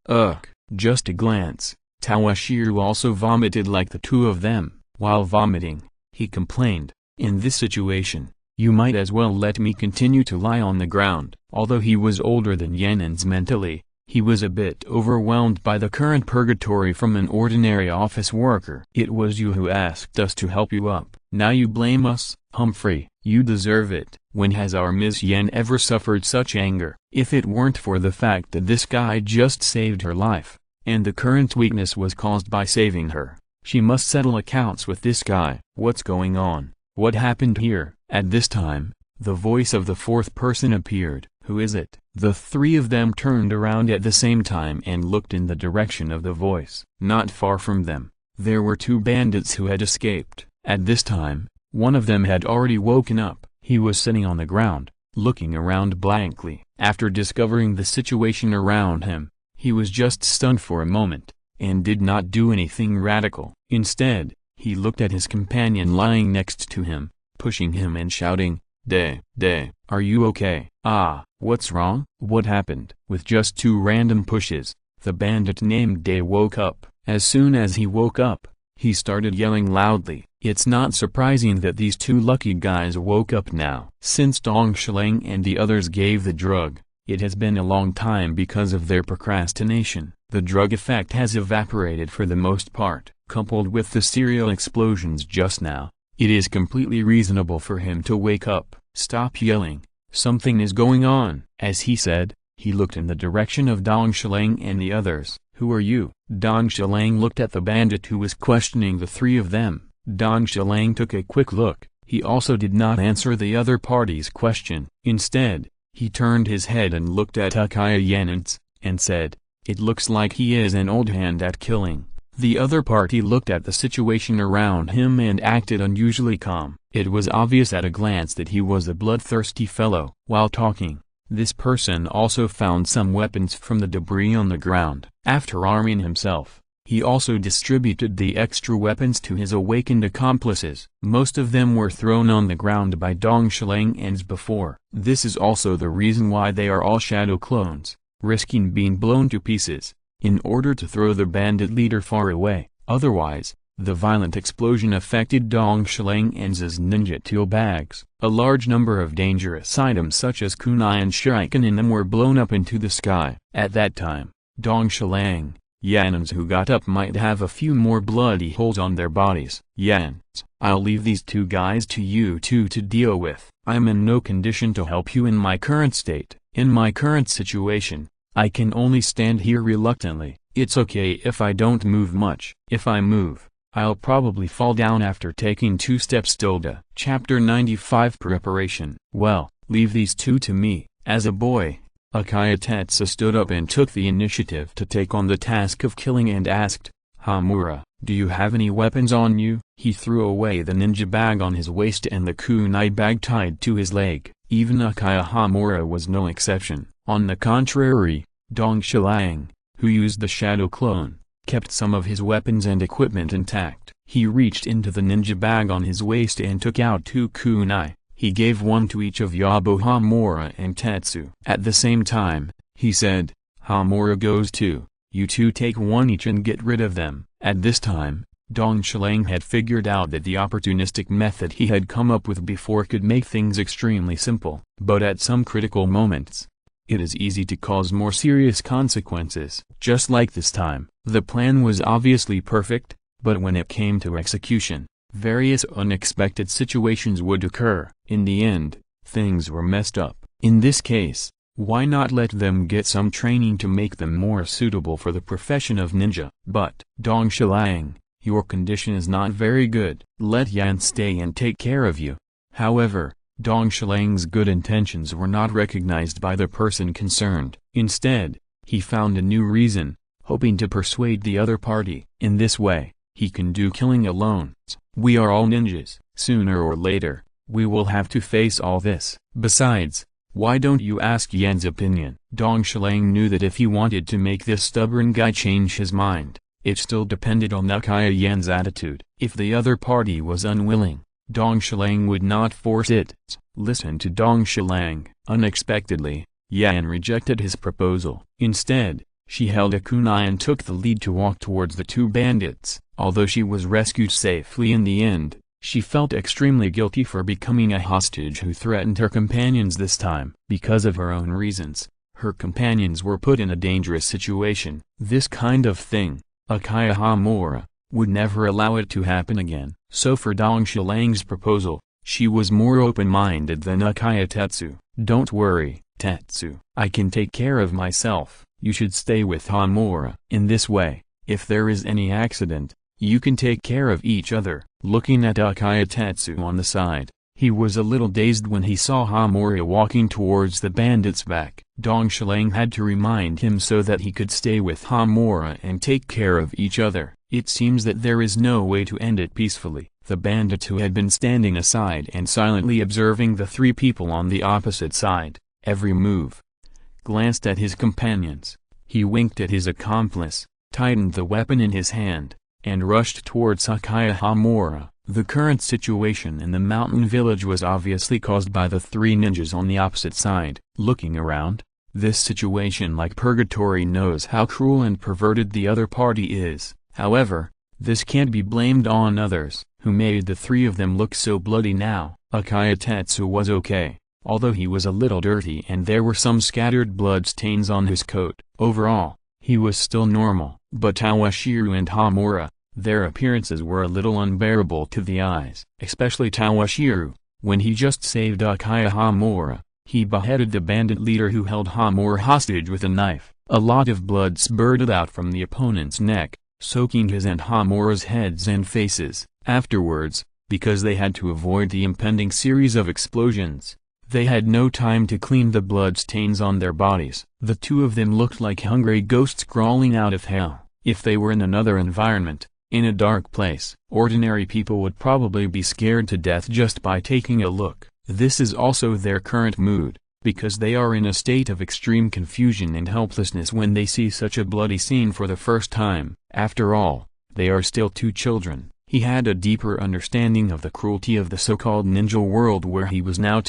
Just a glance, Toshiro also vomited like the two of them. While vomiting, he complained, in this situation, you might as well let me continue to lie on the ground. Although he was older than Yenins mentally, he was a bit overwhelmed by the current purgatory from an ordinary office worker. It was you who asked us to help you up. Now you blame us? Humphrey, you deserve it. When has our Miss Yen ever suffered such anger? If it weren't for the fact that this guy just saved her life, and the current weakness was caused by saving her, she must settle accounts with this guy. What's going on? What happened here? At this time, the voice of the fourth person appeared. Who is it? The three of them turned around at the same time and looked in the direction of the voice. Not far from them, there were two bandits who had escaped. At this time, one of them had already woken up. He was sitting on the ground, looking around blankly. After discovering the situation around him, he was just stunned for a moment, and did not do anything radical. Instead, he looked at his companion lying next to him, pushing him and shouting, "Day, are you okay? Ah, what's wrong? What happened?" With just two random pushes, the bandit named Day woke up. As soon as he woke up, he started yelling loudly. It's not surprising that these two lucky guys woke up now. Since Dong Shilang and the others gave the drug, It has been a long time because of their procrastination. The drug effect has evaporated for the most part. Coupled with the serial explosions just now, it is completely reasonable for him to wake up. Stop yelling. Something is going on. As he said, he looked in the direction of Dong Shilang and the others. Who are you? Dong Shilang looked at the bandit who was questioning the three of them. Dong Shilang took a quick look. He also did not answer the other party's question. Instead, he turned his head and looked at Uchiha Yanins, and said, "It looks like he is an old hand at killing." The other party looked at the situation around him and acted unusually calm. It was obvious at a glance that he was a bloodthirsty fellow. While talking, this person also found some weapons from the debris on the ground. After arming himself, he also distributed the extra weapons to his awakened accomplices. Most of them were thrown on the ground by Dong Shilang as before. This is also the reason why they are all shadow clones, risking being blown to pieces, in order to throw the bandit leader far away. Otherwise, the violent explosion affected Dong Shilang and his ninja tool bags. A large number of dangerous items such as kunai and shuriken in them were blown up into the sky. At that time, Dong Shilang, Yanins who got up might have a few more bloody holes on their bodies. Yanins, I'll leave these two guys to you two to deal with. I'm in no condition to help you in my current state. In my current situation, I can only stand here reluctantly. It's okay if I don't move much. If I move, I'll probably fall down after taking 2 steps. Chapter 95 Preparation. Well, leave these two to me. As a boy, Uchiha Tetsu stood up and took the initiative to take on the task of killing and asked, "Hamura, do you have any weapons on you?" He threw away the ninja bag on his waist and the kunai bag tied to his leg. Even Uchiha Hamura was no exception. On the contrary, Dong Shilang, who used the shadow clone, kept some of his weapons and equipment intact. He reached into the ninja bag on his waist and took out 2 kunai. He gave one to each of Yabo Hamura and Tetsu. At the same time, he said, "Hamura goes too. You two take one each and get rid of them." At this time, Dong Shilang had figured out that the opportunistic method he had come up with before could make things extremely simple. But at some critical moments, it is easy to cause more serious consequences. Just like this time, the plan was obviously perfect, but when it came to execution, various unexpected situations would occur. In the end, things were messed up. In this case, why not let them get some training to make them more suitable for the profession of ninja? But, Dong Shilang, your condition is not very good. Let Yan stay and take care of you. However, Dong Shilang's good intentions were not recognized by the person concerned. Instead, he found a new reason, hoping to persuade the other party. In this way, he can do killing alone. We are all ninjas. Sooner or later, we will have to face all this. Besides, why don't you ask Yan's opinion? Dong Shilang knew that if he wanted to make this stubborn guy change his mind, it still depended on Uchiha Yan's attitude. If the other party was unwilling, Dong Shilang would not force it. Listen to Dong Shilang. Unexpectedly, Yan rejected his proposal. Instead, she held a kunai and took the lead to walk towards the 2 bandits. Although she was rescued safely in the end, she felt extremely guilty for becoming a hostage who threatened her companions this time. Because of her own reasons, her companions were put in a dangerous situation. This kind of thing, Uchiha Hamura, would never allow it to happen again. So for Dong Shilang's proposal, she was more open-minded than Uchiha Tetsu. "Don't worry, Tetsu. I can take care of myself. You should stay with Hamura. In this way, if there is any accident, you can take care of each other." Looking at Uchiha Tetsu on the side, he was a little dazed when he saw Hamura walking towards the bandit's back. Dong Shilang had to remind him so that he could stay with Hamura and take care of each other. It seems that there is no way to end it peacefully. The bandit who had been standing aside and silently observing the 3 people on the opposite side, every move, glanced at his companions. He winked at his accomplice, tightened the weapon in his hand, and rushed towards Uchiha Hamura. The current situation in the mountain village was obviously caused by the 3 ninjas on the opposite side. Looking around, this situation like purgatory knows how cruel and perverted the other party is. However, this can't be blamed on others, who made the 3 of them look so bloody now. Uchiha Tetsu was okay. although he was a little dirty and there were some scattered blood stains on his coat. Overall, he was still normal. But Toshiro and Hamura, their appearances were a little unbearable to the eyes. Especially Toshiro, when he just saved Uchiha Hamura, he beheaded the bandit leader who held Hamura hostage with a knife. A lot of blood spurted out from the opponent's neck, soaking his and Hamura's heads and faces. Afterwards, because they had to avoid the impending series of explosions, they had no time to clean the blood stains on their bodies. The two of them looked like hungry ghosts crawling out of hell. If they were in another environment, in a dark place, ordinary people would probably be scared to death just by taking a look. This is also their current mood, because they are in a state of extreme confusion and helplessness when they see such a bloody scene for the first time. After all, they are still two children. He had a deeper understanding of the cruelty of the so-called ninja world where he was now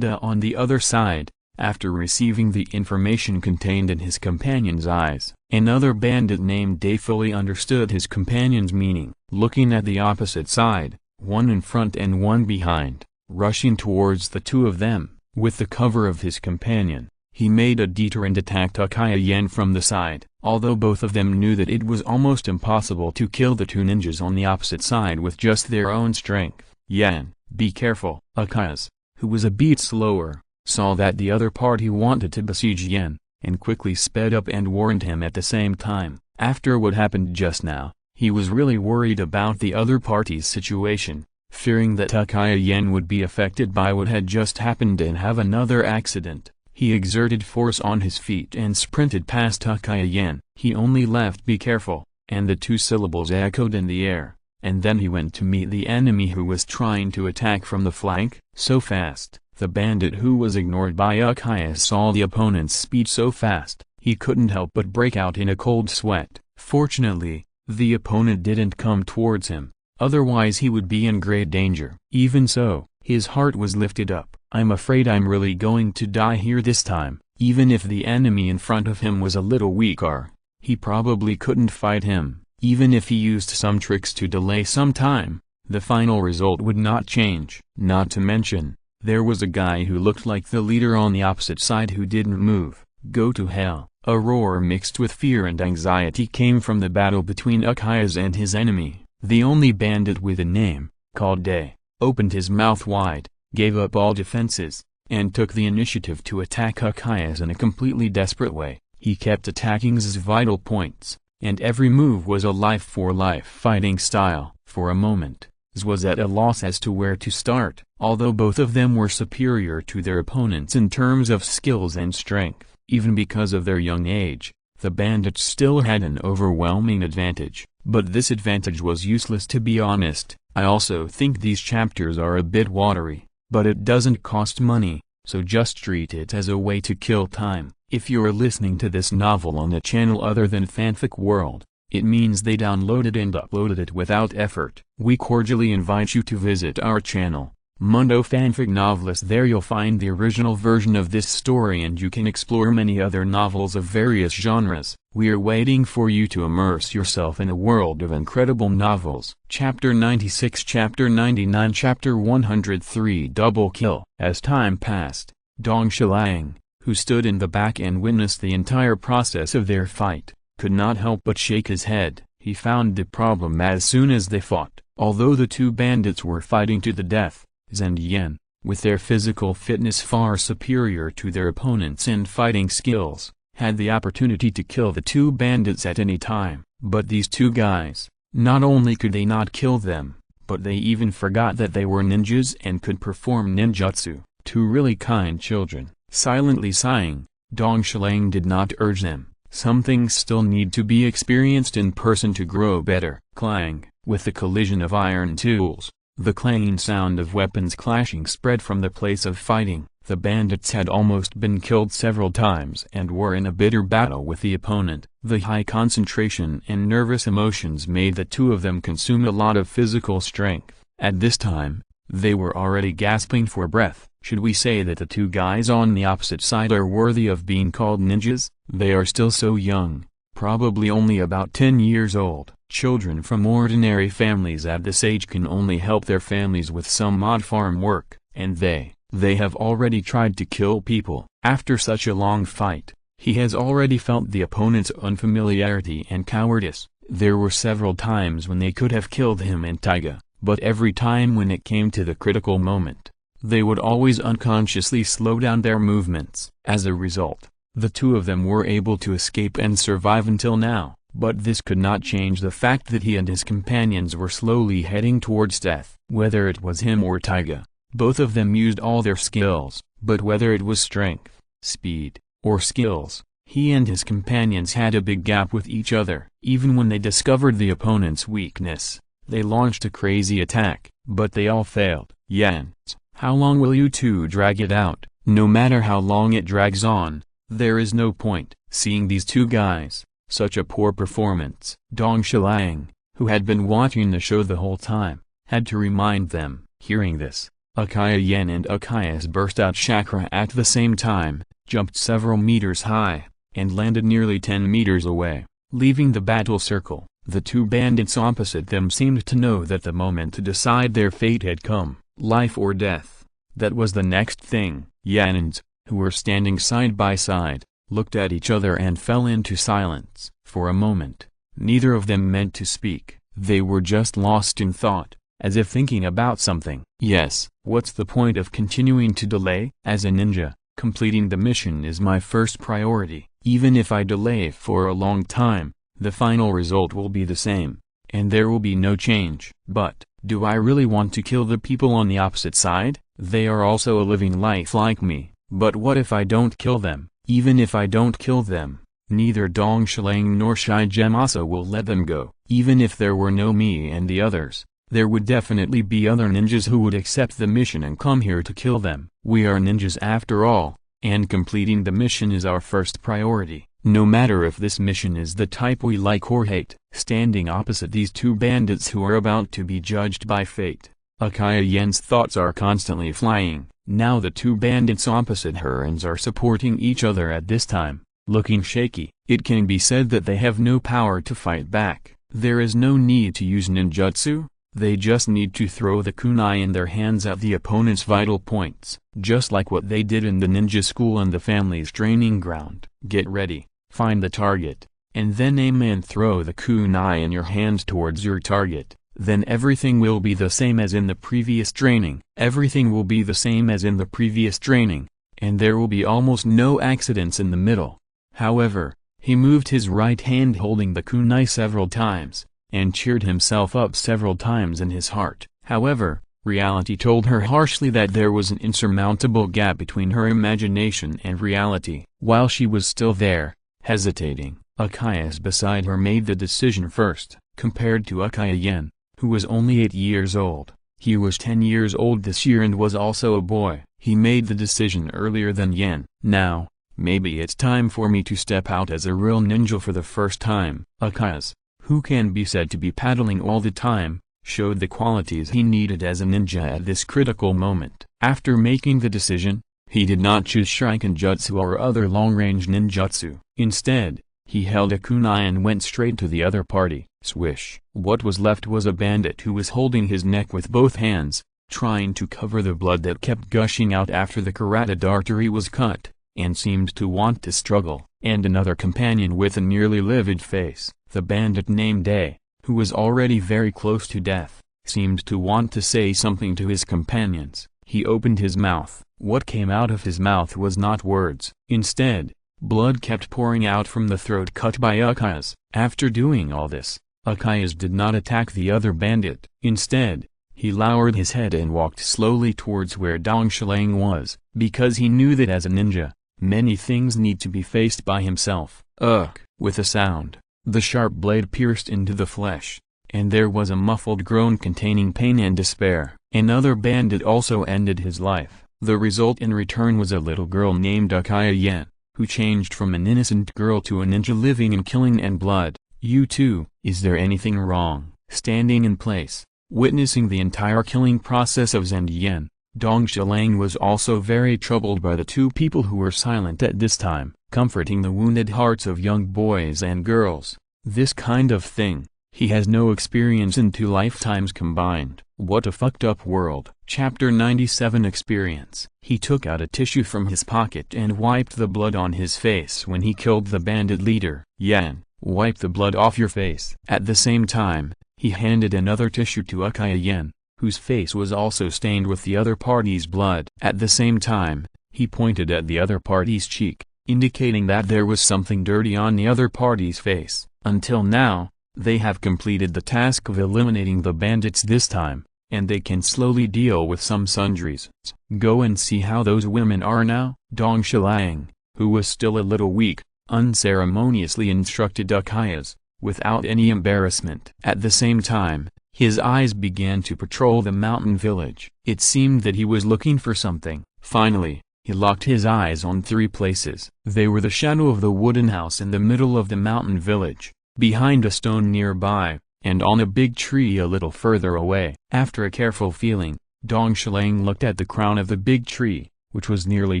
on the other side, after receiving the information contained in his companion's eyes. Another bandit named Day fully understood his companion's meaning. Looking at the opposite side, one in front and one behind, rushing towards the two of them, with the cover of his companion, he made a detour and attacked Uchiha from the side. Although both of them knew that it was almost impossible to kill the two ninjas on the opposite side with just their own strength. Yan, be careful. Uchiha, who was a bit slower, saw that the other party wanted to besiege Yan, and quickly sped up and warned him at the same time. After what happened just now, he was really worried about the other party's situation, fearing that Uchiha would be affected by what had just happened and have another accident. He exerted force on his feet and sprinted past Uchiha. He only left "be careful," and the two syllables echoed in the air, and then he went to meet the enemy who was trying to attack from the flank. So fast, the bandit who was ignored by Uchiha saw the opponent's speed so fast, he couldn't help but break out in a cold sweat. Fortunately, the opponent didn't come towards him, otherwise he would be in great danger. Even so, his heart was lifted up. I'm afraid I'm really going to die here this time. Even if the enemy in front of him was a little weaker, he probably couldn't fight him. Even if he used some tricks to delay some time, the final result would not change. Not to mention, there was a guy who looked like the leader on the opposite side who didn't move. Go to hell. A roar mixed with fear and anxiety came from the battle between Uchiha and his enemy. The only bandit with a name, called Day, opened his mouth wide, gave up all defenses, and took the initiative to attack Uchiha in a completely desperate way. He kept attacking his vital points, and every move was a life-for-life fighting style. For a moment, Z was at a loss as to where to start. Although both of them were superior to their opponents in terms of skills and strength, even because of their young age, the bandits still had an overwhelming advantage. But this advantage was useless, to be honest. I also think these chapters are a bit watery, but it doesn't cost money, so just treat it as a way to kill time. If you're listening to this novel on a channel other than Fanfic World, it means they downloaded and uploaded it without effort. We cordially invite you to visit our channel, Mundo Fanfic Novelist. There you'll find the original version of this story and you can explore many other novels of various genres. We are waiting for you to immerse yourself in a world of incredible novels. Chapter 96, Chapter 99, Chapter 103, Double Kill. As time passed, Dong Shiliang, who stood in the back and witnessed the entire process of their fight, could not help but shake his head. He found the problem as soon as they fought. Although the two bandits were fighting to the death, Z and Yan, with their physical fitness far superior to their opponents and fighting skills, had the opportunity to kill the two bandits at any time. But these two guys, not only could they not kill them, but they even forgot that they were ninjas and could perform ninjutsu. Two really kind children. Silently sighing, Dong Shiliang did not urge them. Some things still need to be experienced in person to grow better. Clang, with the collision of iron tools, the clanging sound of weapons clashing spread from the place of fighting. The bandits had almost been killed several times and were in a bitter battle with the opponent. The high concentration and nervous emotions made the two of them consume a lot of physical strength. At this time, they were already gasping for breath. Should we say that the two guys on the opposite side are worthy of being called ninjas? They are still so young, probably only about 10 years old. Children from ordinary families at this age can only help their families with some odd farm work, and they, They have already tried to kill people. After such a long fight, he has already felt the opponent's unfamiliarity and cowardice. There were several times when they could have killed him and Taiga, but every time when it came to the critical moment, they would always unconsciously slow down their movements. As a result, the two of them were able to escape and survive until now, but this could not change the fact that he and his companions were slowly heading towards death. Whether it was him or Taiga, both of them used all their skills, but whether it was strength, speed, or skills, he and his companions had a big gap with each other. Even when they discovered the opponent's weakness, they launched a crazy attack, but they all failed. Yan, how long will you two drag it out? No matter how long it drags on, there is no point. Seeing these two guys, such a poor performance, Dong Shiliang, who had been watching the show the whole time, had to remind them. Hearing this, Uchiha Yen and Uchiha's burst out chakra at the same time, jumped several meters high, and landed nearly 10 meters away. Leaving the battle circle, the two bandits opposite them seemed to know that the moment to decide their fate had come, life or death. That was the next thing. Yanins, who were standing side by side, looked at each other and fell into silence. For a moment, neither of them meant to speak. They were just lost in thought, as if thinking about something. Yes, what's the point of continuing to delay? As a ninja, completing the mission is my first priority. Even if I delay for a long time, the final result will be the same, and there will be no change. But, do I really want to kill the people on the opposite side? They are also a living life like me. But what if I don't kill them? Even if I don't kill them, neither Dong Shiliang nor Shai Gemasa will let them go. Even if there were no me and the others, there would definitely be other ninjas who would accept the mission and come here to kill them. We are ninjas after all, and completing the mission is our first priority, no matter if this mission is the type we like or hate. Standing opposite these two bandits who are about to be judged by fate, Uchiha Yen's thoughts are constantly flying. Now the two bandits opposite her are supporting each other at this time, looking shaky. It can be said that they have no power to fight back. There is no need to use ninjutsu, they just need to throw the kunai in their hands at the opponent's vital points, just like what they did in the ninja school and the family's training ground. Get ready, find the target, and then aim and throw the kunai in your hands towards your target. Then everything will be the same as in the previous training. Everything will be the same as in the previous training, and there will be almost no accidents in the middle. However, he moved his right hand holding the kunai several times, and cheered himself up several times in his heart. However, reality told her harshly that there was an insurmountable gap between her imagination and reality. While she was still there, hesitating, Uchiha beside her made the decision first. Compared to Uchiha Yen, who was only 8 years old, he was 10 years old this year and was also a boy. He made the decision earlier than Yen. Now, maybe it's time for me to step out as a real ninja for the first time. Uchiha, who can be said to be paddling all the time, showed the qualities he needed as a ninja at this critical moment. After making the decision, he did not choose Shurikenjutsu or other long-range ninjutsu. Instead, he held a kunai and went straight to the other party. Swish! What was left was a bandit who was holding his neck with both hands, trying to cover the blood that kept gushing out after the carotid artery was cut, and seemed to want to struggle, and another companion with a nearly livid face. The bandit named A, who was already very close to death, seemed to want to say something to his companions. He opened his mouth. What came out of his mouth was not words. Instead, blood kept pouring out from the throat cut by Uchiha. After doing all this, Uchiha did not attack the other bandit. Instead, he lowered his head and walked slowly towards where Dong Shiliang was, because he knew that as a ninja, many things need to be faced by himself. Ugh! With a sound, the sharp blade pierced into the flesh, and there was a muffled groan containing pain and despair. Another bandit also ended his life. The result in return was a little girl named Uchiha Yen, who changed from an innocent girl to a ninja living in killing and blood. You too. Is there anything wrong? Standing in place, witnessing the entire killing process of Zhang Yen, Dong Shiliang was also very troubled by the two people who were silent at this time, comforting the wounded hearts of young boys and girls. This kind of thing, he has no experience in 2 lifetimes combined. What a fucked up world. Chapter 97 Experience. He took out a tissue from his pocket and wiped the blood on his face when he killed the bandit leader. Yan, wipe the blood off your face. At the same time, he handed another tissue to Uchiha Yan, whose face was also stained with the other party's blood. At the same time, he pointed at the other party's cheek, indicating that there was something dirty on the other party's face. Until now, they have completed the task of eliminating the bandits this time, and they can slowly deal with some sundries. Go and see how those women are now. Dong Shiliang, who was still a little weak, unceremoniously instructed Uchiha's, without any embarrassment. At the same time, his eyes began to patrol the mountain village. It seemed that he was looking for something. Finally, he locked his eyes on 3 places. They were the shadow of the wooden house in the middle of the mountain village, behind a stone nearby, and on a big tree a little further away. After a careful feeling, Dong Shiliang looked at the crown of the big tree, which was nearly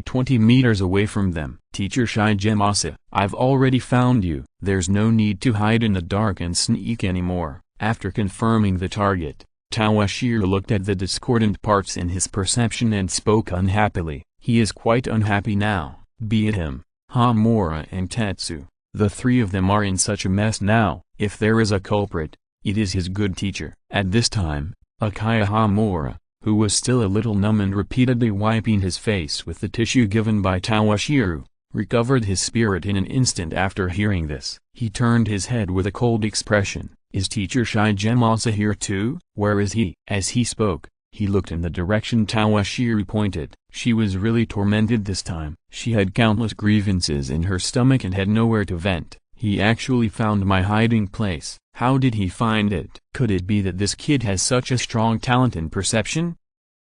20 meters away from them. Teacher Shigemasa, I've already found you. There's no need to hide in the dark and sneak anymore. After confirming the target, Toshiro looked at the discordant parts in his perception and spoke unhappily. He is quite unhappy now. Be it him, Hamura and Tetsu. The 3 of them are in such a mess now. If there is a culprit, it is his good teacher. At this time, Uchiha Hamura, who was still a little numb and repeatedly wiping his face with the tissue given by Toshiro, recovered his spirit in an instant after hearing this. He turned his head with a cold expression. Is teacher Shigemasa here too? Where is he? As he spoke, he looked in the direction Toshiro pointed. She was really tormented this time. She had countless grievances in her stomach and had nowhere to vent. He actually found my hiding place. How did he find it? Could it be that this kid has such a strong talent in perception?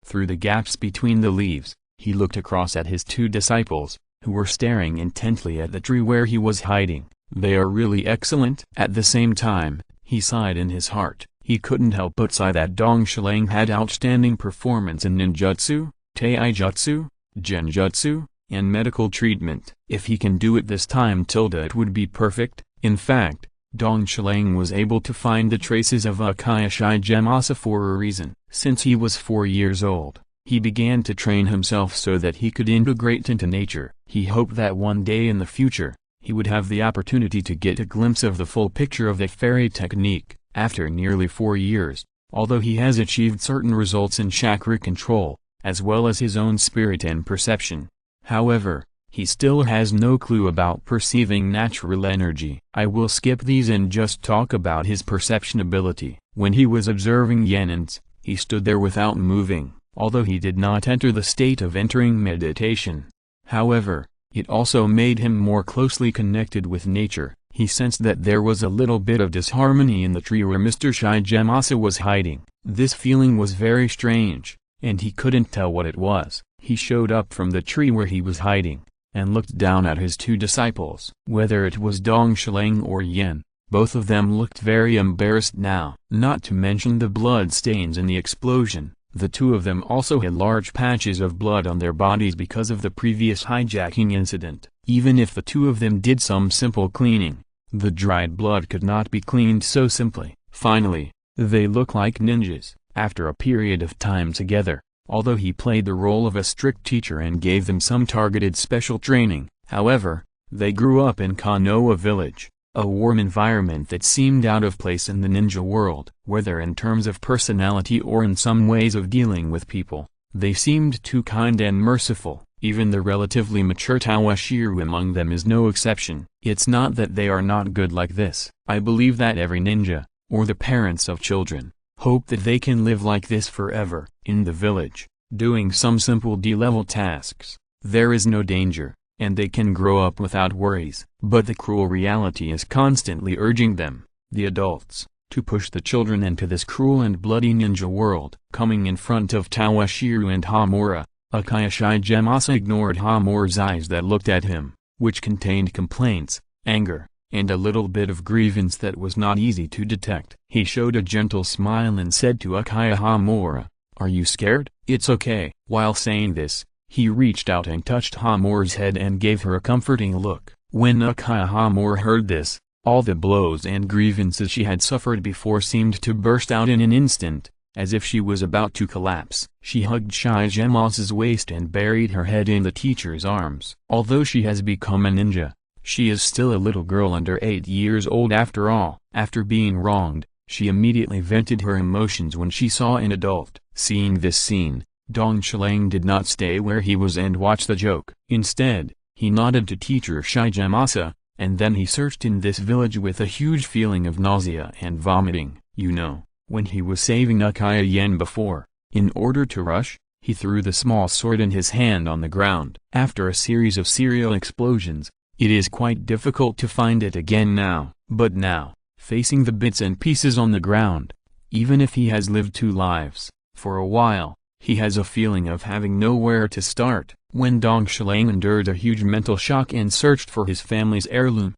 Through the gaps between the leaves, he looked across at his 2 disciples, who were staring intently at the tree where he was hiding. They are really excellent. At the same time, he sighed in his heart. He couldn't help but sigh that Dong Shiliang had outstanding performance in ninjutsu, taijutsu, genjutsu, and medical treatment. If he can do it this time it would be perfect. In fact, Dong Shiliang was able to find the traces of Uchiha Shigemasa for a reason. Since he was 4 years old, he began to train himself so that he could integrate into nature. He hoped that one day in the future, he would have the opportunity to get a glimpse of the full picture of the fairy technique. After nearly 4 years, although he has achieved certain results in chakra control, as well as his own spirit and perception, however, he still has no clue about perceiving natural energy. I will skip these and just talk about his perception ability. When he was observing Yenins, he stood there without moving, although he did not enter the state of entering meditation. However, it also made him more closely connected with nature. He sensed that there was a little bit of disharmony in the tree where Mr. Shigemasa was hiding. This feeling was very strange, and he couldn't tell what it was. He showed up from the tree where he was hiding, and looked down at his 2 disciples. Whether it was Dong Shiliang or Yen, both of them looked very embarrassed now. Not to mention the blood stains in the explosion, the 2 of them also had large patches of blood on their bodies because of the previous hijacking incident. Even if the 2 of them did some simple cleaning, the dried blood could not be cleaned so simply. Finally, they look like ninjas. After a period of time together, although he played the role of a strict teacher and gave them some targeted special training, however, they grew up in Konoha village, a warm environment that seemed out of place in the ninja world. Whether in terms of personality or in some ways of dealing with people, they seemed too kind and merciful. Even the relatively mature Toshiro among them is no exception. It's not that they are not good like this. I believe that every ninja, or the parents of children, hope that they can live like this forever. In the village, doing some simple D-level tasks, there is no danger, and they can grow up without worries. But the cruel reality is constantly urging them, the adults, to push the children into this cruel and bloody ninja world. Coming in front of Toshiro and Hamura, Uchiha Shigemasa ignored Hamura's eyes that looked at him, which contained complaints, anger, and a little bit of grievance that was not easy to detect. He showed a gentle smile and said to Uchiha Hamura, "Are you scared? It's okay." While saying this, he reached out and touched Hamura's head and gave her a comforting look. When Uchiha Hamura heard this, all the blows and grievances she had suffered before seemed to burst out in an instant, as if she was about to collapse. She hugged Shigemasu's waist and buried her head in the teacher's arms. Although she has become a ninja, she is still a little girl under 8 years old after all. After being wronged, she immediately vented her emotions when she saw an adult. Seeing this scene, Dong Xilang did not stay where he was and watch the joke. Instead, he nodded to teacher Shigemasa, and then he searched in this village with a huge feeling of nausea and vomiting. You know, when he was saving Uchiha Yen before, in order to rush, he threw the small sword in his hand on the ground. After a series of serial explosions, it is quite difficult to find it again now. But now, facing the bits and pieces on the ground, even if he has lived 2 lives, for a while, he has a feeling of having nowhere to start. When Dong Xilang endured a huge mental shock and searched for his family's heirlooms,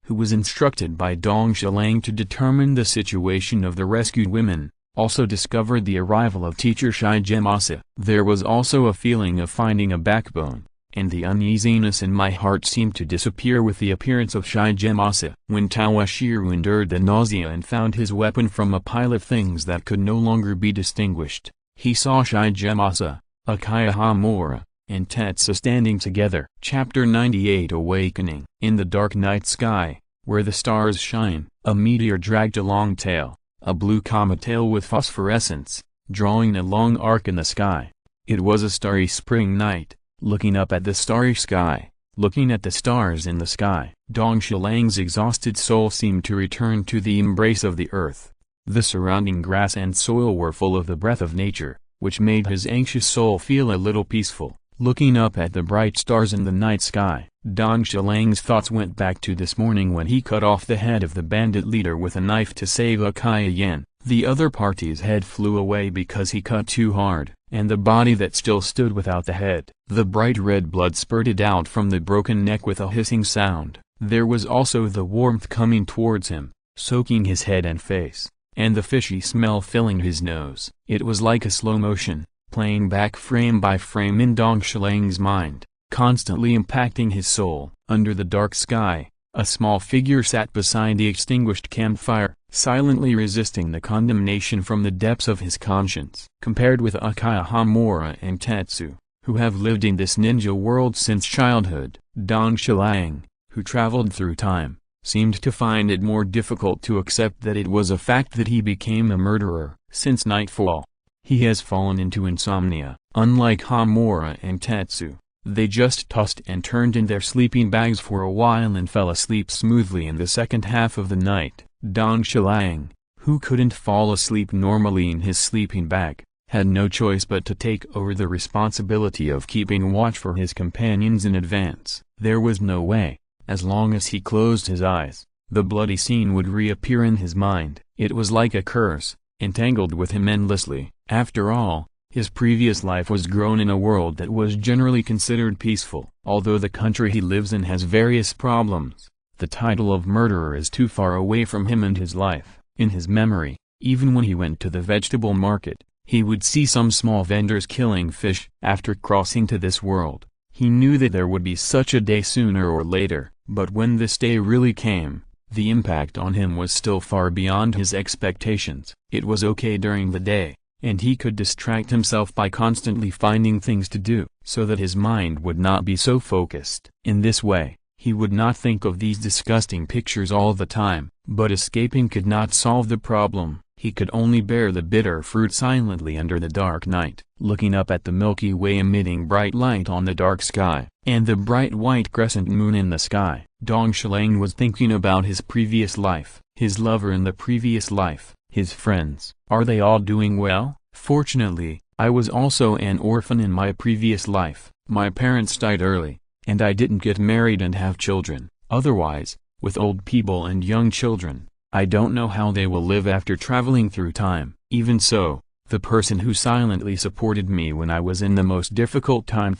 who was instructed by Dong Xilang to determine the situation of the rescued women, also discovered the arrival of teacher Shigemasa. There was also a feeling of finding a backbone, and the uneasiness in my heart seemed to disappear with the appearance of Shigemasa. When Tawashiro endured the nausea and found his weapon from a pile of things that could no longer be distinguished, he saw Shigemasa, Uchiha Hamura, and Tetsu standing together. Chapter 98 Awakening. In the dark night sky, where the stars shine, a meteor dragged a long tail, a blue comet tail with phosphorescence, drawing a long arc in the sky. It was a starry spring night. Looking up at the starry sky, looking at the stars in the sky, Dong Xilang's exhausted soul seemed to return to the embrace of the earth. The surrounding grass and soil were full of the breath of nature, which made his anxious soul feel a little peaceful. Looking up at the bright stars in the night sky, Dong Xilang's thoughts went back to this morning when he cut off the head of the bandit leader with a knife to save Uchiha Yen. The other party's head flew away because he cut too hard, and the body that still stood without the head. The bright red blood spurted out from the broken neck with a hissing sound. There was also the warmth coming towards him, soaking his head and face, and the fishy smell filling his nose. It was like a slow motion, playing back frame by frame in Dong Xilang's mind, constantly impacting his soul. Under the dark sky, a small figure sat beside the extinguished campfire, silently resisting the condemnation from the depths of his conscience. Compared with Uchiha Hamura and Tetsu, who have lived in this ninja world since childhood, Dong Xilang, who traveled through time, seemed to find it more difficult to accept that it was a fact that he became a murderer. Since nightfall, he has fallen into insomnia. Unlike Hamura and Tetsu, they just tossed and turned in their sleeping bags for a while and fell asleep smoothly in the second half of the night. Dong Xilang, who couldn't fall asleep normally in his sleeping bag, had no choice but to take over the responsibility of keeping watch for his companions in advance. There was no way, as long as he closed his eyes, the bloody scene would reappear in his mind. It was like a curse, entangled with him endlessly. After all, his previous life was grown in a world that was generally considered peaceful. Although the country he lives in has various problems, the title of murderer is too far away from him and his life. In his memory, even when he went to the vegetable market, he would see some small vendors killing fish. After crossing to this world, he knew that there would be such a day sooner or later, but when this day really came, the impact on him was still far beyond his expectations. It was okay during the day, and he could distract himself by constantly finding things to do, so that his mind would not be so focused. In this way, he would not think of these disgusting pictures all the time. But escaping could not solve the problem. He could only bear the bitter fruit silently under the dark night, looking up at the Milky Way emitting bright light on the dark sky, and the bright white crescent moon in the sky. Dong Xilang was thinking about his previous life, his lover in the previous life, his friends. Are they all doing well? Fortunately, I was also an orphan in my previous life. My parents died early, and I didn't get married and have children. Otherwise, with old people and young children, I don't know how they will live after traveling through time. Even so, the person who silently supported me when I was in the most difficult time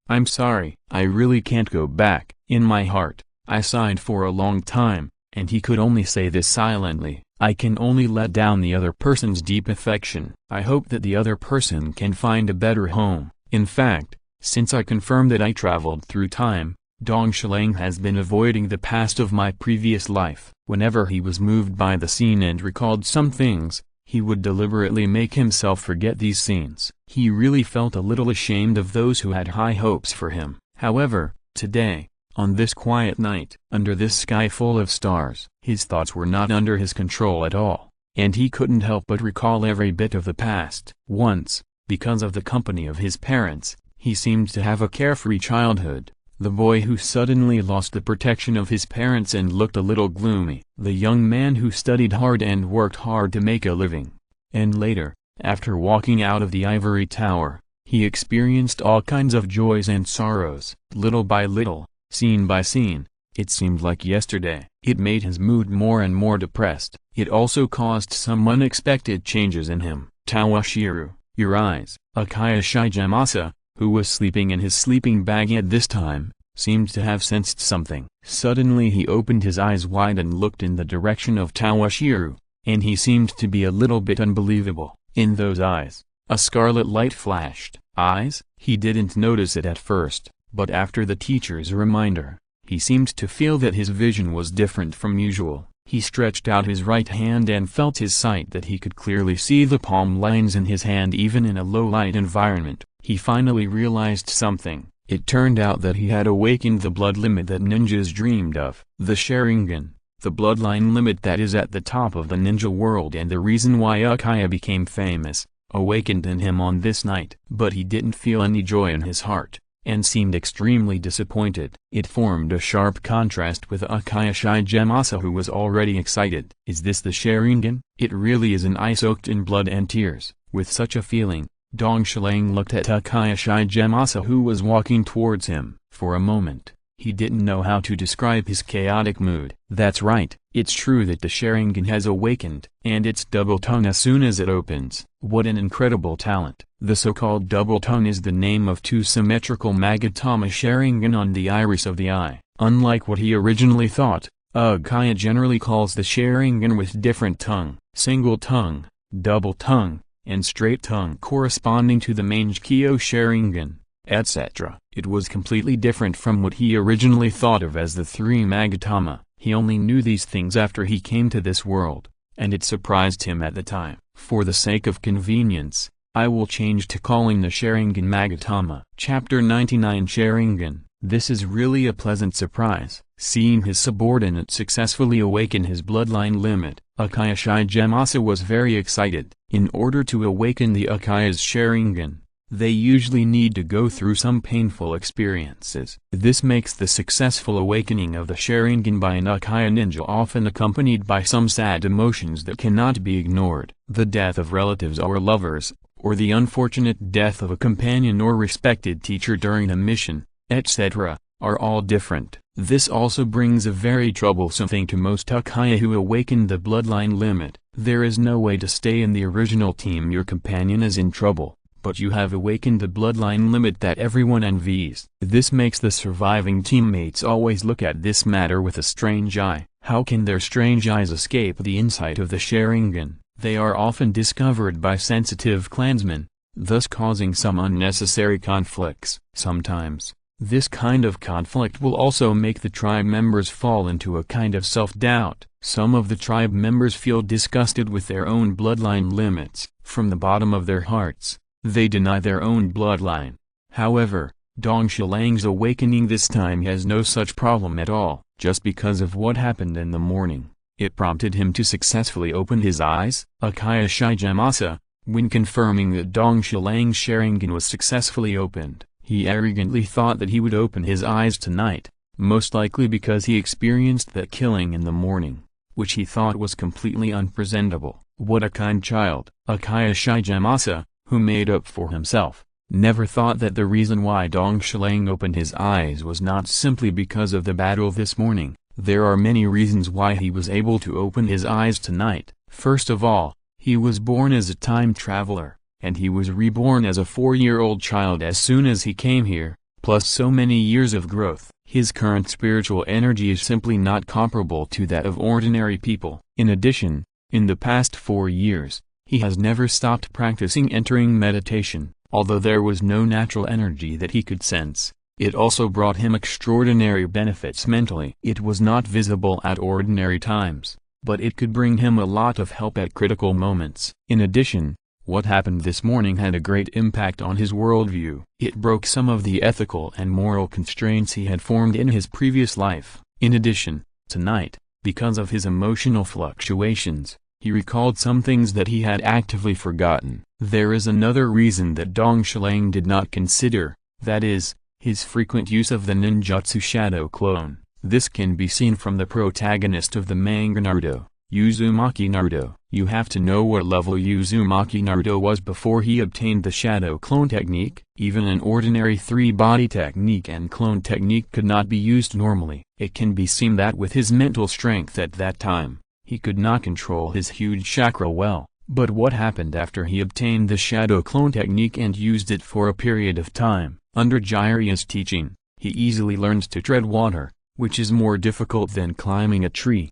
I'm sorry. I really can't go back. In my heart, I sighed for a long time, and he could only say this silently. I can only let down the other person's deep affection. I hope that the other person can find a better home. In fact, since I confirmed that I traveled through time, Dong Xilang has been avoiding the past of my previous life. Whenever he was moved by the scene and recalled some things, he would deliberately make himself forget these scenes. He really felt a little ashamed of those who had high hopes for him. However, today, on this quiet night, under this sky full of stars, his thoughts were not under his control at all, and he couldn't help but recall every bit of the past. Once, because of the company of his parents, he seemed to have a carefree childhood, the boy who suddenly lost the protection of his parents and looked a little gloomy, the young man who studied hard and worked hard to make a living. And later, after walking out of the ivory tower, he experienced all kinds of joys and sorrows. Little by little, scene by scene, it seemed like yesterday. It made his mood more and more depressed. It also caused some unexpected changes in him. Toshiro, your eyes. Uchiha Shigemasa, who was sleeping in his sleeping bag at this time, seemed to have sensed something. Suddenly he opened his eyes wide and looked in the direction of Toshiro, and he seemed to be a little bit unbelievable. In those eyes, a scarlet light flashed. Eyes? He didn't notice it at first, but after the teacher's reminder, he seemed to feel that his vision was different from usual. He stretched out his right hand and felt his sight that he could clearly see the palm lines in his hand even in a low-light environment. He finally realized something. It turned out that he had awakened the blood limit that ninjas dreamed of. The Sharingan, the bloodline limit that is at the top of the ninja world and the reason why Uchiha became famous, awakened in him on this night. But he didn't feel any joy in his heart, and seemed extremely disappointed. It formed a sharp contrast with Uchiha Shigemasa, who was already excited. Is this the Sharingan? It really is an eye soaked in blood and tears. With such a feeling, Dong Shilang looked at Uchiha Shigemasa, who was walking towards him. For a moment, he didn't know how to describe his chaotic mood. That's right, it's true that the Sharingan has awakened, and it's double tongue as soon as it opens. What an incredible talent. The so-called double tongue is the name of two symmetrical Magatama Sharingan on the iris of the eye. Unlike what he originally thought, Uchiha generally calls the Sharingan with different tongue, single tongue, double tongue, and straight tongue corresponding to the Meixiang Sharingan, etc. It was completely different from what he originally thought of as the three Magatama. He only knew these things after he came to this world, and it surprised him at the time. For the sake of convenience, I will change to calling the Sharingan Magatama. Chapter 99 Sharingan. This is really a pleasant surprise. Seeing his subordinate successfully awaken his bloodline limit, Uchiha Shigemasa was very excited. In order to awaken the Uchiha's Sharingan, they usually need to go through some painful experiences. This makes the successful awakening of the Sharingan by an Uchiha ninja often accompanied by some sad emotions that cannot be ignored. The death of relatives or lovers, or the unfortunate death of a companion or respected teacher during a mission, etc., are all different. This also brings a very troublesome thing to most Uchiha who awakened the bloodline limit. There is no way to stay in the original team. Your companion is in trouble, but you have awakened the bloodline limit that everyone envies. This makes the surviving teammates always look at this matter with a strange eye. How can their strange eyes escape the insight of the Sharingan? They are often discovered by sensitive clansmen, thus causing some unnecessary conflicts. Sometimes, this kind of conflict will also make the tribe members fall into a kind of self-doubt. Some of the tribe members feel disgusted with their own bloodline limits. From the bottom of their hearts, they deny their own bloodline. However, Dong Shilang's awakening this time has no such problem at all. Just because of what happened in the morning, it prompted him to successfully open his eyes. Uchiha Shigemasa, when confirming that Dong Shilang's Sharingan was successfully opened, he arrogantly thought that he would open his eyes tonight, most likely because he experienced that killing in the morning, which he thought was completely unpresentable. What a kind child! Uchiha Shigemasa, who made up for himself, never thought that the reason why Dong Shilang opened his eyes was not simply because of the battle this morning. There are many reasons why he was able to open his eyes tonight. First of all, he was born as a time traveler, and he was reborn as a 4-year-old child as soon as he came here, plus so many years of growth. His current spiritual energy is simply not comparable to that of ordinary people. In addition, in the past 4 years, he has never stopped practicing entering meditation. Although there was no natural energy that he could sense, it also brought him extraordinary benefits mentally. It was not visible at ordinary times, but it could bring him a lot of help at critical moments. In addition, what happened this morning had a great impact on his worldview. It broke some of the ethical and moral constraints he had formed in his previous life. In addition, tonight, because of his emotional fluctuations, he recalled some things that he had actively forgotten. There is another reason that Dong Shilang did not consider, that is, his frequent use of the ninjutsu shadow clone. This can be seen from the protagonist of the manga Naruto, Uzumaki Naruto. You have to know what level Uzumaki Naruto was before he obtained the shadow clone technique. Even an ordinary three-body technique and clone technique could not be used normally. It can be seen that with his mental strength at that time, he could not control his huge chakra well. But what happened after he obtained the shadow clone technique and used it for a period of time? Under Jiraiya's teaching, he easily learned to tread water, which is more difficult than climbing a tree.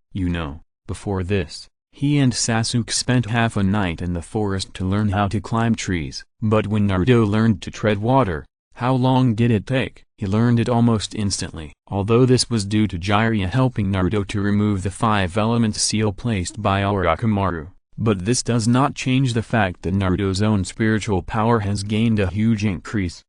Before this, he and Sasuke spent half a night in the forest to learn how to climb trees. But when Naruto learned to tread water, how long did it take? He learned it almost instantly. Although this was due to Jiraiya helping Naruto to remove the 5-element seal placed by Orochimaru, but this does not change the fact that Naruto's own spiritual power has gained a huge increase.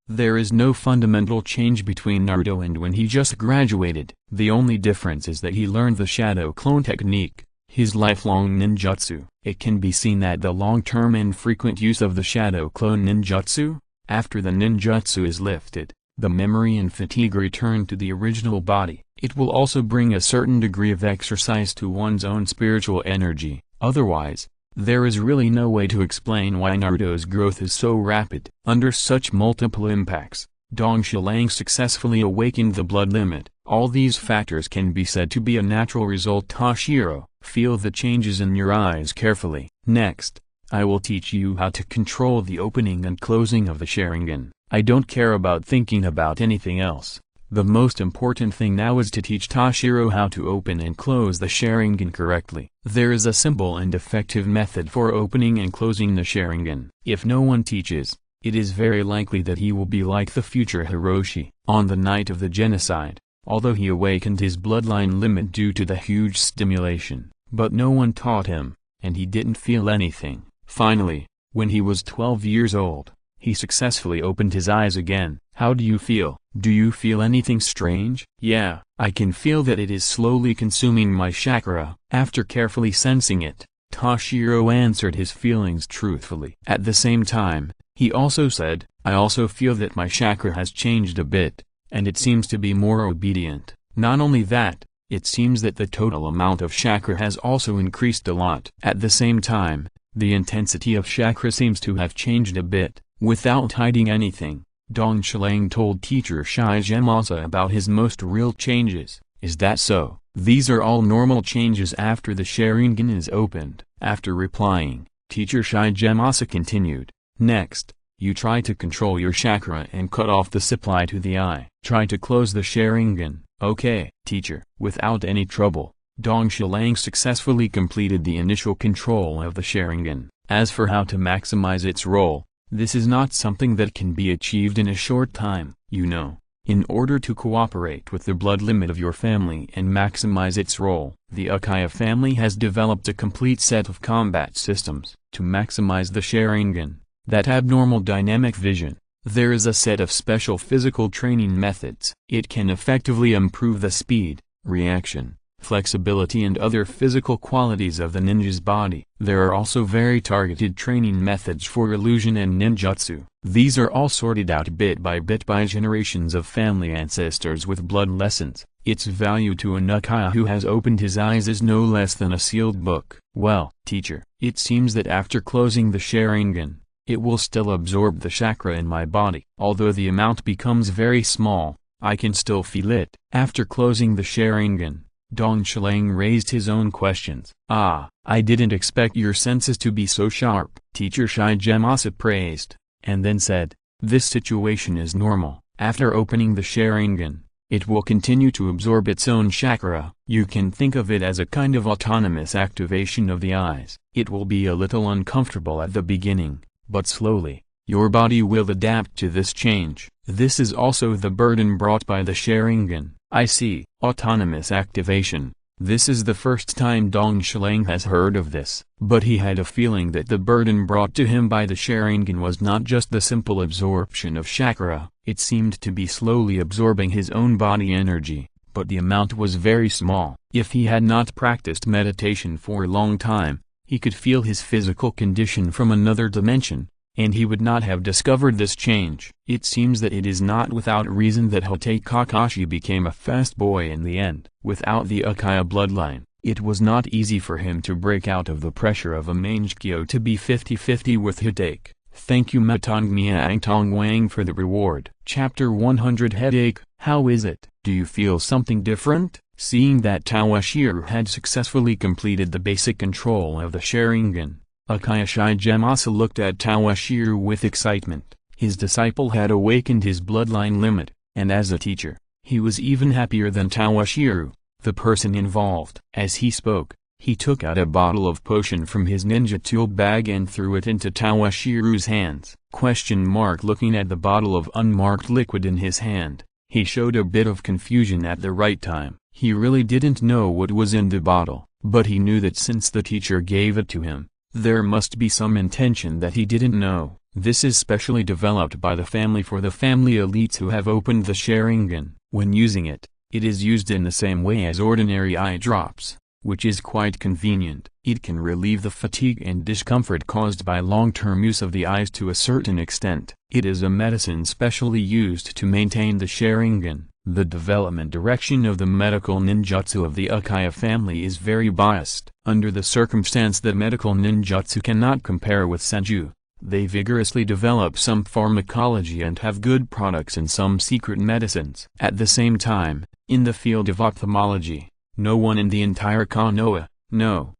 There is no fundamental change between Naruto and when he just graduated. The only difference is that he learned the shadow clone technique, his lifelong ninjutsu. It can be seen that the long-term and frequent use of the shadow clone ninjutsu, after the ninjutsu is lifted, the memory and fatigue return to the original body. It will also bring a certain degree of exercise to one's own spiritual energy. Otherwise, there is really no way to explain why Naruto's growth is so rapid. Under such multiple impacts, Dong Shilang successfully awakened the blood limit. All these factors can be said to be a natural result. Toshiro, feel the changes in your eyes carefully. Next, I will teach you how to control the opening and closing of the Sharingan. I don't care about thinking about anything else. The most important thing now is to teach Toshiro how to open and close the Sharingan correctly. There is a simple and effective method for opening and closing the Sharingan. If no one teaches, it is very likely that he will be like the future Hiroshi. On the night of the genocide, although he awakened his bloodline limit due to the huge stimulation, but no one taught him, and he didn't feel anything. Finally, when he was 12 years old, he successfully opened his eyes again. How do you feel? Do you feel anything strange? Yeah, I can feel that it is slowly consuming my chakra. After carefully sensing it, Toshiro answered his feelings truthfully. At the same time, he also said, I also feel that my chakra has changed a bit, and it seems to be more obedient. Not only that, it seems that the total amount of chakra has also increased a lot. At the same time, the intensity of chakra seems to have changed a bit. Without hiding anything, Dong Shilang told teacher Shigemasa about his most real changes. Is that so? These are all normal changes after the Sharingan is opened. After replying, teacher Shigemasa continued, next, you try to control your chakra and cut off the supply to the eye. Try to close the Sharingan. Okay, teacher. Without any trouble, Dong Shilang successfully completed the initial control of the Sharingan. As for how to maximize its role, this is not something that can be achieved in a short time. In order to cooperate with the blood limit of your family and maximize its role, the Uchiha family has developed a complete set of combat systems. To maximize the Sharingan, that abnormal dynamic vision, there is a set of special physical training methods. It can effectively improve the speed, reaction, flexibility and other physical qualities of the ninja's body. There are also very targeted training methods for illusion and ninjutsu. These are all sorted out bit by generations of family ancestors with blood lessons. Its value to an Uchiha who has opened his eyes is no less than a sealed book. Well, teacher, it seems that after closing the Sharingan, it will still absorb the chakra in my body. Although the amount becomes very small, I can still feel it. After closing the Sharingan, Dong Shilang raised his own questions. I didn't expect your senses to be so sharp. Teacher Shigemasa praised, and then said, this situation is normal. After opening the Sharingan, it will continue to absorb its own chakra. You can think of it as a kind of autonomous activation of the eyes. It will be a little uncomfortable at the beginning, but slowly, your body will adapt to this change. This is also the burden brought by the Sharingan. I see. Autonomous activation. This is the first time Dong Shilang has heard of this, but he had a feeling that the burden brought to him by the Sharingan was not just the simple absorption of chakra, it seemed to be slowly absorbing his own body energy, but the amount was very small. If he had not practiced meditation for a long time, he could feel his physical condition from another dimension, and he would not have discovered this change. It seems that it is not without reason that Hotai Kakashi became a fast boy in the end. Without the Uchiha bloodline, it was not easy for him to break out of the pressure of a Meixiang to be 50-50 with Hitachi. Thank you Matong Miang Tong Wang for the reward. Chapter 100 Headache. How is it? Do you feel something different? Seeing that Toshiro had successfully completed the basic control of the Sharingan, Uchiha Gemasa looked at Toshiro with excitement. His disciple had awakened his bloodline limit, and as a teacher, he was even happier than Toshiro, the person involved. As he spoke, he took out a bottle of potion from his ninja tool bag and threw it into Toshiro's hands. Looking at the bottle of unmarked liquid in his hand, he showed a bit of confusion at the right time. He really didn't know what was in the bottle, but he knew that since the teacher gave it to him, there must be some intention that he didn't know. This is specially developed by the family for the family elites who have opened the Sharingan. When using it, it is used in the same way as ordinary eye drops, which is quite convenient. It can relieve the fatigue and discomfort caused by long-term use of the eyes to a certain extent. It is a medicine specially used to maintain the Sharingan. The development direction of the medical ninjutsu of the Uchiha family is very biased. Under the circumstance that medical ninjutsu cannot compare with senju, they vigorously develop some pharmacology and have good products in some secret medicines. At the same time, in the field of ophthalmology, no one in the entire Konoha, no,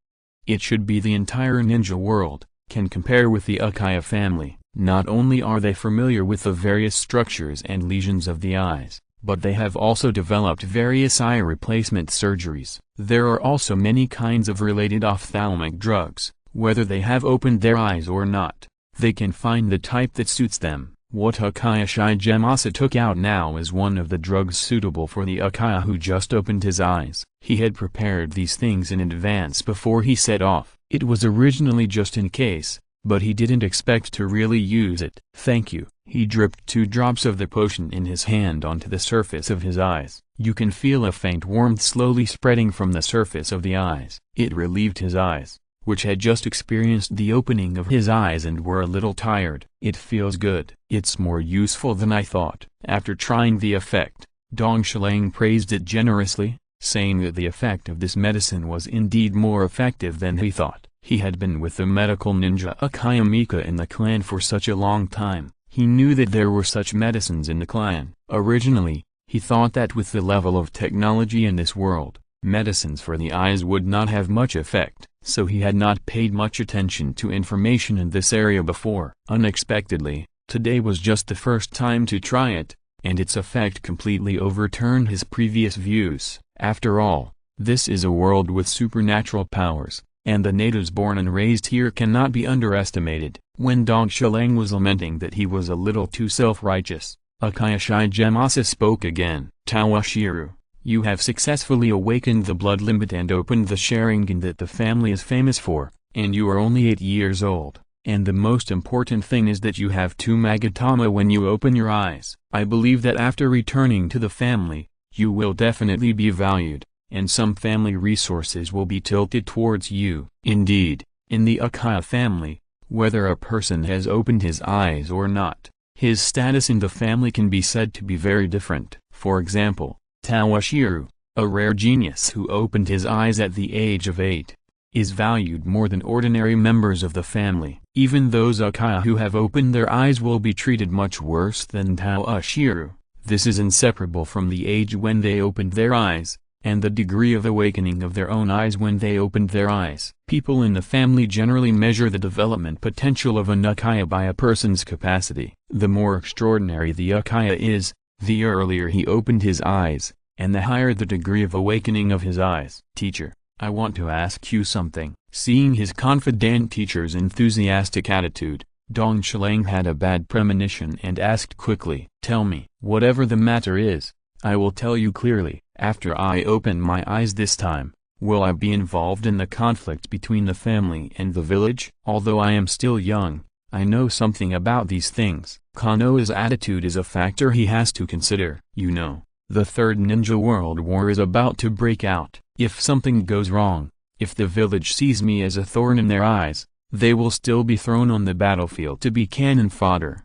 it should be the entire ninja world, can compare with the Uchiha family. Not only are they familiar with the various structures and lesions of the eyes, but they have also developed various eye replacement surgeries. There are also many kinds of related ophthalmic drugs. Whether they have opened their eyes or not, they can find the type that suits them. What Uchiha Gemasa took out now is one of the drugs suitable for the Uchiha who just opened his eyes. He had prepared these things in advance before he set off. It was originally just in case, but he didn't expect to really use it. Thank you. He dripped 2 drops of the potion in his hand onto the surface of his eyes. You can feel a faint warmth slowly spreading from the surface of the eyes. It relieved his eyes, which had just experienced the opening of his eyes and were a little tired. It feels good. It's more useful than I thought. After trying the effect, Dong Shilang praised it generously, saying that the effect of this medicine was indeed more effective than he thought. He had been with the medical ninja Uchiha Mika in the clan for such a long time. He knew that there were such medicines in the clan. Originally, he thought that with the level of technology in this world, medicines for the eyes would not have much effect, so he had not paid much attention to information in this area before. Unexpectedly, today was just the first time to try it, and its effect completely overturned his previous views. After all, this is a world with supernatural powers, and the natives born and raised here cannot be underestimated. When Dong Shilang was lamenting that he was a little too self-righteous, Uchiha Gemasa spoke again. Toshiro, you have successfully awakened the blood limit and opened the Sharingan that the family is famous for, and you are only 8 years old, and the most important thing is that you have 2 Magatama when you open your eyes. I believe that after returning to the family, you will definitely be valued, and some family resources will be tilted towards you. Indeed, in the Uchiha family, whether a person has opened his eyes or not, his status in the family can be said to be very different. For example, Toshiro, a rare genius who opened his eyes at the age of 8, is valued more than ordinary members of the family. Even those Uchiha who have opened their eyes will be treated much worse than Toshiro. This is inseparable from the age when they opened their eyes, and the degree of awakening of their own eyes when they opened their eyes. People in the family generally measure the development potential of an Uchiha by a person's capacity. The more extraordinary the Uchiha is, the earlier he opened his eyes, and the higher the degree of awakening of his eyes. Teacher, I want to ask you something. Seeing his confident teacher's enthusiastic attitude, Dong Shilang had a bad premonition and asked quickly. Tell me. Whatever the matter is, I will tell you clearly. After I open my eyes this time, Will I be involved in the conflict between the family and the village? Although I am still young, I know something about these things. Konoha's attitude is a factor he has to consider. You know, the Third Ninja World War is about to break out. If something goes wrong, if the village sees me as a thorn in their eyes, they will still be thrown on the battlefield to be cannon fodder.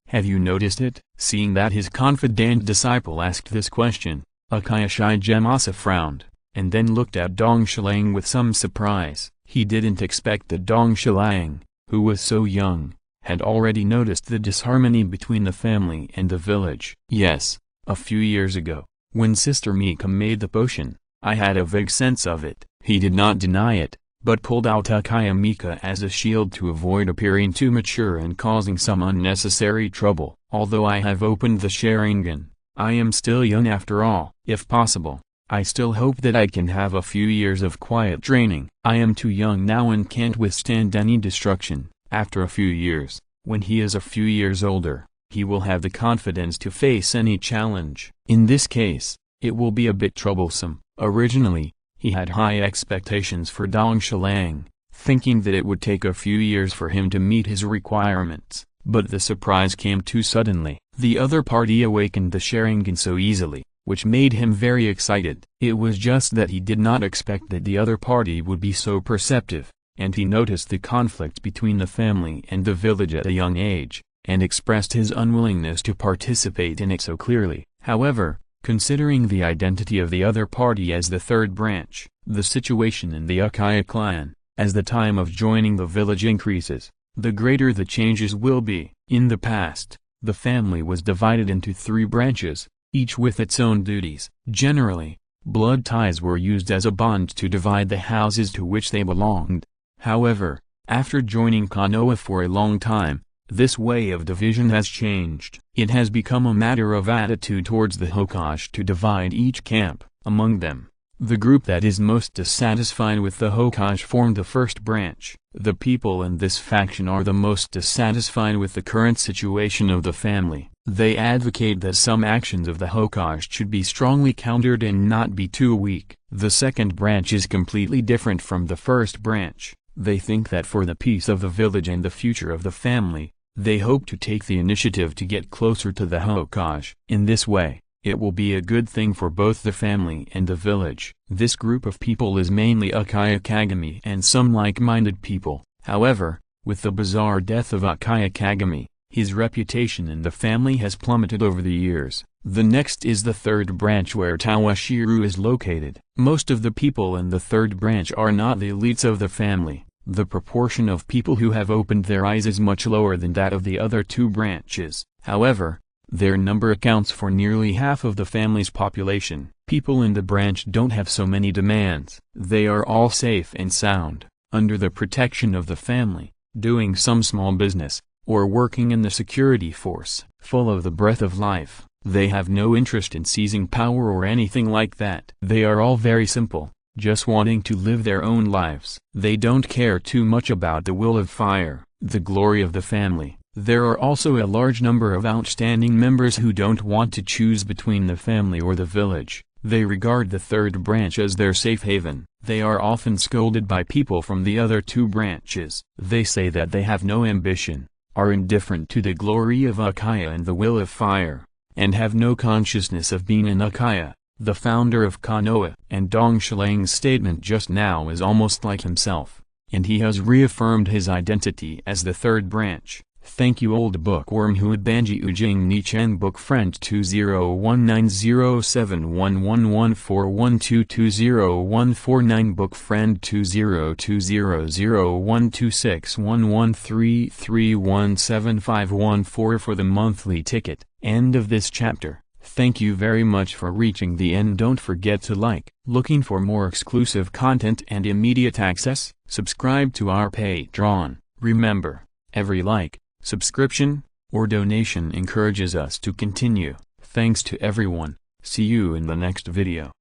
Have you noticed it? Seeing that his confidant disciple asked this question, Uchiha Shigemasa frowned, and then looked at Dong Shilang with some surprise. He didn't expect that Dong Shilang, who was so young, had already noticed the disharmony between the family and the village. Yes, a few years ago, when Sister Mika made the potion, I had a vague sense of it. He did not deny it, but pulled out Uchiha Mika as a shield to avoid appearing too mature and causing some unnecessary trouble. Although I have opened the Sharingan, I am still young after all. If possible, I still hope that I can have a few years of quiet training. I am too young now and can't withstand any destruction. After a few years, when he is a few years older, he will have the confidence to face any challenge. In this case, it will be a bit troublesome. Originally, he had high expectations for Dong Shilang, thinking that it would take a few years for him to meet his requirements, but the surprise came too suddenly. The other party awakened the Sharingan so easily, which made him very excited. It was just that he did not expect that the other party would be so perceptive, and he noticed the conflict between the family and the village at a young age, and expressed his unwillingness to participate in it so clearly. However, considering the identity of the other party as the third branch, the situation in the Uchiha clan, as the time of joining the village increases, the greater the changes will be. In the past, the family was divided into 3 branches, each with its own duties. Generally, blood ties were used as a bond to divide the houses to which they belonged. However, after joining Konoha for a long time, this way of division has changed. It has become a matter of attitude towards the Hokage to divide each camp among them. The group that is most dissatisfied with the Hokage formed the first branch. The people in this faction are the most dissatisfied with the current situation of the family. They advocate that some actions of the Hokage should be strongly countered and not be too weak. The second branch is completely different from the first branch. They think that for the peace of the village and the future of the family, they hope to take the initiative to get closer to the Hokage. In this way, it will be a good thing for both the family and the village. This group of people is mainly Uchiha Kagami and some like-minded people. However, with the bizarre death of Uchiha Kagami, his reputation in the family has plummeted over the years. The next is the third branch where Tawashiro is located. Most of the people in the third branch are not the elites of the family. The proportion of people who have opened their eyes is much lower than that of the other 2 branches. However, their number accounts for nearly half of the family's population. People in the branch don't have so many demands. They are all safe and sound, under the protection of the family, doing some small business, or working in the security force. Full of the breath of life, they have no interest in seizing power or anything like that. They are all very simple, just wanting to live their own lives. They don't care too much about the will of fire, the glory of the family. There are also a large number of outstanding members who don't want to choose between the family or the village. They regard the third branch as their safe haven. They are often scolded by people from the other 2 branches. They say that they have no ambition, are indifferent to the glory of Uchiha and the will of fire, and have no consciousness of being an Uchiha, the founder of Konoha. And Dong Shilang's statement just now is almost like himself, and he has reaffirmed his identity as the third branch. Thank you old bookworm Huad Banji Ujing Nichen book friend 2019071114122014 book friend 202001261133175114 for the monthly ticket. End of this chapter. Thank you very much for reaching the end. Don't forget to like. Looking for more exclusive content and immediate access? Subscribe to our Patreon. Remember, every like, subscription, or donation encourages us to continue. Thanks to everyone. See you in the next video.